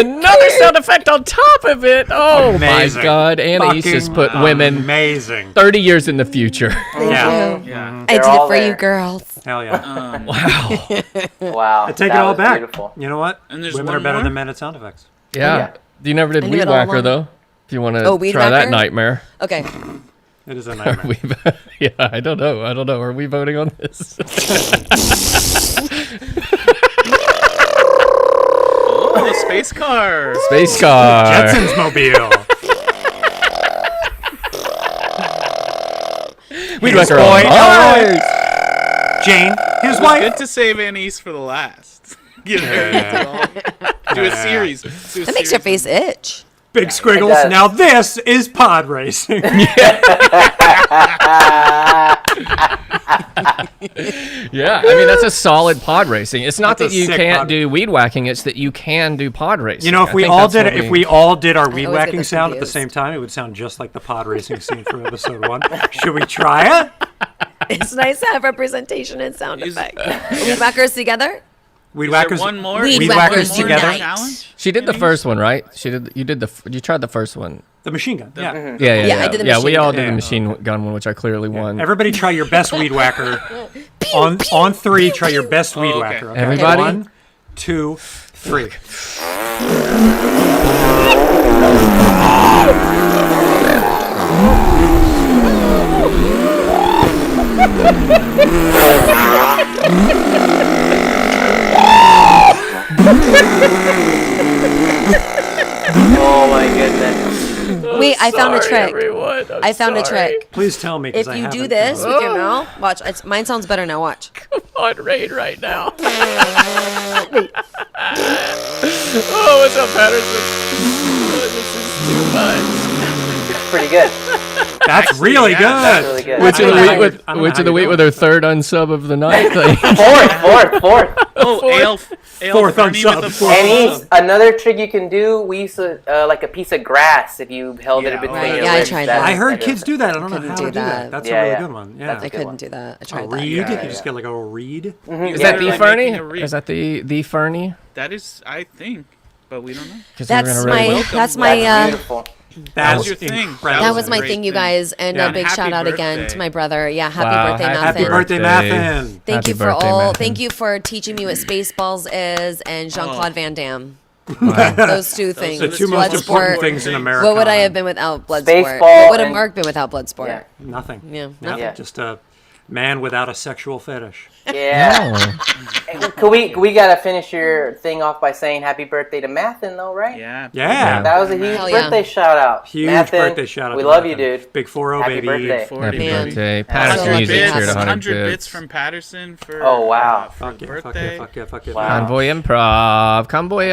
Another sound effect on top of it. Oh Amazing. my god! Anais just put Fucking women amazing. 30 years in the future. Thank Yeah. you. Yeah. I did all it for you, there. girls. Hell yeah. Wow. wow. I take that it all was back. Beautiful. You know what? And there's Women one are better more? than men at sound effects. Yeah. Yeah. You never did I knew Weed it all Whacker along. though. If you want to Oh, Weed try that Whacker? nightmare. Okay. It is a Are nightmare. we, yeah, I don't know. Are we voting on this? Oh, space car. Space car. Jetsons mobile. Weed His Whacker. boy, on Elroy. Jane, his It was wife. good to save Anais for the last. Get her do a series. That makes your face itch. Big squiggles. does. Now this is pod racing. Yeah, I mean that's a solid pod racing. It's not That's that a you sick can't pod- do weed whacking; it's that you can do pod racing. You know, if I we think all that's did what it, if we all did our weed always get whacking this sound at the confused. same time, it would sound just like the pod racing scene from episode 1. Should we try it? It's nice to have representation and sound Is- effect. Weed whackers together? Weed Is there whackers. one more? Weed Weed whackers whackers together. unite. Challenge? She did the Anais? first one, right? You tried the first one. The machine gun. Yeah. Yeah, I did the yeah. We machine all gun. did Yeah. the machine gun one, which I clearly won. Everybody try your best weed whacker. on 3, try your best weed okay. whacker. Okay? Everybody? 1, 2, 3. Oh my goodness. Wait, I found a trick. Everyone, I found a trick. Please tell me. 'cause If I you do haven't. this with your mouth, watch. Mine sounds better now. Watch. on raid right now. Oh, what's up, Patterson? This is too much. Pretty good. That's really good. That's really good. Which of the I don't week know with how you- which of the week I with don't her third unsub of the night thing? Fourth. Oh, Ale Fourth Fernie unsub, with the fourth And another trick you can do, we used to, like a piece of grass, if you held it Yeah, between right. your Yeah, I lips. tried that- that. I heard that kids is- do that. I don't know Couldn't how do to do that. that. That's Yeah, a really yeah. good one. Yeah. That's I good couldn't one. do that. I A tried that. reed? Yeah, You yeah. just get like a reed. Is Yeah, that the like Fernie? making a reed. Is that the Fernie? That is, I think, but we don't know. 'Cause we're That's gonna my. raid- Welcome. That's my. That's beautiful. That's your thing. incredible. That was my Great thing, you thing. guys, and Yeah, a big happy shout out again birthday. to my brother. Yeah, happy Wow, birthday, happy Muffin. Happy birthday, Muffin. Thank Happy you for birthday, all. Muffin. Thank you for teaching me what Spaceballs is and Jean Claude Van Damme. Wow. Those two things. The two most important things in America. What would I have been without Bloodsport? Baseball What would have and- Mark been without Bloodsport? Yeah. Nothing. Yeah, Yeah, nothing. just a Man without a sexual fetish. Yeah. We gotta finish your thing off by saying happy birthday to Mathin, though, right? Yeah. Yeah. That was a huge Hell yeah. birthday shout out. Huge Mathin, birthday shout out. We to love Mathin. you, dude. Big 4-0, Happy baby. birthday. 40, Happy Man. birthday. So Patterson lucky Music to have cheered him. 100 bits bits. from Patterson for Oh, wow. for Fuck yeah, birthday. fuck yeah. Wow. Convoy Improv. Convoy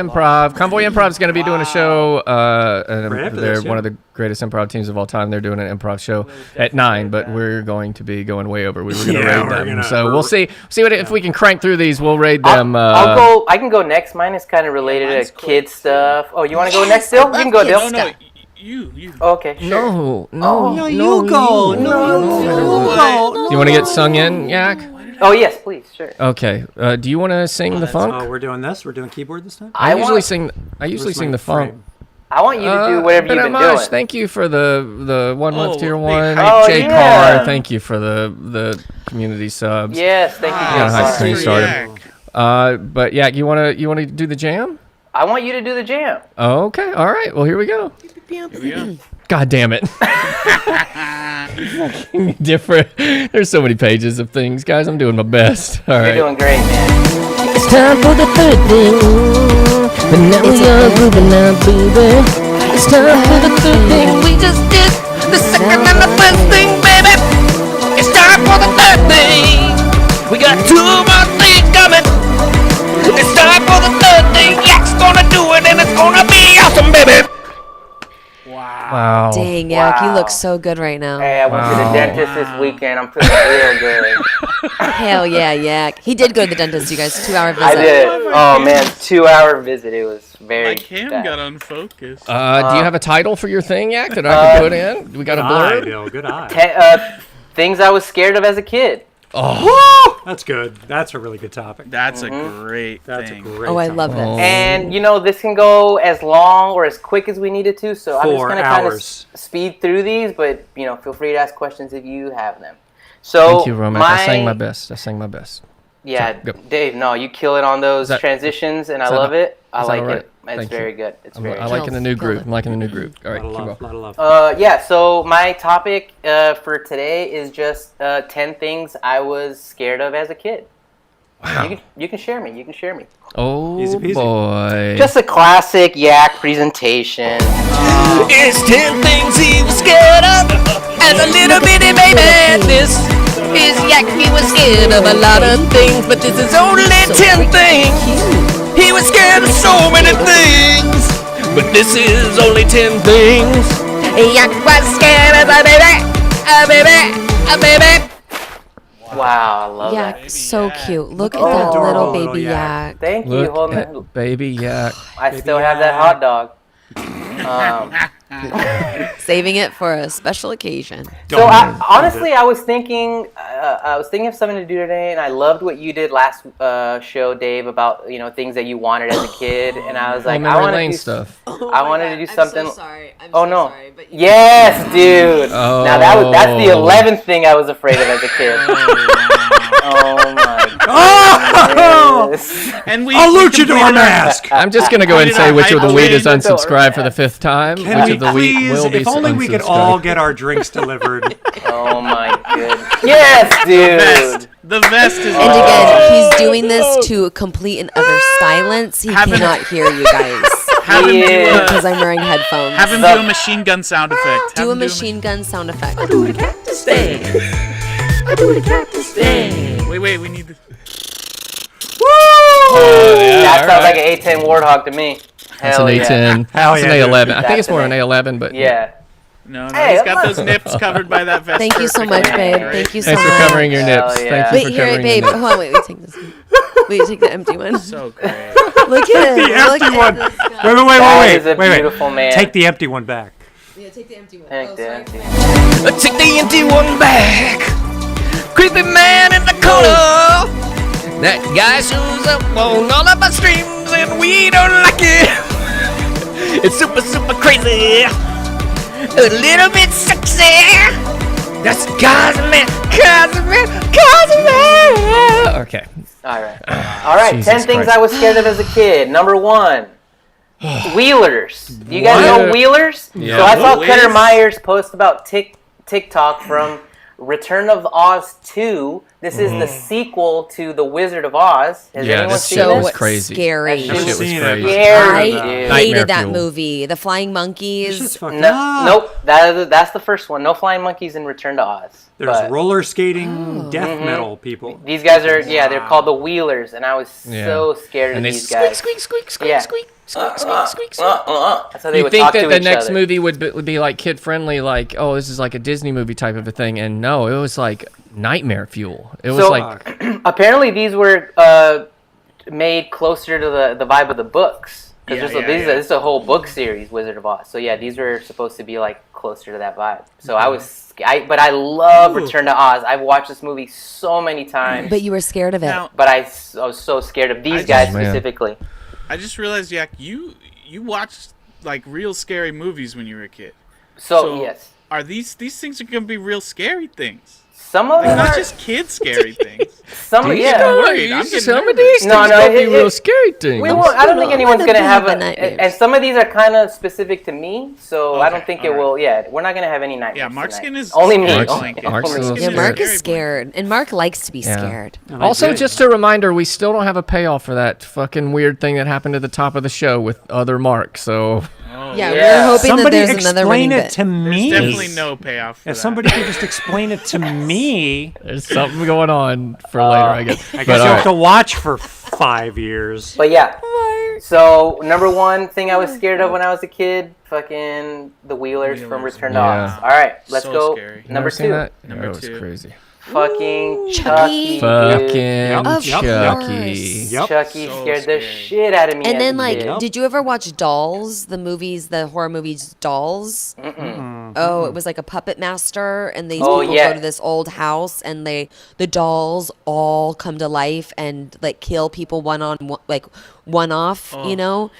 Improv is going to be doing a show. Right after They're this, yeah. one of the greatest improv teams of all time. They're doing an improv show at 9, but we're going to be going way over. We were going to raid them. So we'll see if we can crank through these. We'll raid them. I'll go. I can go next. Mine is kind of related to kid stuff. Oh, you want to go next, Dill? You can go, Dill. No, you. Oh, okay, sure. No, you go. Do you want to get sung in, Yak? Oh, yes, please, sure. Okay. Do you want to sing the funk? Oh, we're doing this? We're doing keyboard this time? I usually want- sing Where's the my funk. frame? I want you to do whatever you've been doing. Thank you for the 1 month tier 1. Oh, Jay yeah. Carr, thank you for the community subs. Yes, thank you. Yeah, Jay how Carr. you started. But yeah, you wanna do the jam? I want you to do the jam. Okay, all right. Well, here we go. Here we go. God damn it. Different. There's so many pages of things, guys. I'm doing my best. All right. You're doing great, man. It's time for the third thing. But now we are grooving now, baby. It's time for the third thing. We just did the second and the first thing, baby. It's time for the third thing. We got 2 more things coming. It's time for the third thing. Yak's gonna do it and it's gonna be awesome, baby. Wow. Dang, Yak, you Wow. look so good right now. Hey, I went to the dentist this weekend. I'm feeling real good. Hell yeah, Yak. He did go to the dentist, you guys. 2-hour visit. I did. Oh man, 2-hour visit. It was very. My cam bad. got unfocused. Do you have a title for your thing, Yak, that I can put in? We got a Good eye, blurb? Bill. Good eye. Things I was scared of as a kid. Oh. That's good. That's a really good topic. That's a great That's a thing. great Oh, I topic. love this. And this can go as long or as quick as we need it to. So I'm just 4 gonna kind of hours. speed through these, but feel free to ask questions if you have them. So Thank you, Romac. I sang my best. Yeah, Go. Dave. No, you kill it on those transitions, and I love it. I like right? it. It's Thank very you. good. It's I very. like the new Kill group. it. I'm liking the new group. All right, A keep lot going. of love. Yeah, so my topic for today is just 10 things I was scared of as a kid. Wow. You can share me. You can share me. Oh Easy peasy. boy. Just a classic Yak presentation. It's 10 things he was scared of as a little bitty baby. This is Yak. He was scared of a lot of things, but this is only 10 things. He was scared of so many things, but this is only 10 things. Yak was scared as a baby. Wow, I love Yak, that. so cute. Look at Oh, that little adorable baby little Yak. Yak. Thank you. Look Hold at on. baby Yak. I still have that hot dog. Saving it for a special occasion. So honestly, I was thinking of something to do today, and I loved what you did last show, Dave, about things that you wanted as a kid, and I was like, I memory want to lane do stuff. I wanted to do something. sorry. I'm Oh no! Yes, dude. Now that's the 11th thing I was afraid of as a kid. Oh my god! And A luchador mask. I'm just gonna go ahead and say which of the weed is Hydrate. unsubscribed for the 5th time. Can Which we of the weed please, will be if only we could unsubscribed. all get our drinks delivered. Oh my goodness! Yes, dude. The vest is. And again, he's doing this to complete and utter silence. He Have him- cannot hear you guys Have him do Yeah. because I'm wearing headphones. have him do a machine gun sound effect. Do Have a him machine gun sound effect. I do the cactus dance. I do the cactus dance. Wait, we need. That sounds like an A10 Warthog to me. That's Hell an yeah. A10. Hell It's yeah, an dude. A11. I think That's it's more an an A11, but Yeah. No, Hey, he's got I'm those nips covered by that vest. Thank you so much, babe. Thank you so Thanks for much. covering your Hell nips. yeah. Thank you Wait, for here, covering babe. your nips. Hold on, wait, take this one. Wait, take the empty one. So great. Look at it. The Look empty at one. this guy. That is a Wait. beautiful man. Take the empty one back. Yeah, take the empty one. Take the empty. Take the empty one back. Creepy man in the corner. That guy shows up on all of my streams and we don't like it. It's super, super crazy. A little bit sexy. That's Cosmic. Okay. All right. Jesus 10 things Christ. I was scared of as a kid. Number 1. Wheelers. Do you guys know What? wheelers? Yeah. So I saw What Cutter is- Myers post about TikTok from Return of Oz 2. This is the sequel to The Wizard of Oz. Has anyone this seen shit this? was crazy. Scary. That shit was seen it. crazy. Scary, I dude. Nightmare hated that fuel. movie. The Flying This is Monkeys. fucking Nope. That's the first one. No flying monkeys in Return to Oz. There's But roller skating death metal people. these guys are they're called the Wheelers, and I was so scared of And they these squeak, guys. squeak, squeak, squeak, Yeah. squeak, squeak, squeak, squeak, squeak. That's how they You would think talk that to the each next other. movie would be like kid friendly, like this is like a Disney movie type of a thing, and no, it was like nightmare fuel. It was So- like Apparently, these were made closer to the vibe of the books. Because this is a whole book series, Wizard of Oz. So yeah, these were supposed to be like closer to that vibe. So but I love Return to Oz. I've watched this movie so many times. But you were scared of it. Now, But I was so scared of these guys man. specifically. I just realized, Yak, you watched like real scary movies when you were a kid. So yes, Are these things are gonna be real scary things? some of them Not are. just kid scary things. Some These yeah. are worried. I'm getting some of nervous. these No, things no, gonna be it- real it- scary things. We won't, I don't think anyone's Let gonna them have have the nightmares. and some of these are kind of specific to me, so I don't Okay, think it alright. will. Yeah, we're not gonna have any nightmares. Yeah, Mark's tonight. skin is only me. scary Mark's- blanket. Mark's Mark's a little skin Yeah, is Mark scary is scared, and Mark likes to be Yeah. scared. And I Also, did. just a reminder, we still don't have a payoff for that fucking weird thing that happened at the top of the show with other Mark. So Yeah, Yeah. we're hoping somebody that there's another explain running it bit. to me. There's definitely no payoff for If that. somebody could just explain it to me, there's something going on for later, I guess. I But, guess all you'll right. have to watch for 5 years. But yeah. So number one thing I was scared of when I was a kid, fucking the Wheelers from Return to Yeah. Oz. All right, let's So go. scary. Number Never seen two, that? Number That was two. crazy. fucking Chucky. Chucky. dude. Fucking Of Chucky. course. Yep. Chucky So scared the scary. shit out of me. And as then, a like, kid. did you ever watch Dolls, the movies, the horror movies Dolls? Oh, it was like a puppet master, and these Oh, people yeah. go to this old house, and the dolls all come to life and like kill people one off. Oh. You know,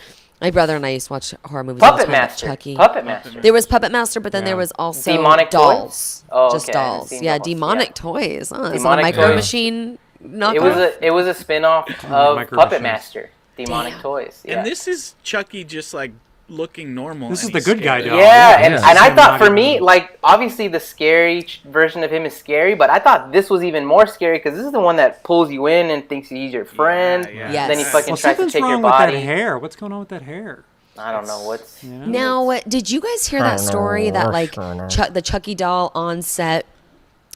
my brother and I used to watch horror movies. all the Puppet time, but Master. Chucky. Puppet Master. There was Puppet Master, but then there was also Demonic dolls. Toys? Oh, Just okay, I haven't dolls. seen Yeah, Dolls, demonic yeah. toys. Oh, it's a Demonic micro Toys. machine knockoff. It was a spin-off of Micro Puppet Machines. Master. Demonic Damn. Toys. Yeah. And this is Chucky just like looking normal. This and is the he's good guy scary. doll. Yeah, and, yeah. and I So thought not for me, even- like, obviously the scary version of him is scary, but I thought this was even more scary because this is the one that pulls you in and thinks he's your friend. yeah. Yes. Then he fucking Well, tries to something's take your wrong with that body. hair. What's going on with that hair? I don't know what's. Now, did you guys hear that story that like the Chucky doll on set,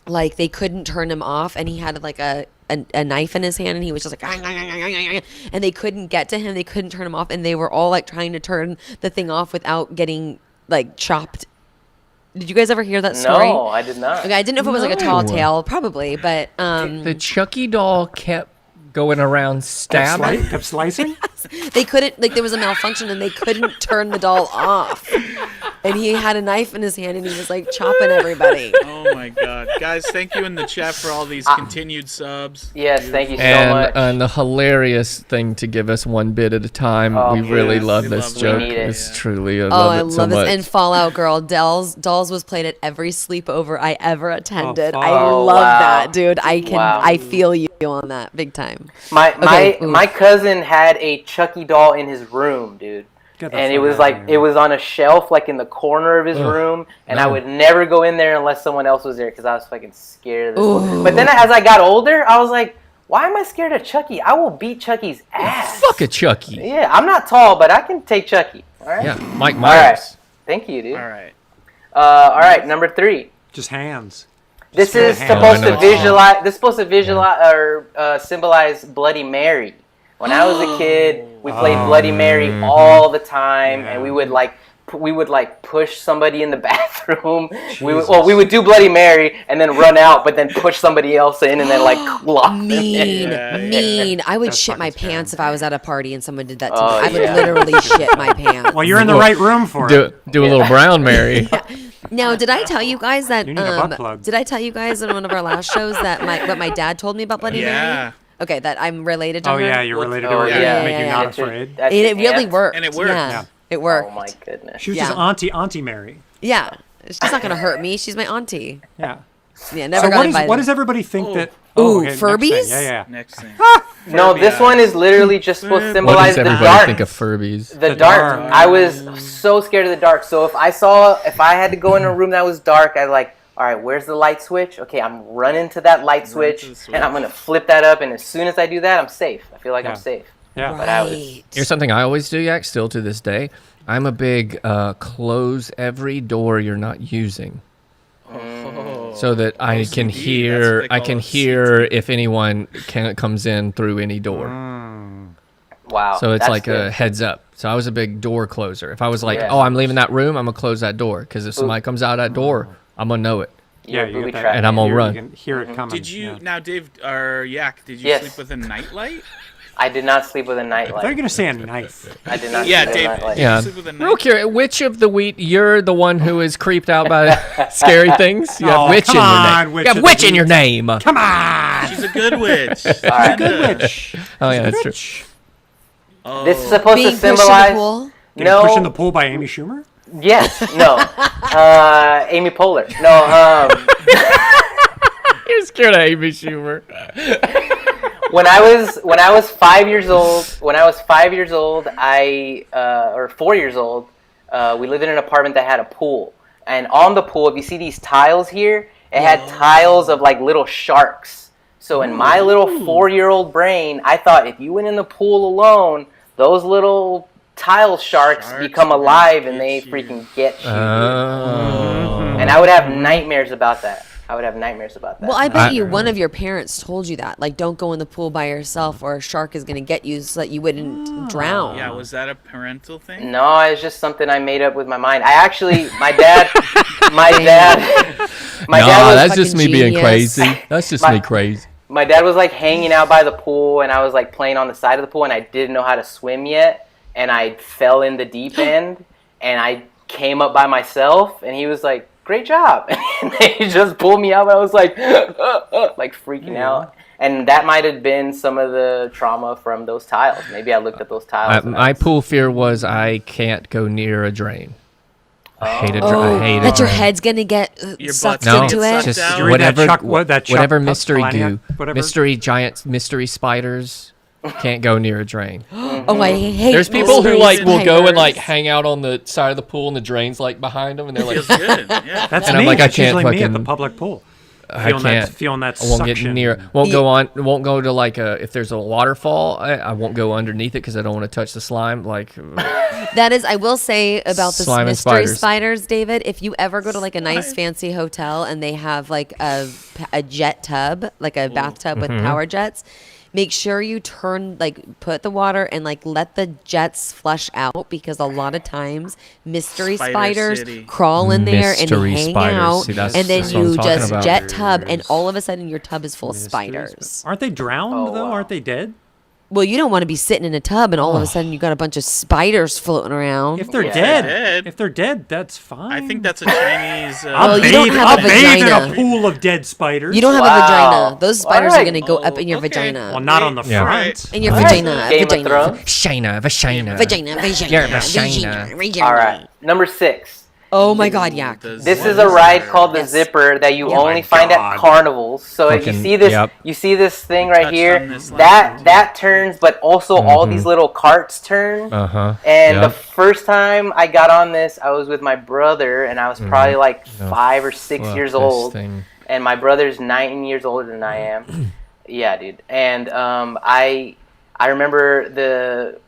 like they couldn't turn him off, and he had like a knife in his hand, and he was just like, and they couldn't get to him, they couldn't turn him off, and they were all like trying to turn the thing off without getting like chopped. Did you guys ever hear that story? No, I did not. Okay, I didn't know if it was like a tall No. tale, probably, but The Chucky doll kept going around stabbing. Kept slicing? they couldn't, like there was a malfunction and they couldn't turn the doll off, and he had a knife in his hand and he was like chopping everybody. Oh my god, guys! Thank you in the chat for all these continued subs. Yes, thank you so And, much. and the hilarious thing to give us one bit at a time. Oh, we really yes, love we this love it. joke. We need it. It's truly, I Oh, love I it so love this. much. And Fallout Girl, Dolls was played at every sleepover I ever attended. I Oh, love wow. that, dude. Wow. I feel you on that big time. My Okay, oof. my cousin had a Chucky doll in his room, dude. Get the And it fuck was outta like here. it was on a shelf like in the corner of his Ugh, room, and I no. would never go in there unless someone else was there because I was fucking scared of this. Ooh. But then as I got older, I was like, why am I scared of Chucky? I will beat Chucky's ass. Fuck a Chucky. Yeah, I'm not tall, but I can take Chucky. All right. Yeah, Mike All right. Myers. Thank you, dude. All right. All right, number 3. Just hands. This Just is hands. supposed Oh, I know to what you're visualize. This is supposed to visualize or symbolize Bloody Mary. When I was a kid, we played Bloody Mary all the time, and we would like push somebody in the bathroom. We would do Bloody Mary and then run out, but then push somebody else in and then like lock them in. Mean. I would That's shit my fucking pants if I was at a party and someone did that to Oh, me. I would yeah. literally shit my pants. Well, you're in the right room for it. Do a little brown Mary. Now, did I tell you guys that? You need a butt plug. Did I tell you guys in one of our last shows that what my dad told me about Bloody Mary? Yeah. Okay, that I'm related to Oh, her. yeah, you're related to Oh, her. yeah. Yeah, make you Yeah, not That's your- afraid. that's It your really aunt? worked. And it worked. Yeah, Yeah. it worked. Oh my goodness. She was Yeah. just Auntie Mary. Yeah, she's not gonna hurt me. She's my auntie. Yeah. Yeah, never So got what invited. does everybody think that? Ooh, next Furbies? thing. Yeah, yeah. Next thing. No, this one is literally just supposed to What symbolize does the everybody dark. think of Furbies? The The dark. dark. I was so scared of the dark. So if I had to go in a room that was dark, I'd like all right, where's the light switch? Okay, I'm running to that light switch, and I'm gonna flip that up, and as soon as I do that, I'm safe. I feel like I'm safe. Yeah. But I was, Here's something I always do, Yak, still to this day. I'm a big close every door you're not using. So that I can hear if anyone comes in through any door. wow. So it's that's like good. a heads up. So I was a big door closer. If I was like, oh, I'm leaving that room, I'm gonna close that door because if somebody comes out that door, I'm gonna know it. You're Yeah, you booby get that. trapped. And I'm gonna run. You can hear it coming. Did you yeah. now, Dave or Yak? Did you Yes. sleep with a nightlight? I did not sleep with a I thought nightlight. you were gonna say a knife. I did not Yeah, sleep with Dave. a nightlight. Did Yeah. you sleep with a Real nightlight? curious, which of the wheat you're the one who is creeped out by scary things? You have Oh, witch come in your on, name. witch You have of the witch in your wheat. name. Come on. She's a good witch. All right. Good witch. Oh yeah, that's true. Oh. This is supposed Being to pushed in the symbolize. pool. No. Push in the pool by Amy Schumer. Yes. No. Amy Poehler. No. You're scared of Amy Schumer. When I was 5 years old, or 4 years old, we lived in an apartment that had a pool, and on the pool, if you see these tiles here, it had tiles of like little sharks. So in my little 4-year-old brain, I thought if you went in the pool alone, those little tile sharks become alive and they freaking get you. And I would have nightmares about that. Well, I bet you one of your parents told you that. Like, don't go in the pool by yourself or a shark is going to get you so that you wouldn't drown. Yeah, was that a parental thing? No, it's just something I made up with my mind. I actually, my dad was that's just me fucking being genius. crazy. That's just me crazy. My dad was like hanging out by the pool, and I was like playing on the side of the pool, and I didn't know how to swim yet, and I fell in the deep end, and I came up by myself, and he was like, "Great job," and he just pulled me out, and I was like, like freaking out. And that might have been some of the trauma from those tiles. Maybe I looked at those tiles. My pool fear was I can't go near a drain. I hate a Oh, drain. that your head's going to get Your sucked butt's gonna into get it? sucked out. Just You read that whatever, Chuck whatever mystery Palahniuk, goo, whatever? mystery spiders can't go near a drain. Oh, I hate There's people who mystery like will go and spiders. like hang out on the side of the pool and the drain's like behind them and they're like, Feels good. Yeah. That's And me. I'm like, I That's can't usually me at the fucking- public pool. I can't. Feeling that I won't suction. get near. Won't go on. Won't go to like a. If there's a waterfall, I won't go underneath it because I don't want to touch the slime. Like That is, I will say about the Slime and mystery spiders. spiders, David. If you ever go to like a nice fancy hotel and they have like a jet tub, like a bathtub with power jets, make sure you put the water and like let the jets flush out because a lot of times mystery Spider spiders City. crawl in there and Mystery hang spiders. out, See, that's- and then that's what I'm you talking just about. jet tub, and all of a sudden your tub is full of spiders. Aren't they drowned Oh, though? wow. Aren't they dead? Well, you don't want to be sitting in a tub and all of a sudden you got a bunch of spiders floating around. If they're Yeah. dead, Dead. if they're dead, that's fine. I think that's a Chinese. I'll Well, you bathe, don't have I'll a bathe in vagina. a pool of dead spiders. You don't have a Wow. vagina. Those spiders are Alright. going to go up in your Okay. vagina. Well, not on the Yeah. front. In your All right. vagina. Game of Vagina. Thrones. Shayna, vagina. Vagina. Your Vagina. vagina. Vagina. All right, number 6. Oh my God, Yak. This is a ride called the Zipper that you only find God. at carnivals. So you Fucking- see this, yep. you see this thing right touched here. on this That turns, but also all these little carts turn. Uh-huh. And the Yep. first time I got on this, I was with my brother, and I was probably like 5 or 6 Fuck years this old. thing. And my brother's 9 years older than I am. Yeah, dude. And I remember the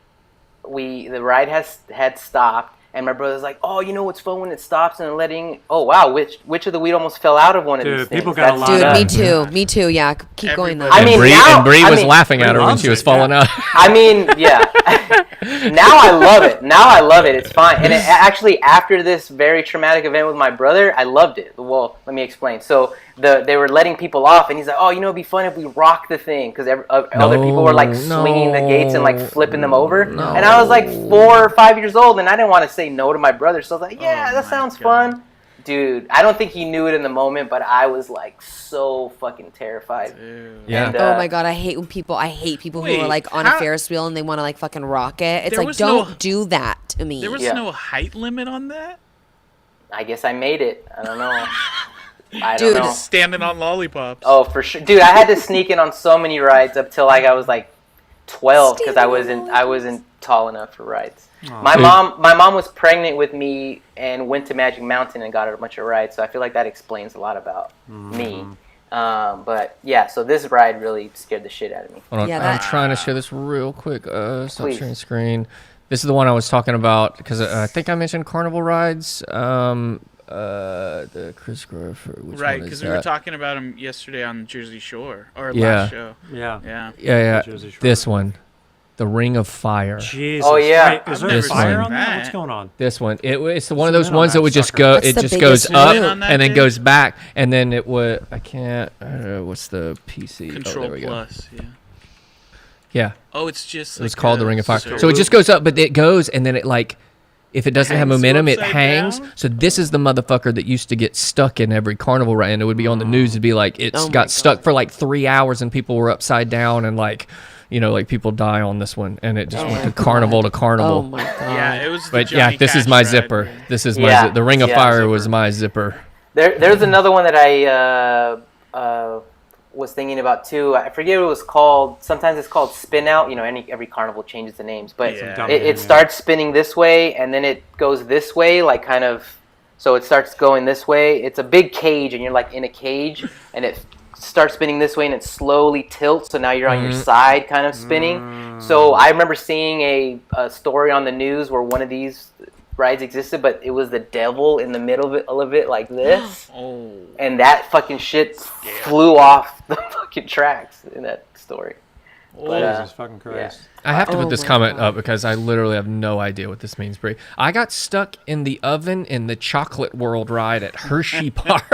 ride had stopped. And my brother's like, "Oh, you know what's fun when it stops and letting? Oh wow, which of the weed almost fell out of one of Dude, these things? people got a That's lot Dude, of- me nuts." too. Me too, Yak. Keep going though. I mean, now- Bree I was mean- laughing at her when loves she was it, falling out. I mean, yeah. Now I love it. Now I love it. It's fine. And actually, after this very traumatic event with my brother, I loved it. Well, let me explain. So they were letting people off, and he's like, "Oh, you know, it'd be fun if we rock the thing," because other people were like swinging the gates and like flipping them over. And I was like 4 or 5 years old, and I didn't want to say no to my brother. So I was like, "Yeah, that sounds fun." Dude, I don't think he knew it in the moment, but I was like so fucking terrified. Yeah. And, Oh my God, I hate people who Wait, are like on how- a Ferris wheel and they want to like fucking rock it. It's There like, was don't no- do that to me. There was Yeah. no height limit on that. I guess I made it. I don't know. I Dude. don't know. Standing on lollipops. Oh, for sure, dude. I had to sneak in on so many rides up till like I was like 12 because I wasn't tall enough for rides. Aw. My mom was pregnant with me and went to Magic Mountain and got a bunch of rides, so I feel like that explains a lot about me. But yeah, so this ride really scared the shit out of me. Hold on, Yeah, I'm trying to share this real quick. Stop Please. sharing screen. This is the one I was talking about because I think I mentioned carnival rides. The Chris Groff. Right, because we were talking about him yesterday on Jersey Shore or Yeah. last show. Yeah. Yeah. Jersey Shore. This one, the Ring of Fire. Jesus. Oh, yeah. Wait, is there This fire one. on that? What's going on? This one, it's one of Zoom those in on ones that that would just sucker. go. That's It the just biggest goes up zoom on that and then dude? goes back, and then it would. I can't. What's the PC? Control there we go. Plus, yeah. Yeah, Oh, it's just. it was like called a the Ring of Fire. circle. So it just goes up, but it goes, and then it like, if it doesn't have Hangs momentum, it upside hangs. down? So this is the motherfucker that used to get stuck in every carnival ride, and it would be on the news. It'd be like it's Oh my got stuck God. for like 3 hours, and people were upside down, and like, like people die on this one, and it just went to carnival to carnival. Oh my god. Yeah, it was. The But yeah, Johnny this is Cash my ride. zipper. This is my Yeah, the Ring of yeah, Fire zipper. was my zipper. There's another one that I was thinking about too. I forget what it was called. Sometimes it's called Spin Out. Every carnival changes the names, but Yeah. it starts spinning this way and then it goes this way, like kind of. So it starts going this way. It's a big cage and you're like in a cage, and it starts spinning this way and it slowly tilts. So now you're on your side, kind of spinning. So I remember seeing a story on the news where one of these rides existed, but it was the devil in the middle of it like this. Oh. And that fucking shit flew off the fucking tracks in that story. But, Jesus fucking Christ. I have to Oh put this my comment God. up because I literally have no idea what this means, Brie. I got stuck in the oven in the Chocolate World ride at Hershey Park.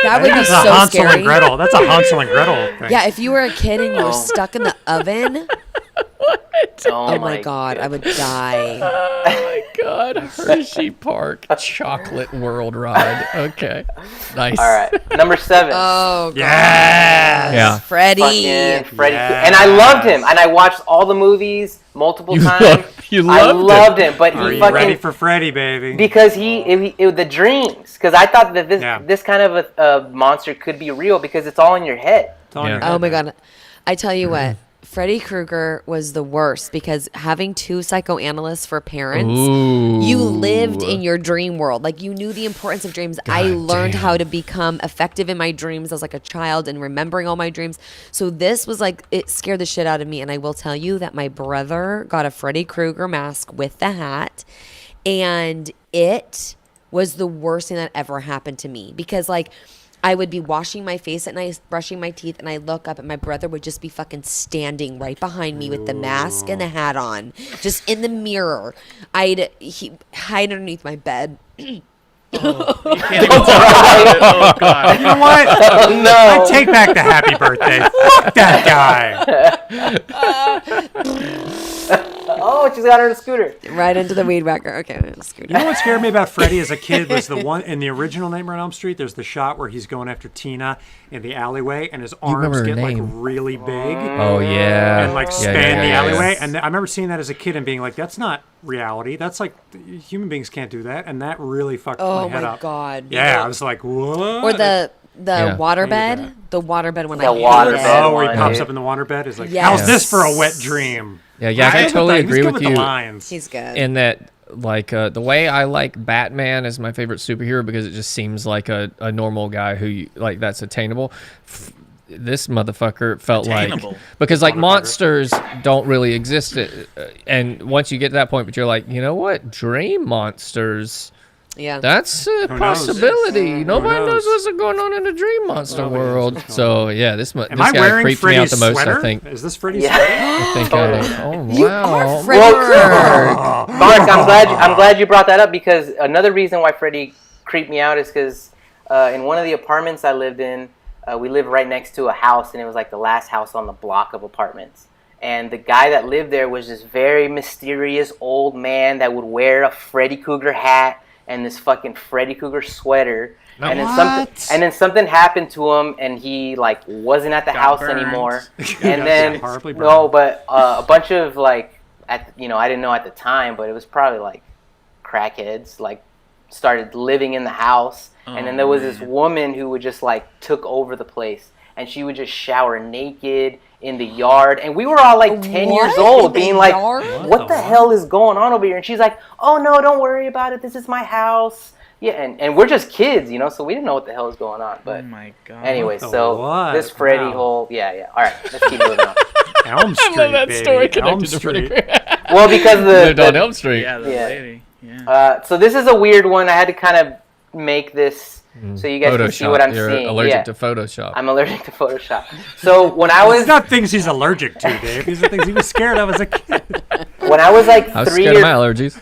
That would be That's a so Hansel scary. and Gretel. That's a Hansel and Gretel thing. Yeah, if you were a kid and you were stuck in the oven, oh my god, I would die. Oh my God, Hershey Park Chocolate World ride. Okay, nice. All right, number 7. Oh god. Yeah. Freddie. Fucking Freddy. Yes. And I loved him. And I watched all the movies multiple times. You I loved loved him, but Are he you fucking ready for Freddy, baby? because the dreams. Because I thought that Yeah. this kind of a monster could be real because it's all in your head. It's on Yeah. your Oh head, my man. god. I tell you what, Freddy Krueger was the worst because having 2 psychoanalysts for parents, you lived in your dream world. Like you knew the importance of dreams. I learned how to become effective in my dreams as like a child and remembering all my dreams. So this was like, it scared the shit out of me. And I will tell you that my brother got a Freddy Krueger mask with the hat, and it was the worst thing that ever happened to me because like I would be washing my face at night, brushing my teeth, and I look up and my brother would just be fucking standing right behind me with the mask and the hat on, just in the mirror. He hide underneath my bed. You can't even talk about it. Oh god. You know what? No. I take back the happy birthday. Fuck that guy. Oh, she's got her scooter. Right into the weed whacker. Okay, I'm gonna scoot You know what scared me about Freddy as a kid was the one in the original Nightmare on Elm Street. There's the shot where he's going after Tina in the alleyway, and his arms remember her get like name. really big Oh yeah. and like Yeah, span yeah, the yeah, alleyway. yeah. And I remember seeing that as a kid and being like, "That's not reality. That's like human beings can't do that." And that really fucked Oh my head my up. god. Yeah, I was like, "What?" Or the Yeah. waterbed. The waterbed when I hated waterbed. it. Oh, where he one. pops up in the waterbed is like, Yes. "How's this for a wet dream?" Yeah, I He's good totally with the- agree he's good with with you. the lines. He's good. In that, like, the way I like Batman as my favorite superhero because it just seems like a normal guy who like that's attainable. This motherfucker felt Attainable. like because like Motherfucker. monsters don't really exist, and once you get to that point, but you're like, you know what, dream monsters. Yeah. That's a knows? possibility. Nobody knows knows? what's going on in the dream monster Nobody knows world. what's going So yeah, this Am this I guy wearing creeped me out Freddy's the most. sweater? I think. Is this Freddy's Yeah. sweater? I think. Oh You wow. are Freddy Well, Krueger. Mark, I'm glad you brought that up because another reason why Freddy creeped me out is because in one of the apartments I lived in, we lived right next to a house, and it was like the last house on the block of apartments. And the guy that lived there was this very mysterious old man that would wear a Freddy Krueger hat and this fucking Freddy Krueger sweater. And then something happened to him, and he like wasn't at the Got house burned. anymore. Yeah, And then horribly burned. no, but a bunch of like I didn't know at the time, but it was probably like crackheads like started living in the house. And then there was this woman who would just like took over the place. and she would just shower naked in the yard, and we were all like 10 years old, being like, what the hell is going on over here? And she's like, oh no, don't worry about it, this is my house. Yeah, and we're just kids, you know, so we didn't know what the hell was going on. But oh my God. Anyway, so this Freddy whole, yeah. All right, let's keep moving on. Elm Street, I love that story connected Elm to Street. Freddy. Well, because Lived on Elm Street. Yeah, the lady. So this is a weird one. I had to kind of make this so you guys can see what I'm You're seeing. allergic to Photoshop. I'm allergic to Photoshop. So when I was... It's not things he's allergic to, Dave. These are things he was scared of as a kid. When I was like I was scared of my allergies.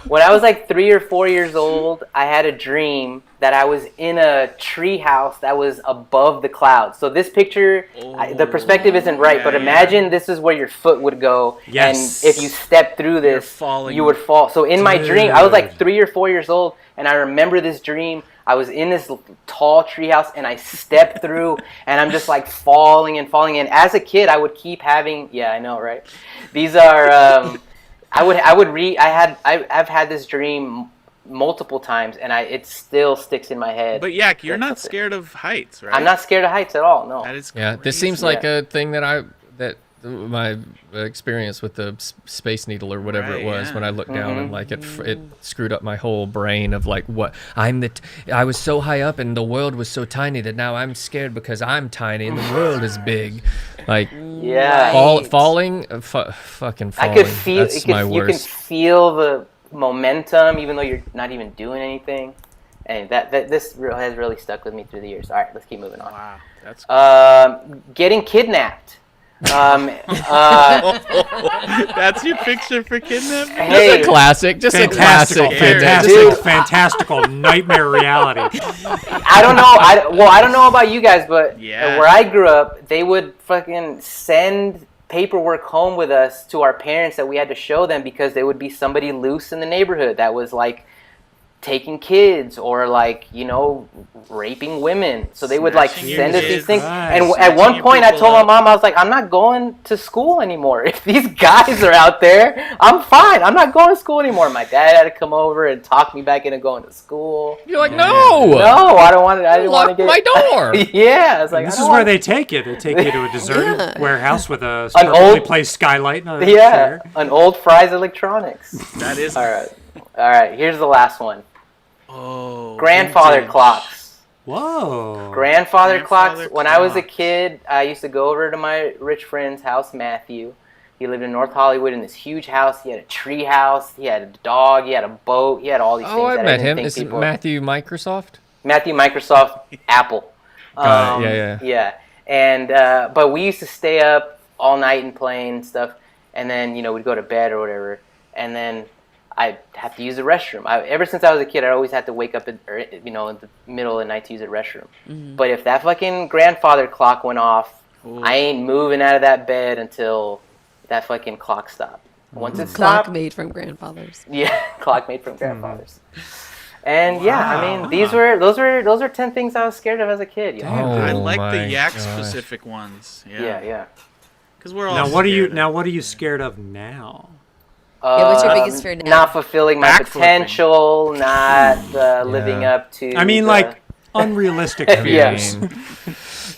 When I was like 3 or 4 years old, I had a dream that I was in a tree house that was above the clouds. So this picture, the perspective isn't right, but imagine this is where your foot would go. Yes. And if you step through this, you would fall. So in my dream, I was like 3 or 4 years old, and I remember this dream. I was in this tall tree house, and I stepped through, and I'm just like falling and falling. And as a kid, I would keep having, yeah, I know, right? These are... I've had this dream multiple times, and it still sticks in my head. But Yak, you're not scared of heights, right? I'm not scared of heights at all. No. That is crazy. This seems like a thing that my experience with the Space Needle or whatever it was when I looked down and like it screwed up my whole brain of like what I was so high up and the world was so tiny that now I'm scared because I'm tiny and the world is big. Like falling. Fucking falling. I could feel That's my worst. You can feel the momentum even though you're not even doing anything. And this has really stuck with me through the years. All right, let's keep moving on. Wow, that's cool. Getting kidnapped. That's your picture for kidnapping? Hey, just a classic. Just a classic. Fantastical nightmare reality. I don't know. I don't know about you guys, but where I grew up, they would fucking send paperwork home with us to our parents that we had to show them because there would be somebody loose in the neighborhood that was like taking kids or like, you know, raping women. So they would like send us these things. And at one point I told my mom, I was like, I'm not going to school anymore. If these guys are out there, I'm fine. I'm not going to school anymore. My dad had to come over and talk me back into going to school. You're like, no, I don't want to. I didn't want to get my door. Yeah, it's like this is where they take you. They take you to a deserted warehouse with a an old placed skylight. An old Fry's Electronics. That is all right. Here's the last one. Oh, grandfather vintage. Clocks. Whoa. Grandfather clocks. When I was a kid, I used to go over to my rich friend's house, Matthew. He lived in North Hollywood in this huge house. He had a tree house. He had a dog. He had a boat. He had all these things. I that met I didn't him. think This is people... Matthew Microsoft. Matthew Microsoft Apple. Got it. Yeah. And but we used to stay up all night and playing stuff, and then we'd go to bed or whatever, and then I'd have to use the restroom. Ever since I was a kid, I always had to wake up in the middle of the night to use the restroom. Mm-hmm. But if that fucking grandfather clock went off, I ain't moving out of that bed until that fucking clock stopped. Once it stopped, clock made from grandfathers. Yeah, clock made from grandfathers. And I mean, those are 10 things I was scared of as a kid. I like the Yak specific ones. Yeah. Because we're all now. What are you scared of now? What's your biggest fear now? Not fulfilling my potential, not living up to. I mean, like unrealistic fears.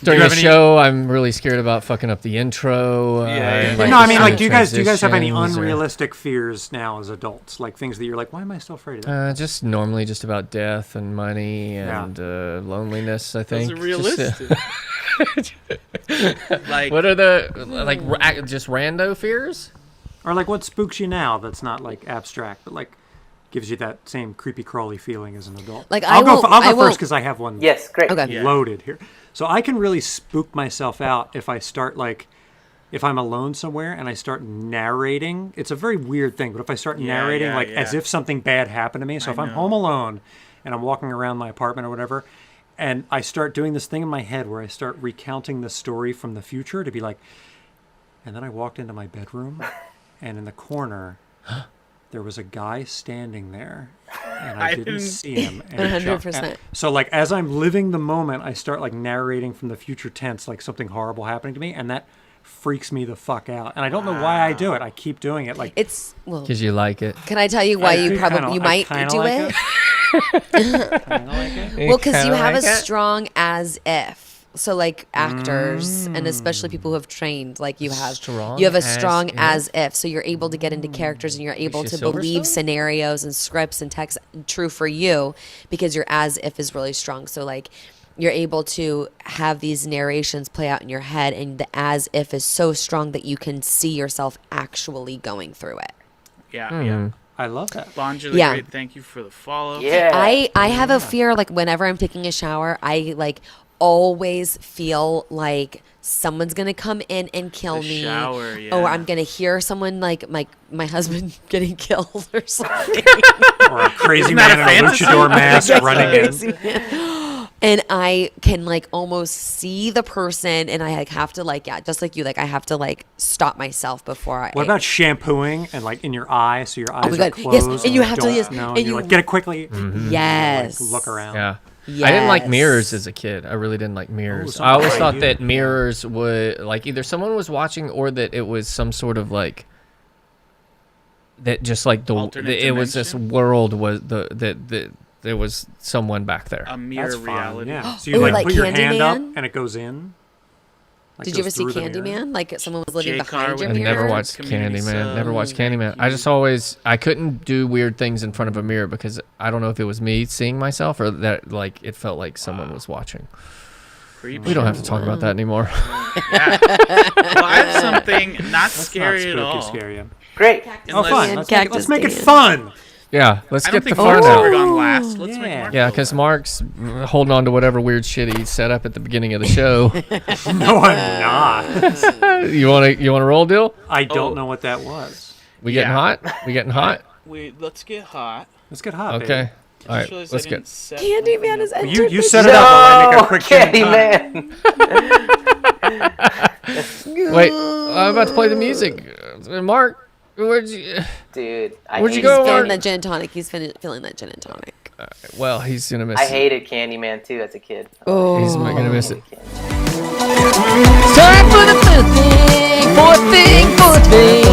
During the show, I'm really scared about fucking up the intro. Do you guys have any unrealistic fears now as adults? Like things that you're like, why am I still afraid of that? Just normally just about death and money and loneliness, I think. Those are realistic. Like, what are the just rando fears? Or like what spooks you now that's not like abstract, but like gives you that same creepy crawly feeling as an adult. Like I'll go first because I have one. Yes, great. Okay. Loaded here. So I can really spook myself out if I start if I'm alone somewhere and I start narrating. It's a very weird thing, but if I start narrating as if something bad happened to me. So if I'm home alone and I'm walking around my apartment or whatever, and I start doing this thing in my head where I start recounting the story from the future to be like, and then I walked into my bedroom. And in the corner, there was a guy standing there, and I didn't see him. 100%. So, like, as I'm living the moment, I start, like, narrating from the future tense, like, something horrible happening to me, and that freaks me the fuck out. And I don't know why I do it. I keep doing it. Like, it's... Because you like it. Can I tell you why you might do it? Well, because you have a strong as if. So like actors and especially people who have trained like you have, Strong you have a as strong if. as if. So you're able to get into characters and you're able she to Silverstone? believe scenarios and scripts and text true for you because your as if is really strong. So like you're able to have these narrations play out in your head and the as if is so strong that you can see yourself actually going through it. Yeah. I love that. Bonjali, Yeah. great. Thank you for the follow. Yeah. I have a fear like whenever I'm taking a shower, I like always feel like someone's gonna come in and kill The me, shower, or yeah. I'm gonna hear someone like my husband getting killed or something. Or a crazy Isn't that man a in a fantasy? luchador mask running in. Crazy man. And I can like almost see the person, and I like have to like just like you, like I have to like stop myself before I. What about shampooing and like in your eye, so your eyes my are God. Yes, closed? and you have to- don't yes, know, and and you- you're like, get it quickly. Yes. Like, look around. Yeah. I didn't like Yes. mirrors as a kid. I really didn't like mirrors. Ooh, I always something thought I that do. mirrors would like either someone was watching or that it was some sort of like that just like Alternate it was this dimension? world was that there was someone back there. A mirror That's fun. reality. Yeah. So you Ooh, like, like put your hand up Candyman? and it goes in. Like, Did you ever goes see through the mirror. Candyman? Like someone was living J-Car behind your with I mirror? never watched Community Candyman. Never sub. watched Candyman. I just I couldn't do weird things in front of a mirror because I don't know if it was me seeing myself or that like it felt like someone was watching. Creepy. We don't have to talk about that anymore. Yeah. Well, I have something not That's scary not at spooky, all. scary. Great. Oh, fun. Dan, Let's make it Cactus fun. Yeah, let's I get don't the think fun Mark's ever out. gone last. Let's make Yeah. Mark Yeah, go because last. Mark's holding on to whatever weird shit he set up at the beginning of the show. No, I'm not. you wanna roll, Dill? I don't Oh. know what that was. We getting Yeah. hot? We getting hot? Let's get hot. Let's get hot. Okay. All I right, realized let's I get. didn't set Candyman is something up. entered You the set it up while I make a quick gin and Candyman. Wait, I'm about to play the music. Mark, where'd you? Dude, I Where'd you hated go, feeling Mark? that gin and tonic. He's feeling that gin and tonic. Well, he's gonna miss. I it. hated Candyman too as a kid. Oh. He's gonna miss it. It's time for the fourth thing, fourth thing, fourth thing.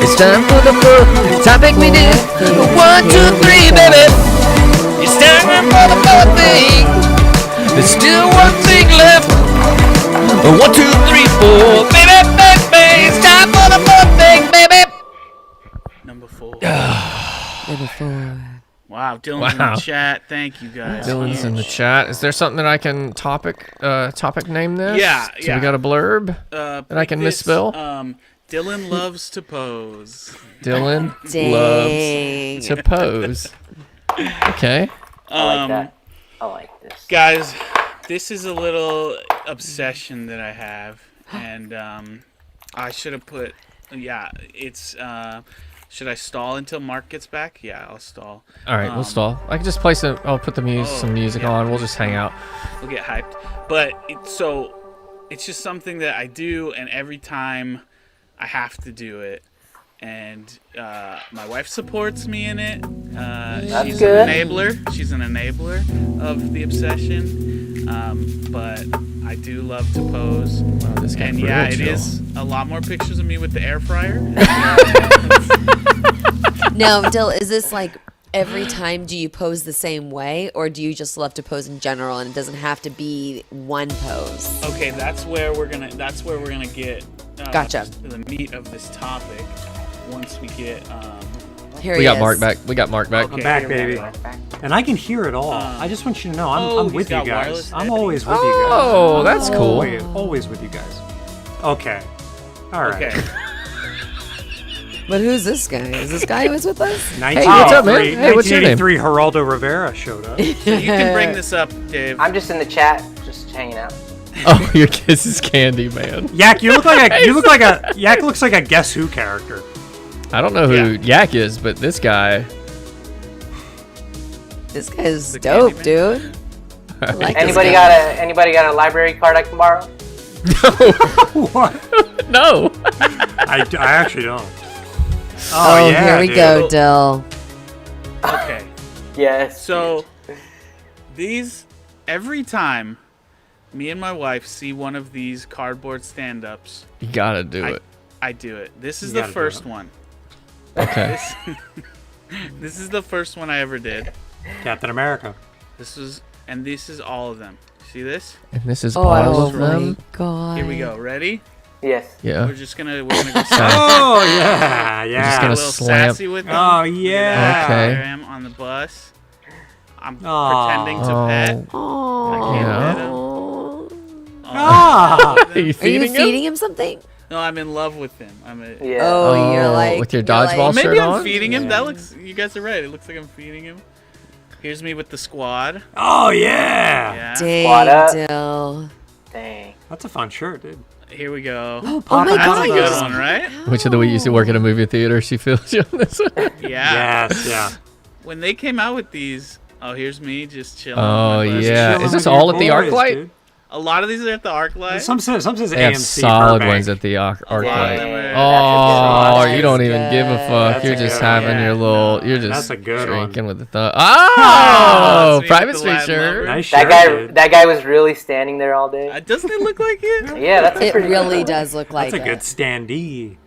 It's time for the fourth topic we did. 1, 2, 3, baby. It's time for the fourth thing. There's still one thing left. 1, 2, 3, 4, baby, baby. It's time for the fourth thing, baby. Number 4. Number 4. Wow, Dylan's in Wow. the chat. Thank you guys. Dylan's in the chat. Is there something that I can topic name this? Yeah, So yeah. we got a blurb that I can misspell. Dylan loves to pose. Dylan Dang. loves to pose. Okay. I like that. I like this. Guys, this is a little obsession that I have, and I should have put. Yeah, it's. Should I stall until Mark gets back? Yeah, I'll stall. All right, we'll stall. I can just play some. I'll put the some music yeah. on. We'll just hang out. We'll get hyped. But it's just something that I do, and every time I have to do it. And my wife supports me in it. She's good. an enabler. She's an enabler of the obsession. But I do love to pose. Wow, this got And real yeah, it chill. is a lot more pictures of me with the air fryer. Now, Dill, is this like every time do you pose the same way, or do you just love to pose in general and it doesn't have to be one pose? Okay, that's where we're gonna get Gotcha. the meat of this topic once we get Here We he got is. Mark back. We got Mark back. Okay. I'm back, here we baby. go. And I can hear it all. I just want you to know I'm he's with you got guys. wireless I'm editing. always with you guys. Oh, that's cool. Always with you guys. Okay. All right. Okay. But who's this guy? Is this guy who was with us? 1983, what's up, man? Hey, what's your name? 1983, Geraldo Rivera showed up. So you can bring this up, Dave. I'm just in the chat, just hanging out. Oh, your kiss is candy, man. Yak, Yak looks like a Guess Who character. I don't know who Yak is, but this guy. This guy's The dope, Candyman? dude. I like this Anybody guy. got a library card I can borrow? What? No. I actually don't. Oh, yeah, here we dude. go, Dill. Okay. Yes. So these every time me and my wife see one of these cardboard stand-ups, You gotta do it. I do it. This is You the gotta do first it. one. Okay. This is the first one I ever did. Captain America. This is all of them. See this? And this is Oh all of my them. god. Here we go. Ready? Yes. Yeah. We're gonna go sassy. Oh yeah, We're just yeah. gonna A little slam. sassy with them. Oh Look at yeah. that. Okay. There I am on the bus. I'm Aw. pretending to pet. Oh. I can't Yeah. pet him. Ah. Are you Are you feeding him? feeding him something? No, I'm in love with him. Yeah. Oh, you're like with your you're dodgeball like- shirt Maybe I'm on? feeding him. Yeah. That looks. You guys are right. It looks like I'm feeding him. Here's me with the squad. Oh yeah. Yeah. Squad Dang, up. Dill. Dang. That's a fun shirt, dude. Here we go. Oh my That's god, a you good just- one, right? Which of the we used to work at a movie theater? She feels you on this one. Yeah. Yes, yeah. When they came out with these, oh, here's me just chilling. Oh with my bus. yeah. Chilling Is this with all your at the boys, ArcLight? dude. A lot of these are at the ArcLight. Some says They have AMC solid Burbank. ones at the ArcLight. Dang. Oh, That's you don't even give a good. fuck. That's You're a just good one, having yeah. your little. No, You're just that's a good drinking one. with the thumb. Oh, Oh, that's me private with the space Latin shirt. lover. Nice shirt, That dude. guy was really standing there all day. Doesn't it look like it? Yeah, that's a It pretty really good does look like That's a good it. standee.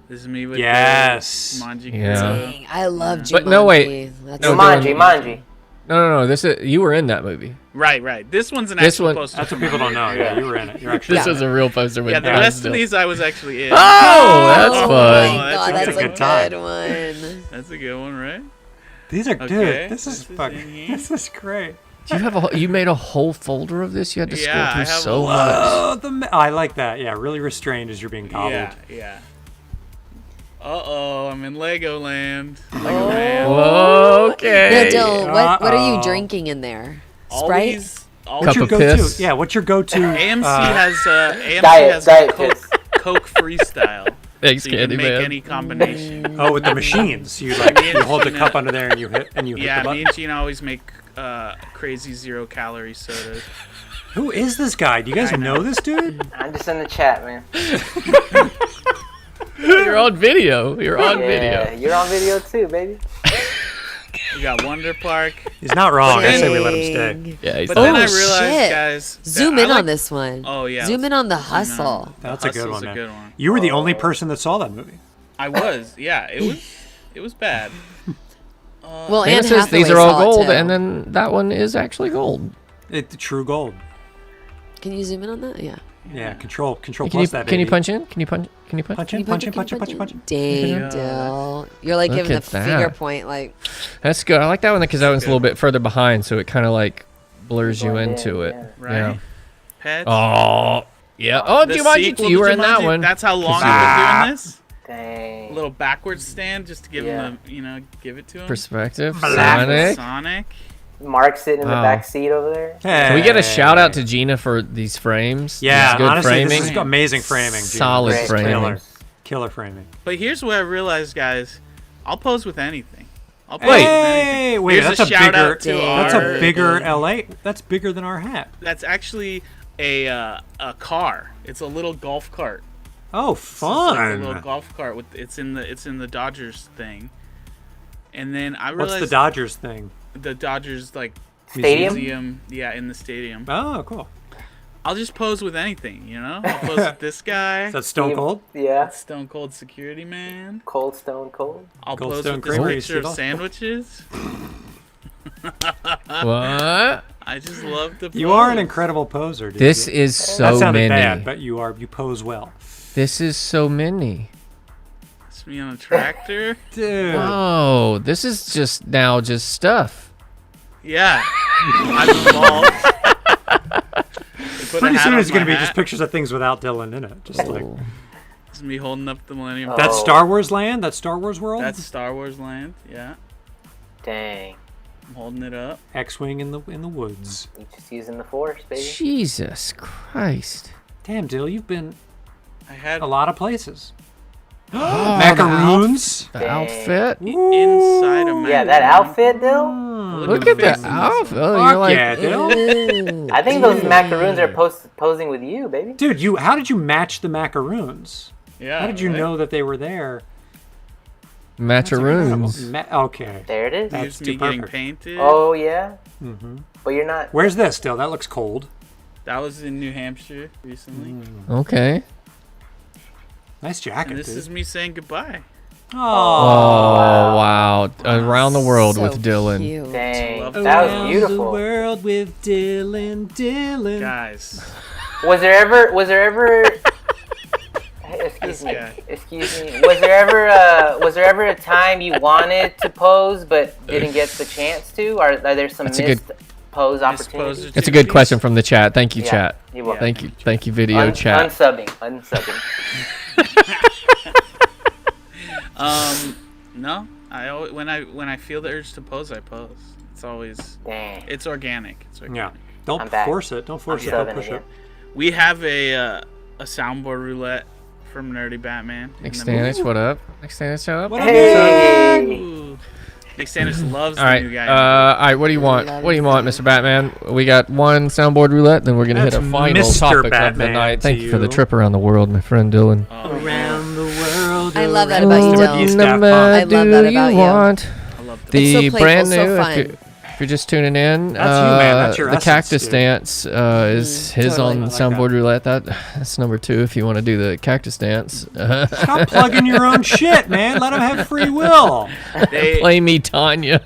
This is me with Yes. the Manji Yeah. Kudo. Dang, I love Jumanji. But no, wait. That's No, Jumanji, Manji. No. This is you were in that movie. Right. This one's an This actual one- poster. That's for what people me. don't know. Yeah, you were in it. You're actually. This Yeah. is a real poster with Yeah, the guys rest still. of these I was actually in. Oh, that's Oh fun. my god, That's that's a a good time. good one. That's a good one, right? These are Okay, good. This is this is fucking. in here. This is great. Do you have you made a whole folder of this? You had to Yeah, scroll I through have so a much. lot. Oh, I like that. Yeah, really restrained as you're being gobbled. Yeah. Uh-oh, I'm in Legoland. Oh. Legoland. Whoa, Now, okay. Dill, what are you Uh-oh. drinking in there? All Sprite? these, all Cup What's your of go-to? piss. Yeah, what's your go-to? AMC has Diet Coke, piss. Coke freestyle. Thanks, So you can make Candyman. any combination. Oh, with the machines. You hold the cup under there and you hit the Yeah, button. me and Gina always make crazy 0-calorie sodas. Who is this guy? Do you guys I know this dude? I'm just in the chat, man. You're on video. You're on Yeah, video. you're on video too, baby. We got Wonder Park. He's not wrong. I say we let him Dang. stay. Yeah, he's But then I Oh, realized, shit. guys. that Zoom I in like- on this one. Oh, yeah. Zoom let's in on the zoom in on hustle. it. That's a good Hustle's one, man. good one. You were the only person that saw that movie. I was. Yeah, it was bad. Well, Anna and says these are all gold, and then then that one is actually gold. It's true gold. can you zoom in on that? Yeah. Yeah, control Can you, plus that. can you baby. punch in? Can you punch? Can you punch? Punch Can in, you punch in, Can you punch in, punch in, punch in. Dang, Yeah. Dill. You're like Look giving the at that. finger point, like. That's good. I like that one because that one's a little bit further behind, so it kind of like blurs you Blend in, into it. yeah. Right? Yeah. Pets. Oh, yeah. Oh, The Jumanji, sequel you to were in that Jumanji, one. That's how long Ah. I've been doing this. Dang. A little backwards stand just to give him the, give it to him. Perspective. Black. Sonic. Sonic. Mark sitting in the Wow. back seat over there. Can we get a shout out to Gina for these frames? Yeah, These good honestly, framing. this is amazing framing. Gina. Solid Great framing. Killer. Killer framing. But here's what I realized, guys. I'll pose with anything. I'll pose Wait. with anything. Hey, wait, Here's that's a shout bigger. out to That's our, a bigger LA. That's bigger than our hat. That's actually a car. It's a little golf cart. Oh, It's like a little fun. golf cart with it's in the Dodgers thing. And then I What's realized the Dodgers thing? the Dodgers like Stadium? museum, yeah, in the stadium. Oh, cool. I'll just pose with anything, you know. I'll pose with this guy. Is that Stone Cold? Yeah. That's Stone Cold Security Man. Cold Stone Cold. I'll Cold pose Stone with this Creamery, picture of Steve. sandwiches. What? I just love to pose. You are an incredible poser, dude. This is so That sounded many. bad, but you pose well. This is so many. It's me on a tractor. Dude. Oh, this is just now just stuff. Yeah. I'm involved. Pretty soon it's going to be just pictures of things without Dylan in it. Just like It's me holding up the Millennium Oh. that's Star Wars land. That's Star Wars world. That's Star Wars land. Yeah. Dang. I'm holding it up. X-wing in the woods. You just using the force, baby. Jesus Christ. Damn, Dill, you've been I had a lot of places. Oh, Macaroons. The Dang. outfit. inside a Yeah, that outfit, Dill. Look at face the in outfit. Oh, Fuck you're like, yeah, Dill. "Ooh." I think those macaroons are posing with you, baby. Dude, how did you match the macaroons? Yeah. How did you right? know that they were there? Macaroons. There it is. That's Here's too me getting perfect. painted. Oh yeah. Mm-hmm. But you're not. Where's this, Dill? That looks cold. That was in New Hampshire recently. Okay. Nice jacket, And this dude. is me saying goodbye. Oh, wow. Around the world with Dylan. Cute. Dang, that Around was beautiful. the world with Dylan. Guys. Was there ever? Excuse me. Was there ever a time you wanted to pose but didn't get the chance to? Are there some missed pose opportunities? It's a good question from the chat. Thank you, chat. You're welcome. Thank you, video chat. Unsubbing. No. When I feel the urge to pose, I pose. It's always. Dang. It's organic. Yeah. Don't force it. Don't push it. We have a soundboard roulette from Nerdy Batman. Nick Stannis, what up? Nick Stannis, show up. Hey. Nick Stannis loves all right, the new guy. all right, what do you want? What do you want, Mr. Batman? We got one soundboard roulette, then we're going to hit a final Mr. topic Batman of the night. Thank you for the you. trip around the world, my friend Dylan. Around the world. I love that about you, Dylan. I love that about you. Want the It's so brand playful, new, so fun. if you're just tuning in, That's you, man. That's your the essence, Cactus dude. Dance is his totally. on I like soundboard roulette. That's number 2 if you want to do the Cactus Dance. Stop plugging your own shit, man. Let them have free will. Play me, Tanya.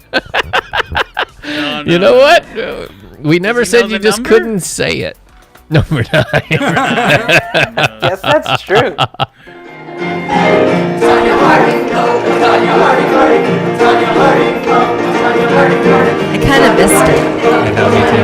No, You know what? We never Does he said know you the just number? couldn't say it. Number 9. Yes, that's true. I kind of missed it. I know, me too.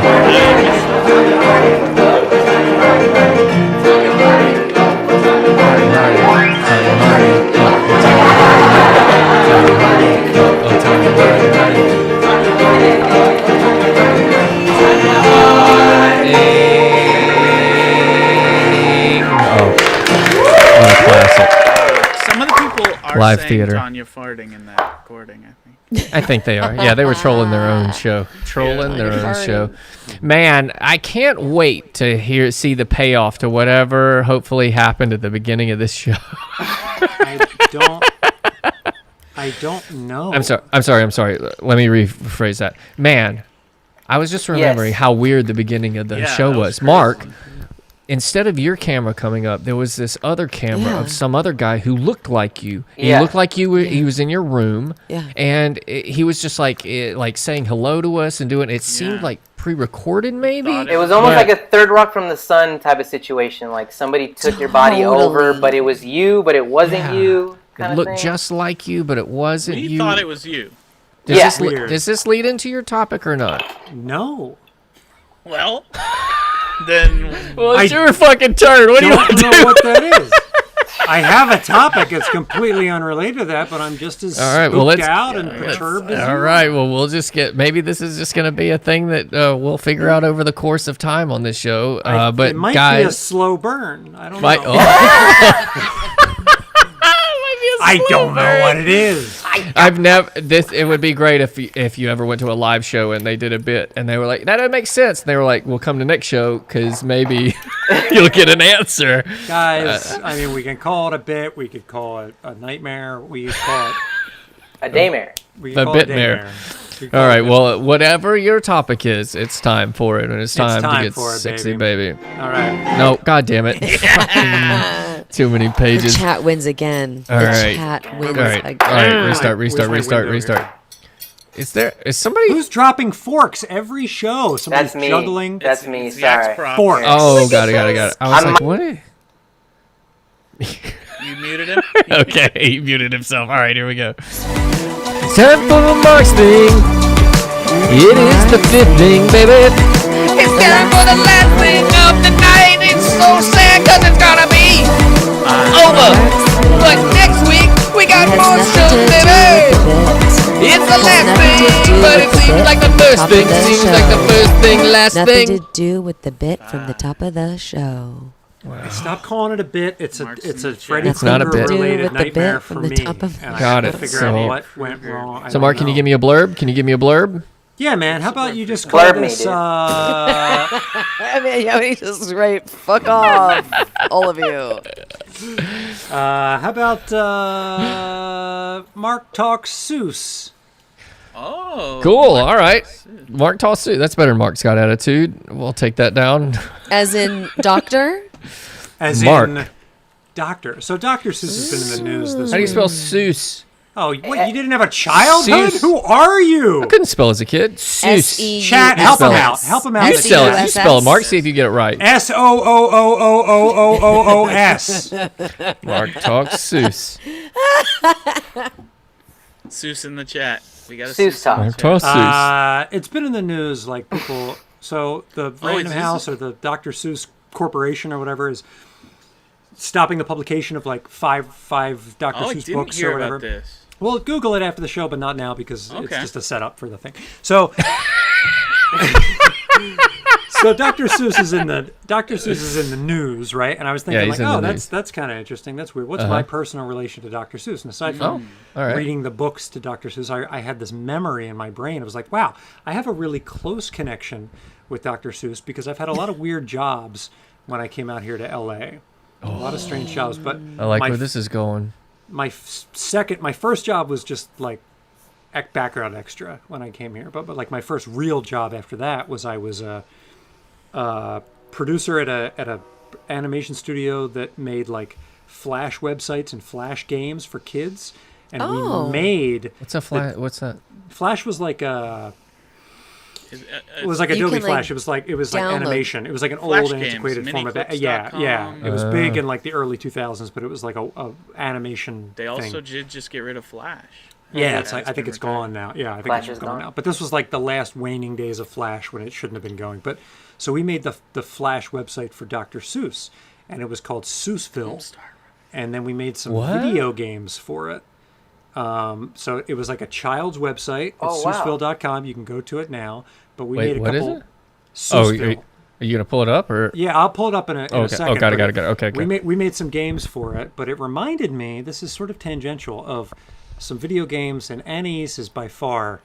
What a classic. Some of the people are Live saying theater. Tanya farting in that recording, I think. I think they are. Yeah, they were trolling their own show. Trolling their own show. Man, I can't wait to see the payoff to whatever hopefully happened at the beginning of this show. I don't know. I'm sorry. Let me rephrase that. Man, I was just remembering how weird the beginning of the show was. Mark, instead of your camera coming up, there was this other camera of some other guy who looked like you. He looked like you. He was in your room, and he was just like saying hello to us and doing. It seemed like pre-recorded, maybe. It was almost like a Third Rock from the Sun type of situation. Like somebody took your body over, but it was you, but it wasn't you. It looked just like you, but it wasn't you. We thought it was you. Does this lead into your topic or not? No. Well, then. Well, it's your fucking turn. What do you want to do? I don't know what that is. I have a topic that's completely unrelated to that, but I'm just as spooked out and perturbed as you. All right, well, we'll just get. Maybe this is just going to be a thing that we'll figure out over the course of time on this show. But it might guys, be a slow burn. I don't know. I don't know what it is. I've never. It would be great if you ever went to a live show and they did a bit and they were like, that doesn't make sense. And they were like, we'll come to next show because maybe you'll get an answer. Guys, I mean, we can call it a bit. We could call it a nightmare. We could call it a daymare. A bitmare. All right. Well, whatever your topic is, it's time for it, and it's time to get sexy, baby. All right. No, God damn it. Fucking too many pages. The chat wins again. All right. Chat wins again. All right. Restart. Is somebody who's dropping forks every show? Somebody's That's me. juggling. That's me. Sorry. Forks. Oh, got it. I was like, what? You muted him? Okay, he muted himself. All right, here we go. Time for the Mark's thing. It is the 5th thing, baby. It's time for the last thing of the night. It's so sad because it's gonna be over. But next week, we got more shows, baby. It's the last thing, but it seems like the first thing. Seems like the first thing, last Nothing thing. to do with the bit from the top of the show. Wow. Stop calling it a bit. It's a Freddy It's not a Krueger bit. related With the bit nightmare from for the me. top of- And I Got have it. to figure So- out what went wrong. So, Mark, can you give me a blurb? Can you give me a blurb? Yeah, man. How about you just call Blurb me, this? dude. I mean, just right. Fuck off, all of you. How about Mark talks Seuss? Oh. Cool. All right. Mark Tossu. That's better than Mark's got attitude. We'll take that down. As in doctor? As Mark. in doctor. So Dr. Seuss has been in the news this How do you week. spell Seuss? Oh, wait, you didn't have a childhood? Seuss. Who are you? I couldn't spell as a kid. Seuss. S-E-U-S. Chat, help him spell it. out. Help him out. You in the spell chat. it. You spell it, Mark. See if you get it right. S-O-O-O-O-O-O-O-S. Mark talks Seuss. Seuss in the chat. We got a Seuss Seuss. talk. Mark talks Seuss. It's been in the news, like people. So the Random House or the Dr. Seuss Corporation or whatever is stopping the publication of like five Dr. Seuss books or whatever. About this. Well, Google it after the show, but not now because it's Okay. just a setup for the thing. So, so Dr. Seuss is in the news, right? And I was thinking, he's like, in the news. that's kind of interesting. That's weird. What's my personal relation to Dr. Seuss? And aside from all right. reading the books to Dr. Seuss, I had this memory in my brain. It was like, wow, I have a really close connection with Dr. Seuss because I've had a lot of weird jobs when I came out here to LA. A lot of strange jobs, but I like where this is going. my first job was just like background extra when I came here, but like my first real job after that was I was a producer at a animation studio that made like Flash websites and Flash games for kids, and we made What's a Flash? What's that? Flash was like a. It was like Adobe Flash. It was like animation. It was like an Flash old games, antiquated form of it. Yeah. It was big in like the early 2000s, but it was like a animation. They also thing. did just get rid of Flash. Yeah, I think it's gone now. Yeah, I think Flash it's is gone gone. now. But this was like the last waning days of Flash when it shouldn't have been going. But so we made the Flash website for Dr. Seuss, and it was called Seussville. And then we made some video games for it. So it was like a child's website. It's Seussville.com. You can go to it now. But we made a couple. What is it? Seussville. Are you gonna pull it up or? Yeah, I'll pull it up in a second. Oh, got it. Okay. We made some games for it, but it reminded me. This is sort of tangential of some video games, and Anais is by far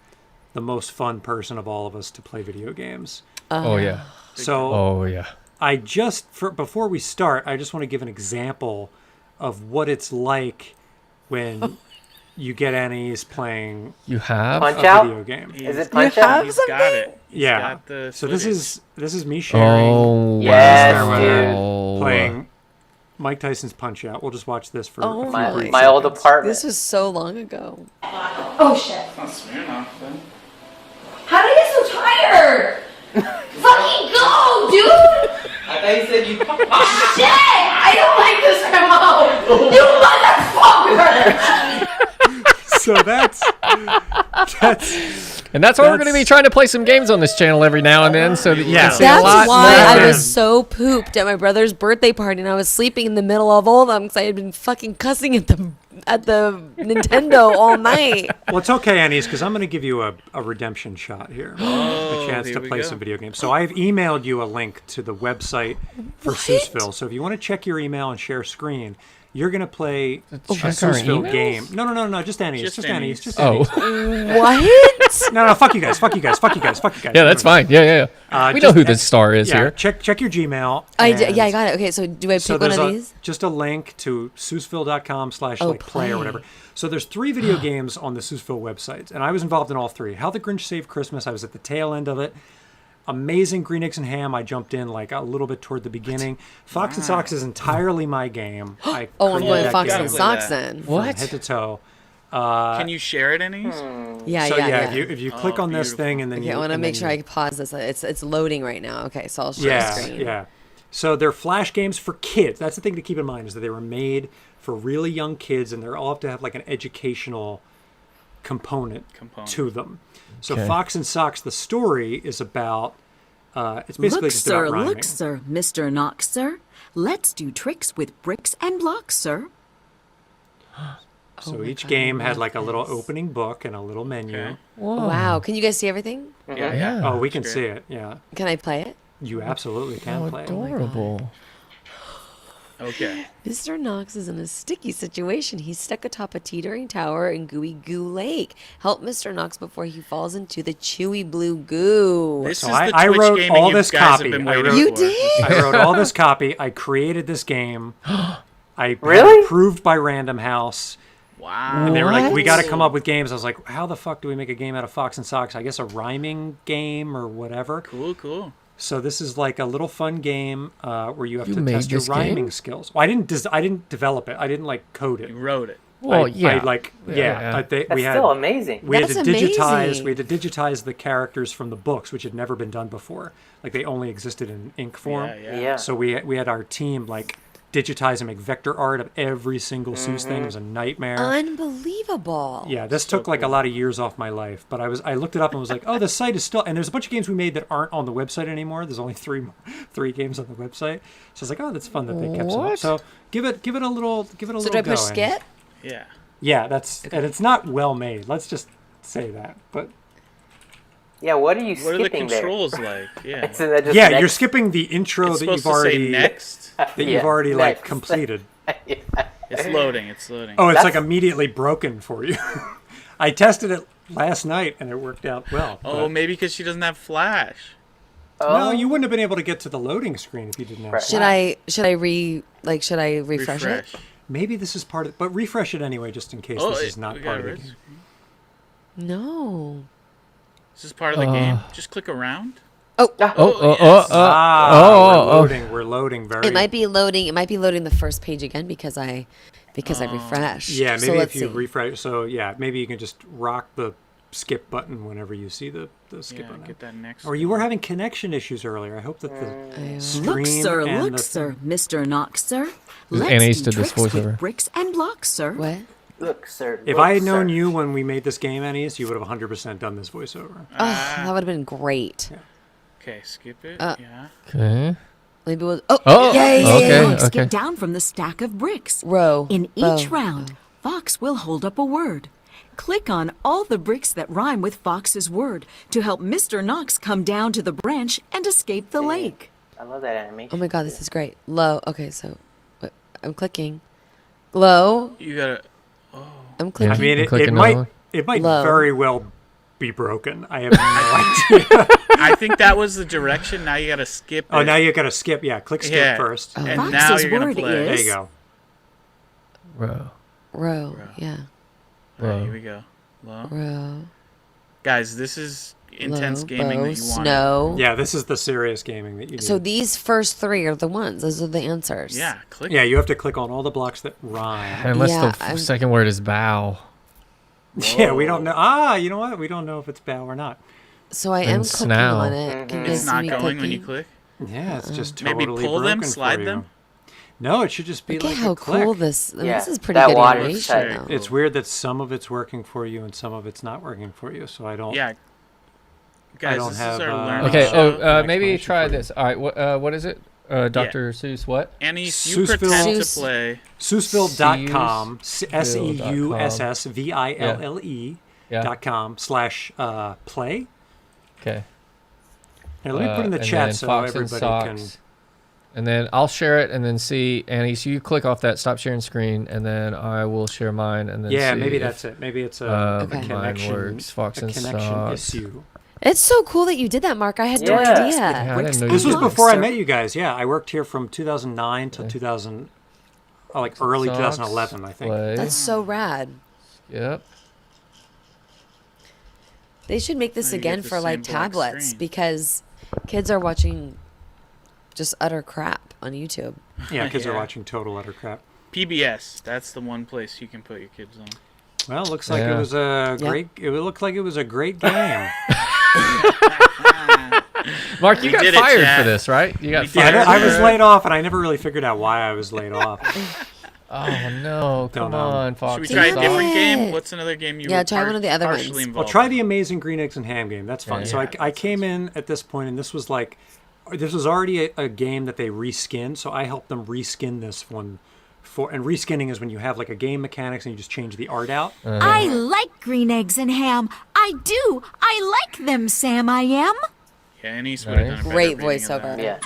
the most fun person of all of us to play video games. Oh yeah. So. Oh yeah. Before we start, I just want to give an example of what it's like when you get Anais playing a video game. Is it Punch Out? He's got it. He's Yeah. got the So footage. this is me sharing. Oh Yes, wow. Playing Mike Tyson's Punch Out. We'll just watch this for Oh a My, few brief my old seconds. apartment. This was so long ago. Oh shit. It's not Smirnoff, then. How did I get so tired? Fucking go, dude! I thought you said you. Shit! I don't like this remote! You motherfucker! So that's And that's why we're going to be trying to play some games on this channel every now and then, so that you can see a That's lot why more. I was so pooped at my brother's birthday party, and I was sleeping in the middle of all of them because I had been fucking cussing at the Nintendo all night. well, it's okay, Anais, because I'm going to give you a redemption shot here, a chance here to we play go. some video games. So I've emailed you a link to the website for Seussville. So if you want to check your email and share screen, you're going to play a Check our Seussville emails? game. No, just Anais. Just Just Anais. Anais. Just Oh. Anais. What? No, fuck you guys. Yeah, that's fine. Yeah. We know just- who the star is Yeah, here. check your Gmail. I and- got it. Okay, so do I pick So one there's of these? just a link to Seussville.com/play Oh, or play. whatever. So there's 3 video games on the Seussville website, and I was involved in all 3. How the Grinch Saved Christmas, I was at the tail end of it. Amazing Green Eggs and Ham, I jumped in like a little bit toward the beginning. Fox and Socks is entirely my game. I Oh, I'm created going that Fox game and Play Socks that. then. from head to toe. Can you share it, Anais? Yeah, So yeah. if you click on this beautiful. thing and then Okay, you I want to and make then sure you- I pause this. It's loading right now. Okay, so I'll share screen. Yeah. So they're Flash games for kids. That's the thing to keep in mind is that they were made for really young kids, and they all have to have like an educational component to them. So Okay. Fox and Socks, the story is about. It's basically Look, just sir, about rhyming. look, sir, Mr. Knox, sir. Let's do tricks with bricks and blocks, sir. So each game had like a little opening book and a little menu. Wow, can you guys see everything? Yeah. Oh, we can see it. Yeah, Can I play it? you absolutely can play it. Adorable. Okay. Mr. Knox is in a sticky situation. He's stuck atop a teetering tower in Gooey Goo Lake. Help Mr. Knox before he falls into the chewy blue goo. This So is I- the I Twitch wrote gaming all you this guys have copy. been I waiting wrote- You for. did? I wrote all this copy. I created this game. I Really? approved by Random House. Wow. And they were like, we What? got to come up with games. I was like, how the fuck do we make a game out of Fox and Socks? I guess a rhyming game or whatever. Cool. So this is like a little fun game where you have You to made test your this rhyming game? skills. Well, I didn't develop it. I didn't like code it. You wrote it. Well, we That's had still amazing. we had That's to digitize amazing. we had to digitize the characters from the books, which had never been done before. Like they only existed in ink form. Yeah. So we had our team like digitize and make vector art of every single Seuss thing. It was a nightmare. Unbelievable. Yeah, this took like a lot of years off my life, but I looked it up and was like, oh, the site is still, and there's a bunch of games we made that aren't on the website anymore. There's only three games on the website. So I was like, oh, that's fun that they kept some up. What? So give it a little So little do I go. push and- skip? Yeah. Yeah, and it's not well made. Let's just say that. But Yeah, what are you What are the skipping there? controls like? Yeah. Isn't that just yeah, next? you're skipping the intro It's that you've supposed to say already next. you've already like next. completed. It's loading. It's loading. Oh, it's like That's- immediately broken for you. I tested it last night and it worked out well. Oh, but- maybe because she doesn't have Flash. No, you wouldn't have been able to get to the loading screen if you didn't have. Right. Flash. Should I refresh it? Maybe this is part of, but refresh it anyway, just in case this is not we part got of a the red game. No. Is this part of the game? Just click around. Oh. We're loading very. It might be loading. It might be loading the first page again because I refreshed. Yeah, maybe so if let's you see. refresh. So yeah, maybe you can just rock the skip button whenever you see the skip Yeah, button. get that next. Or you were having connection issues earlier. I hope that the stream Look, sir, and look, the sir, Mr. Knox, sir. Anais Let's do did this tricks with voiceover. bricks and blocks, sir. What? Look, sir. If look, I had known sir. you when we made this game, Anais, you would have 100% done this voiceover. Oh, that would have been great. Okay, skip it. Uh, yeah. Okay. Maybe we'll. Oh, Okay. okay. Get down from the stack of bricks. Row. In bow. each round, Fox will hold up a word. Click on all the bricks that rhyme with Fox's word to help Mr. Knox come down to the branch and escape the lake. I love that animation. Oh my god, this is great. Low. Okay, so I'm clicking. Low. You gotta. I'm clicking. I mean, Click another one. it might Low. very well be broken. I have no idea. I think that was the direction. Now you gotta skip it. Oh, now you got to skip. Yeah, click skip Yeah. first. Oh. And Fox's now you're gonna word play. There is- you go. Row. Yeah. Alright, here we go. Low. Row. Guys, this is intense Low, gaming bow, that you want. snow. Yeah, this is the serious gaming that you need. So these first three are the ones. Those are the answers. Yeah, click. Yeah, you have to click on all the blocks that rhyme. Unless Yeah, the I'm- second word is bow. Yeah, we don't know. Ah, you know what? We don't know if it's bow or not. So I And am clicking snow. on it. Can you It's guys not see me going when you clicking? click. Yeah, it's just Maybe totally pull them, broken slide for you. them. No, it should just be Look like at how a click. cool this. Yeah, This is pretty that good water animation. is Though. It's weird that some of it's working for you and some of it's not working for you. So I don't. Yeah. Guys, don't this have, is our uh, learning Okay. show. Oh, maybe explanation try for you. this. All right. What is it? Dr. Seuss. What? Anais, you Seussville- pretend to Seuss. play. Seussville.com. Yeah. SEUSSVILLE.com /play. Okay. Here, let me put in the and chat then so Fox and everybody can. Socks. And then I'll share it and then see, Annie, so you click off that stop sharing screen and then I will share mine and then Yeah, see maybe if, that's it. Maybe it's a Okay. mine connection. works. Fox a and connection Socks. issue. It's so cool that you did that, Mark. I had no Yeah. idea. Yeah, I didn't know This you was did. before I sir. met you guys. Yeah, I worked here from 2009 till 2000, like early Socks, 2011, I think. play. That's so rad. Yep. They should make this Now you get again the for like same black tablets screen. because kids are watching just utter crap on YouTube. Yeah, kids are Yeah. watching total utter crap. PBS. That's the one place you can put your kids on. Well, looks like it Yeah. was a Yeah. great. It looked like it was a great game. Mark, you We got did it, fired Chad. for this, right? You got We did fired. it. I was for it? laid off, and I never really figured out why I was laid off. Oh no! Come know. on, Fox. Should we and try a Socks. different game? it. What's another game you Yeah, were try one of the other partially ones. involved Well, try in? the Amazing Green Eggs and Ham game. That's fun. Yeah. So Yeah, I came in at this point, and this was already a game that they reskinned. So I helped them reskin this one. And reskinning is when you have like a game mechanics and you just change the art out. I like green eggs and ham. I do. I like them, Sam, I am. Yeah, Anais would have done a better Great reading of voiceover. that. Yeah.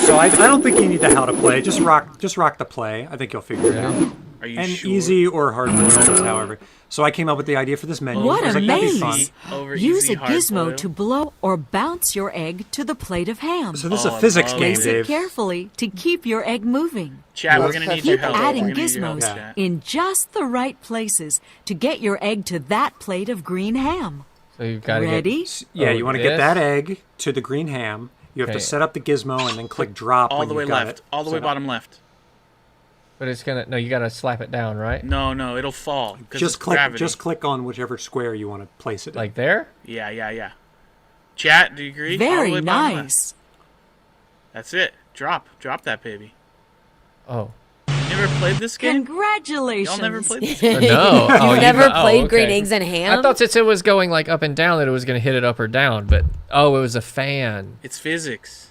So I don't think you need the how to play. Just rock the play. I think you'll figure it out. Are you And sure? easy or hard boiled, however. So I came up with the idea for this menu. What I was a like, that'd be maze. fun. Over Use easy, a hard gizmo boiled. to blow or bounce your egg to the plate of ham. So this is Oh, a I physics love game, it. Place it Dave. carefully to keep your egg moving. Chat, we're gonna need your Keep help. adding We're gonna need your help, gizmos chat. in just the right places to get your egg to that plate of green ham. So you've got to Ready? Yeah, Oh, you want to get this? that egg to the green ham. You have Okay. to set up the gizmo and then click drop All when the way you've got left. it All the way set up. bottom left. But it's gonna no. You gotta slap it down, right? No, it'll fall. 'Cause Just it's click. gravity. Just click on whichever square you want to place it. Like there. Yeah. Chat, do you agree? All the Very way bottom left. nice. That's it. Drop that baby. Oh. You never played this game? Congratulations. Y'all never played this game? No. Oh, You've never oh, played okay. Green Eggs and Ham? I thought since it was going like up and down that it was gonna hit it up or down, but it was a fan. It's physics.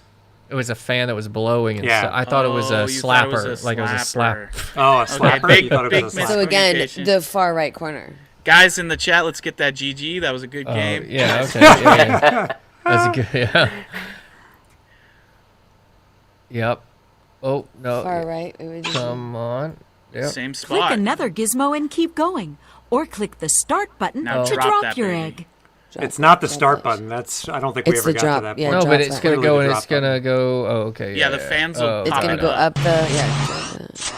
It was a fan that was blowing. And Yeah. I thought it was a you thought it was slapper, a like it was a slap. slapper. Oh, a Okay, slapper. big- You thought it big was a miss. slapper. So again, Communication. the far right corner. Guys in the chat, let's get that GG. That was a good game. Yeah. Okay. Yeah. That's a good. Yeah. Yep. Oh no. Far right. Come on. Yep. Same Click spot. another gizmo and keep going. Or click the start button Now to drop drop that your baby. egg. It's not the start button. That's. I don't think we It's ever the got drop, to that yeah, point. No, but drop it's that. gonna Clearly go the and drop it's gonna go. Oh, okay. Yeah, the fans will It's pop gonna it go up. up Congratulations.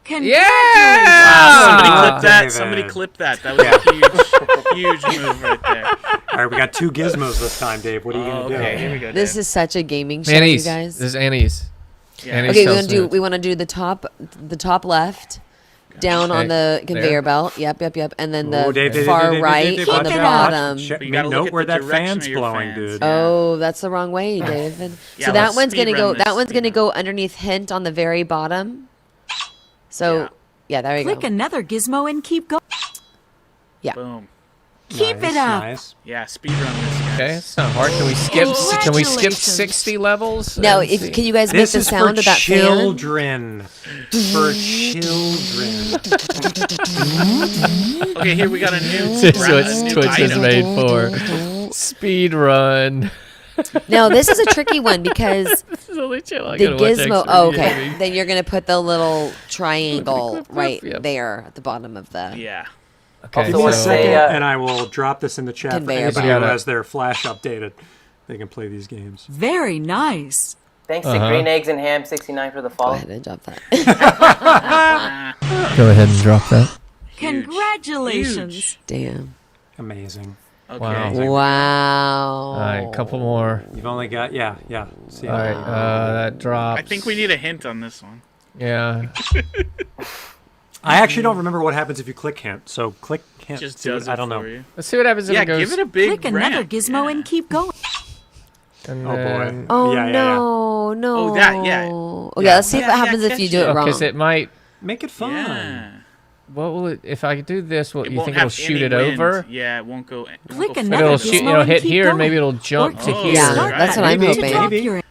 Somebody Yeah. clip that. David. Somebody clip that. That was a huge move right there. All right, we got 2 gizmos this time, Dave. What are you gonna do? Okay, here we go. This Dave. is such a gaming show, Anais. you guys. This is Anais. Yeah. Anais Okay, tells me we want to do the top left, down on the Okay, conveyor there. belt. Yep. And then Ooh, the Dave, far Dave, right Dave, on the watch out. bottom. Check- But you Make gotta look note at where the that direction fan's of your blowing, fans. dude. Yeah. Oh, that's the wrong way, David. Yeah, So that let's one's gonna speed go. run That this, one's gonna speed go underneath hint on the very bottom. So yeah, there you Click go. another gizmo and keep going. Boom. Keep Nice, it up. Nice. Yeah, speed run this, guys. Okay, it's not hard. Can we skip? Can we skip Congratulations. 60 levels? Now, and see? can you guys make This the is sound for of that fan? children. For children. Okay, here we got a new. This is what a new Twitch is item. made for. Speed run. Now this is a tricky one because This is the only channel I the gotta watch gizmo. extra Oh, okay. gaming. Then you're gonna put the little triangle clip, right yep. there at the bottom of the. Yeah. Okay, Give me a so- second, Say, and I will drop this in the chat for Conveyor anybody belt. who has their flash updated. They can play these games. Very nice. Thanks to Green Eggs and Ham 69 for the Go follow. ahead and drop that. Go ahead and drop that. Congratulations. Damn. Amazing. Okay. Wow. Wow. All right, couple more. You've only got See All right, that drops. I think we need a hint on this one. Yeah. I actually don't remember what happens if you click hint. So click hint. Just See what- does it I don't for know. you. Let's see what happens if Yeah, it goes. give it a big Click another ramp. gizmo Yeah. and keep going. And Oh boy. then, Oh Yeah, yeah, no, no. Oh, that, yeah. Okay, let's see if it Yeah, happens if you do it wrong. because it might. Make it fun. Yeah. What will it? If I do this, what It you won't think it'll have shoot any it wind. over? Yeah, it won't go. Click But another it'll gizmo shoot. It'll and hit keep here, and going. maybe it'll jump Or to click here. Yeah, start that's what I'm button to hoping. drop Maybe. your egg.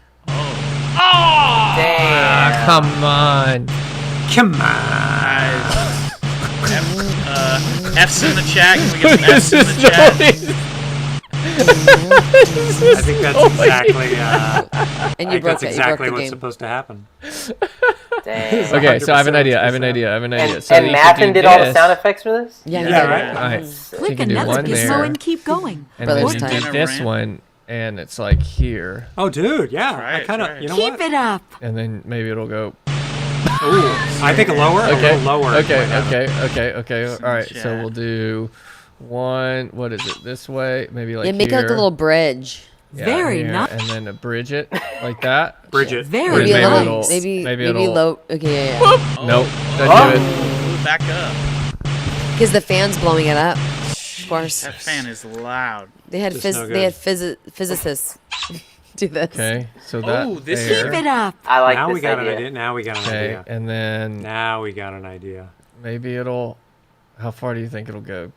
Damn. Come on. Come on. F's in the chat. Can we get some F's in the chat? I think that's exactly. And I you think broke that's it. exactly You broke the what's game. supposed to happen. Damn. Okay, so I have an 100%. idea. I have an idea. And, So and you could Mathen do did all the this. sound effects for this? Yeah, Yeah, yeah, right. All right. Click you can do another one gizmo there, and keep going. and Brothers then you time. do this Ramp. one, and it's like here, Oh, dude, yeah. Try I it, kind try of. it. You know Keep what? it up. and then maybe it'll go. Ooh, I think a lower. A Okay. little lower. Okay. might have it. Okay. All right. So chat. we'll do one. What is it? This way? Maybe like Yeah, make it here. like a little bridge. Yeah, Very here, nice. and then a bridge it like that. Bridget. Very Or Maybe a maybe little, it'll- maybe maybe maybe it'll- low. Okay, yeah. Nope. Oh, Doesn't do it. back up. Because the fan's blowing it up. Of course, That fan is loud. they had Just no they had good. physicists do this. Okay. So that. Oh, this is- there. Keep it up. I like Now this we got idea. an idea. Now we got an Okay. idea. And then Now we got an idea. maybe it'll. How far do you think it'll go?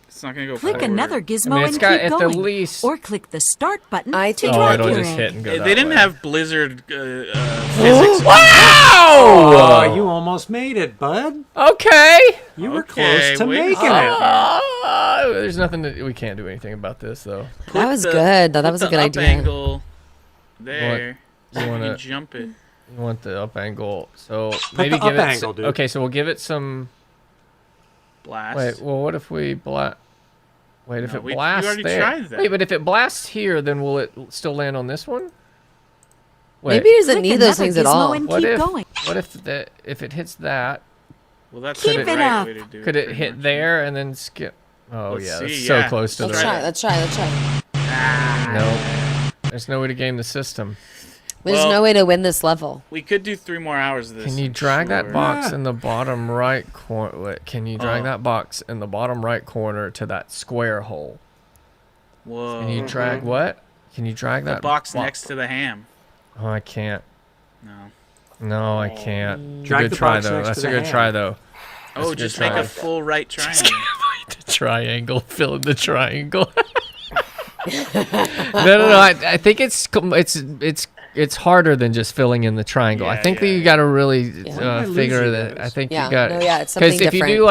It's not gonna go Click forward. another gizmo I mean, it's and got keep at going. the least. Or click the start button I to think- Oh, drop it'll your just egg. hit and go. They that didn't way. have Blizzard physics. Oh, you almost made it, bud. Okay. You were Okay, close to wait a making it. There's nothing that we can't do anything about this though. That was the- good. That Put was a the good up idea. Angle there. You You want can to jump it. you want the up angle. So maybe the give up it. angle, dude. Okay, so we'll give it some. Blast. Wait. Well, what if we blast? Wait, if No, it we blasts already there. tried that. Wait, but if it blasts here, then will it still land on this one? Wait. Maybe it doesn't Click need those another things at gizmo all. and What keep if? going. What if it hits that? Well, that's Keep the it right up. way to do Could it pretty hit much. there and then skip? Oh Let's yeah, see, that's so yeah. close to Let's the try. right. Let's try. No, there's no way to game the system. There's no way to win this level. We could do 3 more hours of this. Can you drag that box in the bottom right corner? Can you drag that box in the bottom right corner to that square hole? Whoa. Can you drag what? Can you drag that the box next to the ham? Oh, I can't. No. No, I can't. Drag Good the try box though. next That's to a the good ham. try though. Oh, just make a full right triangle. The triangle, fill in the triangle. No. I think it's harder than just filling in the triangle. I think that you got to really figure that. I think you got. No, it's something because if you do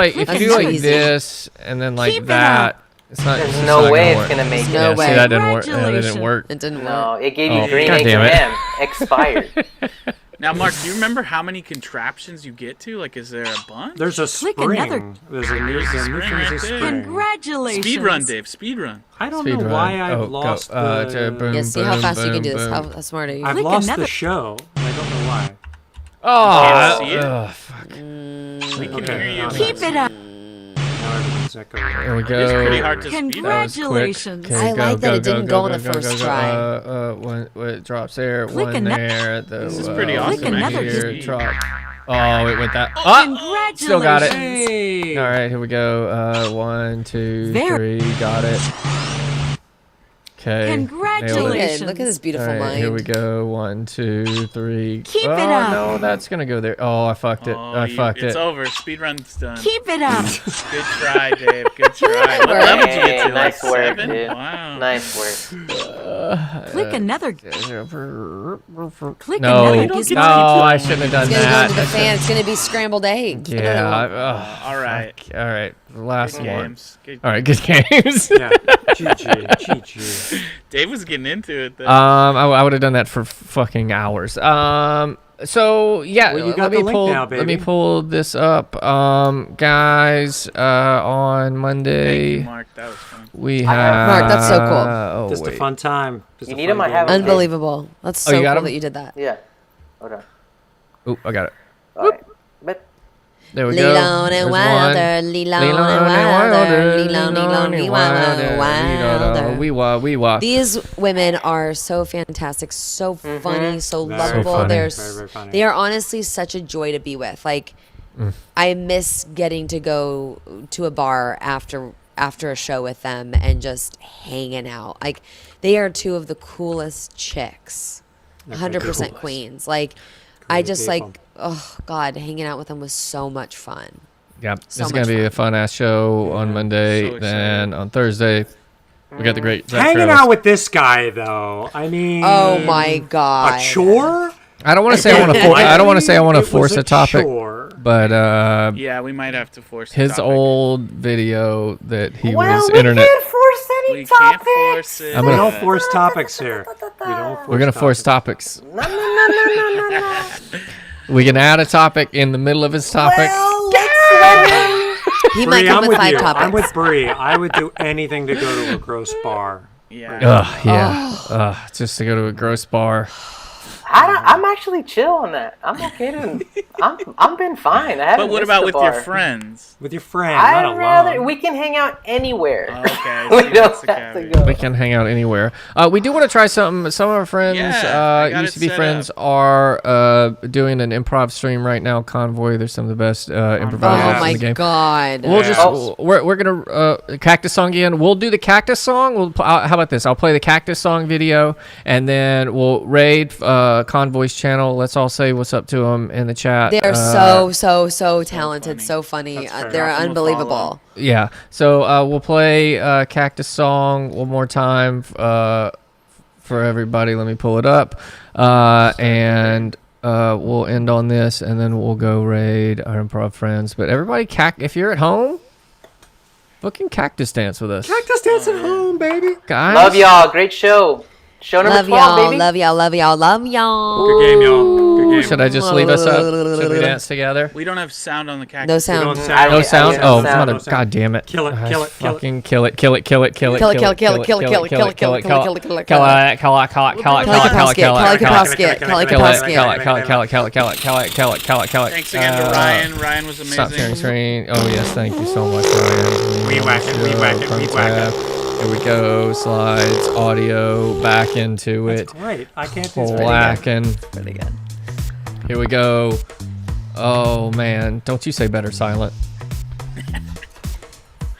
like this and then like that, it's not. There's no way it's gonna make it. No way. See, that didn't work. That didn't work. It didn't work. No, it gave you green God eggs damn and it. ham. Expired. Now, Mark, do you remember how many contraptions you get to? Like, is there a bunch? There's a Click spring. another- There's a new spring thing right is a there. spring. Congratulations. Speed run, Dave. Speed run. I don't Speed know run. why I've Oh, lost go. the... Boom, Yeah, see how boom, fast you can do boom, this. boom. How smart are you? I've Click lost another- the show. I don't know why. Oh, see it? fuck. We can Okay, hear you. Keep it up. Now everything's echoing. Here we go. It's pretty hard to speed up. Congratulations. I like that it didn't go on the first try. When it drops there, Click one another- there. This is pretty awesome. Click another Here, speed. drop. Oh, it went that. Oh, Congratulations. still got it. Hey! All right, here we go. 1, 2, There. 3. Got it. Okay. Congratulations. Look at this beautiful All right, mind. here we go. 1, 2, 3. Keep oh, it up. No, that's gonna go there. Oh, I fucked it. I fucked It's it. over. Speed run's done. Keep it up. Good try, Dave. Good try. What level did you get to? Nice Like work, 7? dude. Wow. Nice work. Click another. Click No, another. no, gizmo. I shouldn't have done It's gonna go that. into the fan. It's gonna be scrambled egg. Yeah. All right. All right. Last Good one. games. Good All right. Good games. Yeah. GG. Dave was getting into it, though. I would have done that for fucking hours. So yeah, Well, you got let me the link pull. now, Let me baby. pull this up. Guys, on Monday Thank you, Mark. That was fun. we have. Mark, that's so cool. Oh, Just a wait. fun time. Just You a need fun 'em, I game. have 'em. Unbelievable. That's Oh, so you got cool 'em? that you did that. Yeah. Hold on. Ooh, I got it. All right. But There we go. Leelon There's and one. Wilder, Leelon and Wilder. Wee wah. These women are so fantastic, so funny, so Very lovable. funny. They're Very, very funny. they are honestly such a joy to be with. Like I miss getting to go to a bar after a show with them and just hanging out. Like they are two of the coolest chicks. 100% queens. Like I just people. like oh god, hanging out with them was so much fun. Yep. So It's gonna much be a fun. fun ass show on Monday. So excited. Then on Thursday, we got the great Zach Hanging Trails. out with this guy, though. I mean, Oh my god. a chore? I don't want to say I want to. I don't want to say I want to It was force a topic, chore. but Yeah, we might have to force the his topic. old video that he well, was we internet. can't force any We can't topics. force it. I'm We gonna- don't force topics here. We're gonna force topics. No. We can add a topic in the middle of his topic. Well, let's let him. He might Bree, come I'm with with 5 you. topics. I'm with Bree. I would do anything to go to a gross bar. Yeah. Ugh, yeah. Just to go to a gross bar. I'm actually chill on that. I'm okay to. I'm been fine. I haven't. But what missed about the with bar. your friends? With your friend, not I'd alone. rather we can hang out anywhere. Okay. We see, don't that's the have to caveat. go. We can hang out anywhere. We do want to try something. Some of our friends, Yeah, I got used it to be set friends, up. are doing an improv stream right now. Convoy. They're some of the best improvisers Oh my in the game. god. We'll just Oh. we're gonna Cactus Song again. We'll do the Cactus Song. How about this? I'll play the Cactus Song video, and then we'll raid Convoy's channel. Let's all say what's up to them in the chat. They're so talented, funny. so funny. That's fair. They're Awesome to unbelievable. follow. Yeah. So we'll play Cactus Song one more time for everybody. Let me pull it up, and we'll end on this, and then we'll go raid our improv friends. But everybody, if you're at home, fucking Cactus Dance with us, Cactus Dance at home, baby. guys. Love y'all. Great show. Show number Love 12, y'all, baby. love y'all, love y'all, love y'all. Good game, y'all. Good game. Should I just leave us up? Should we dance together? We don't have sound on the cactus. No We sound. don't I sound. No don't- sound? I Oh, don't sound. mother, god damn it. Kill it, Ah, kill it, kill it. fucking kill it, kill it, kill it, kill it, Kill it, kill it, kill it, kill it, kill it, kill it, kill it, kill it, kill it, kill it, kill it. kill it, kill it, kill it, Kelly kill it, kill it, Kapowski, kill it, Kelly kill it, Kapowski. kill it, kill it, kill it, kill it, kill it, kill it, kill it, kill it, kill it. Thanks again to Ryan. Ryan was Stop sharing amazing. screen. Oh yes, thank you so much, Ryan. We whack it, we whack it, we whack it. Here we go. Slides, audio, back into it. That's great. I can't do that. Blacking. Pretty good. Here we go. Oh man, don't you say better silent.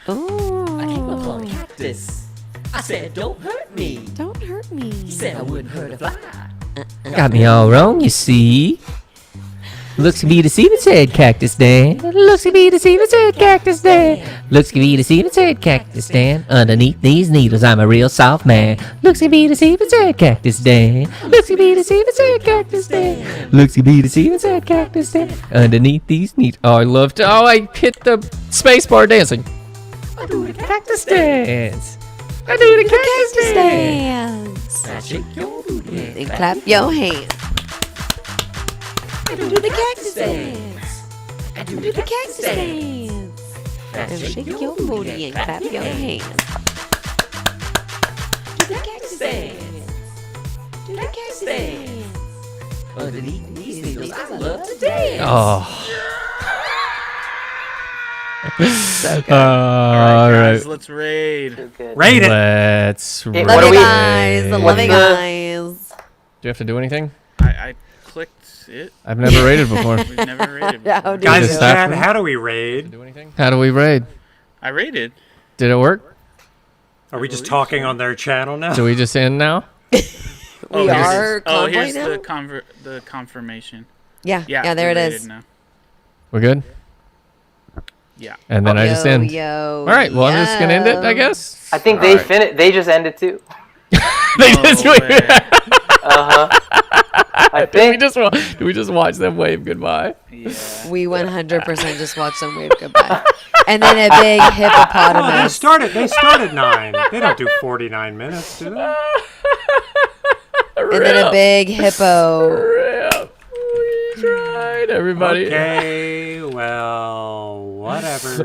Oh. I came up on a cactus. I said, don't hurt me. Don't hurt me. He said I wouldn't hurt a fly. Got me all wrong, you see. Looks to be deceiving, said Cactus Dan. Looks to be deceiving, said Cactus Dan. Looks to be deceiving, said Cactus Dan. Underneath these needles, I'm a real soft man. Looks to be deceiving, said Cactus Dan. Looks to be deceiving, said Cactus Dan. Looks to be deceiving, said Cactus Dan. Underneath these needles. Oh, I love to. Oh, I hit the space bar dancing. I do the Cactus Dance. I do the Cactus Dance. Now shake your booty And clap your hands. and do the cactus dance. And do the cactus dance. And shake your booty and clap your hands. Do the cactus dance. Do the cactus dance. Underneath these needles, I love to dance. Oh. So good. All Guys, right. let's raid. Rate it. Let's Hey, raid. what Love do you we- guys. Love what's you the- guys. Do you have to do anything? I clicked it. I've never raided before. We've never raided Yeah, before. how do Guys you in do it? chat, how do we raid? Do anything? How do we raid? I raided. Did it work? Are we just talking on their channel now? Do we just end now? We here's- are Oh, convoy here's now? the confirmation. Yeah, Yeah, yeah, there we're it raided is. now. We're good? Yeah. And then I just end. Yo, All right, well, I'm just going to end it, I guess. I think they They just ended too. They No just way. I Did we think. do we just watch them wave goodbye? Yeah. We 100% just watched them wave goodbye. And then a big Oh, they hippopotamus. started 9. They don't do 49 minutes, do they? And then a big hippo. Rip. We tried, everybody. Okay, well, whatever.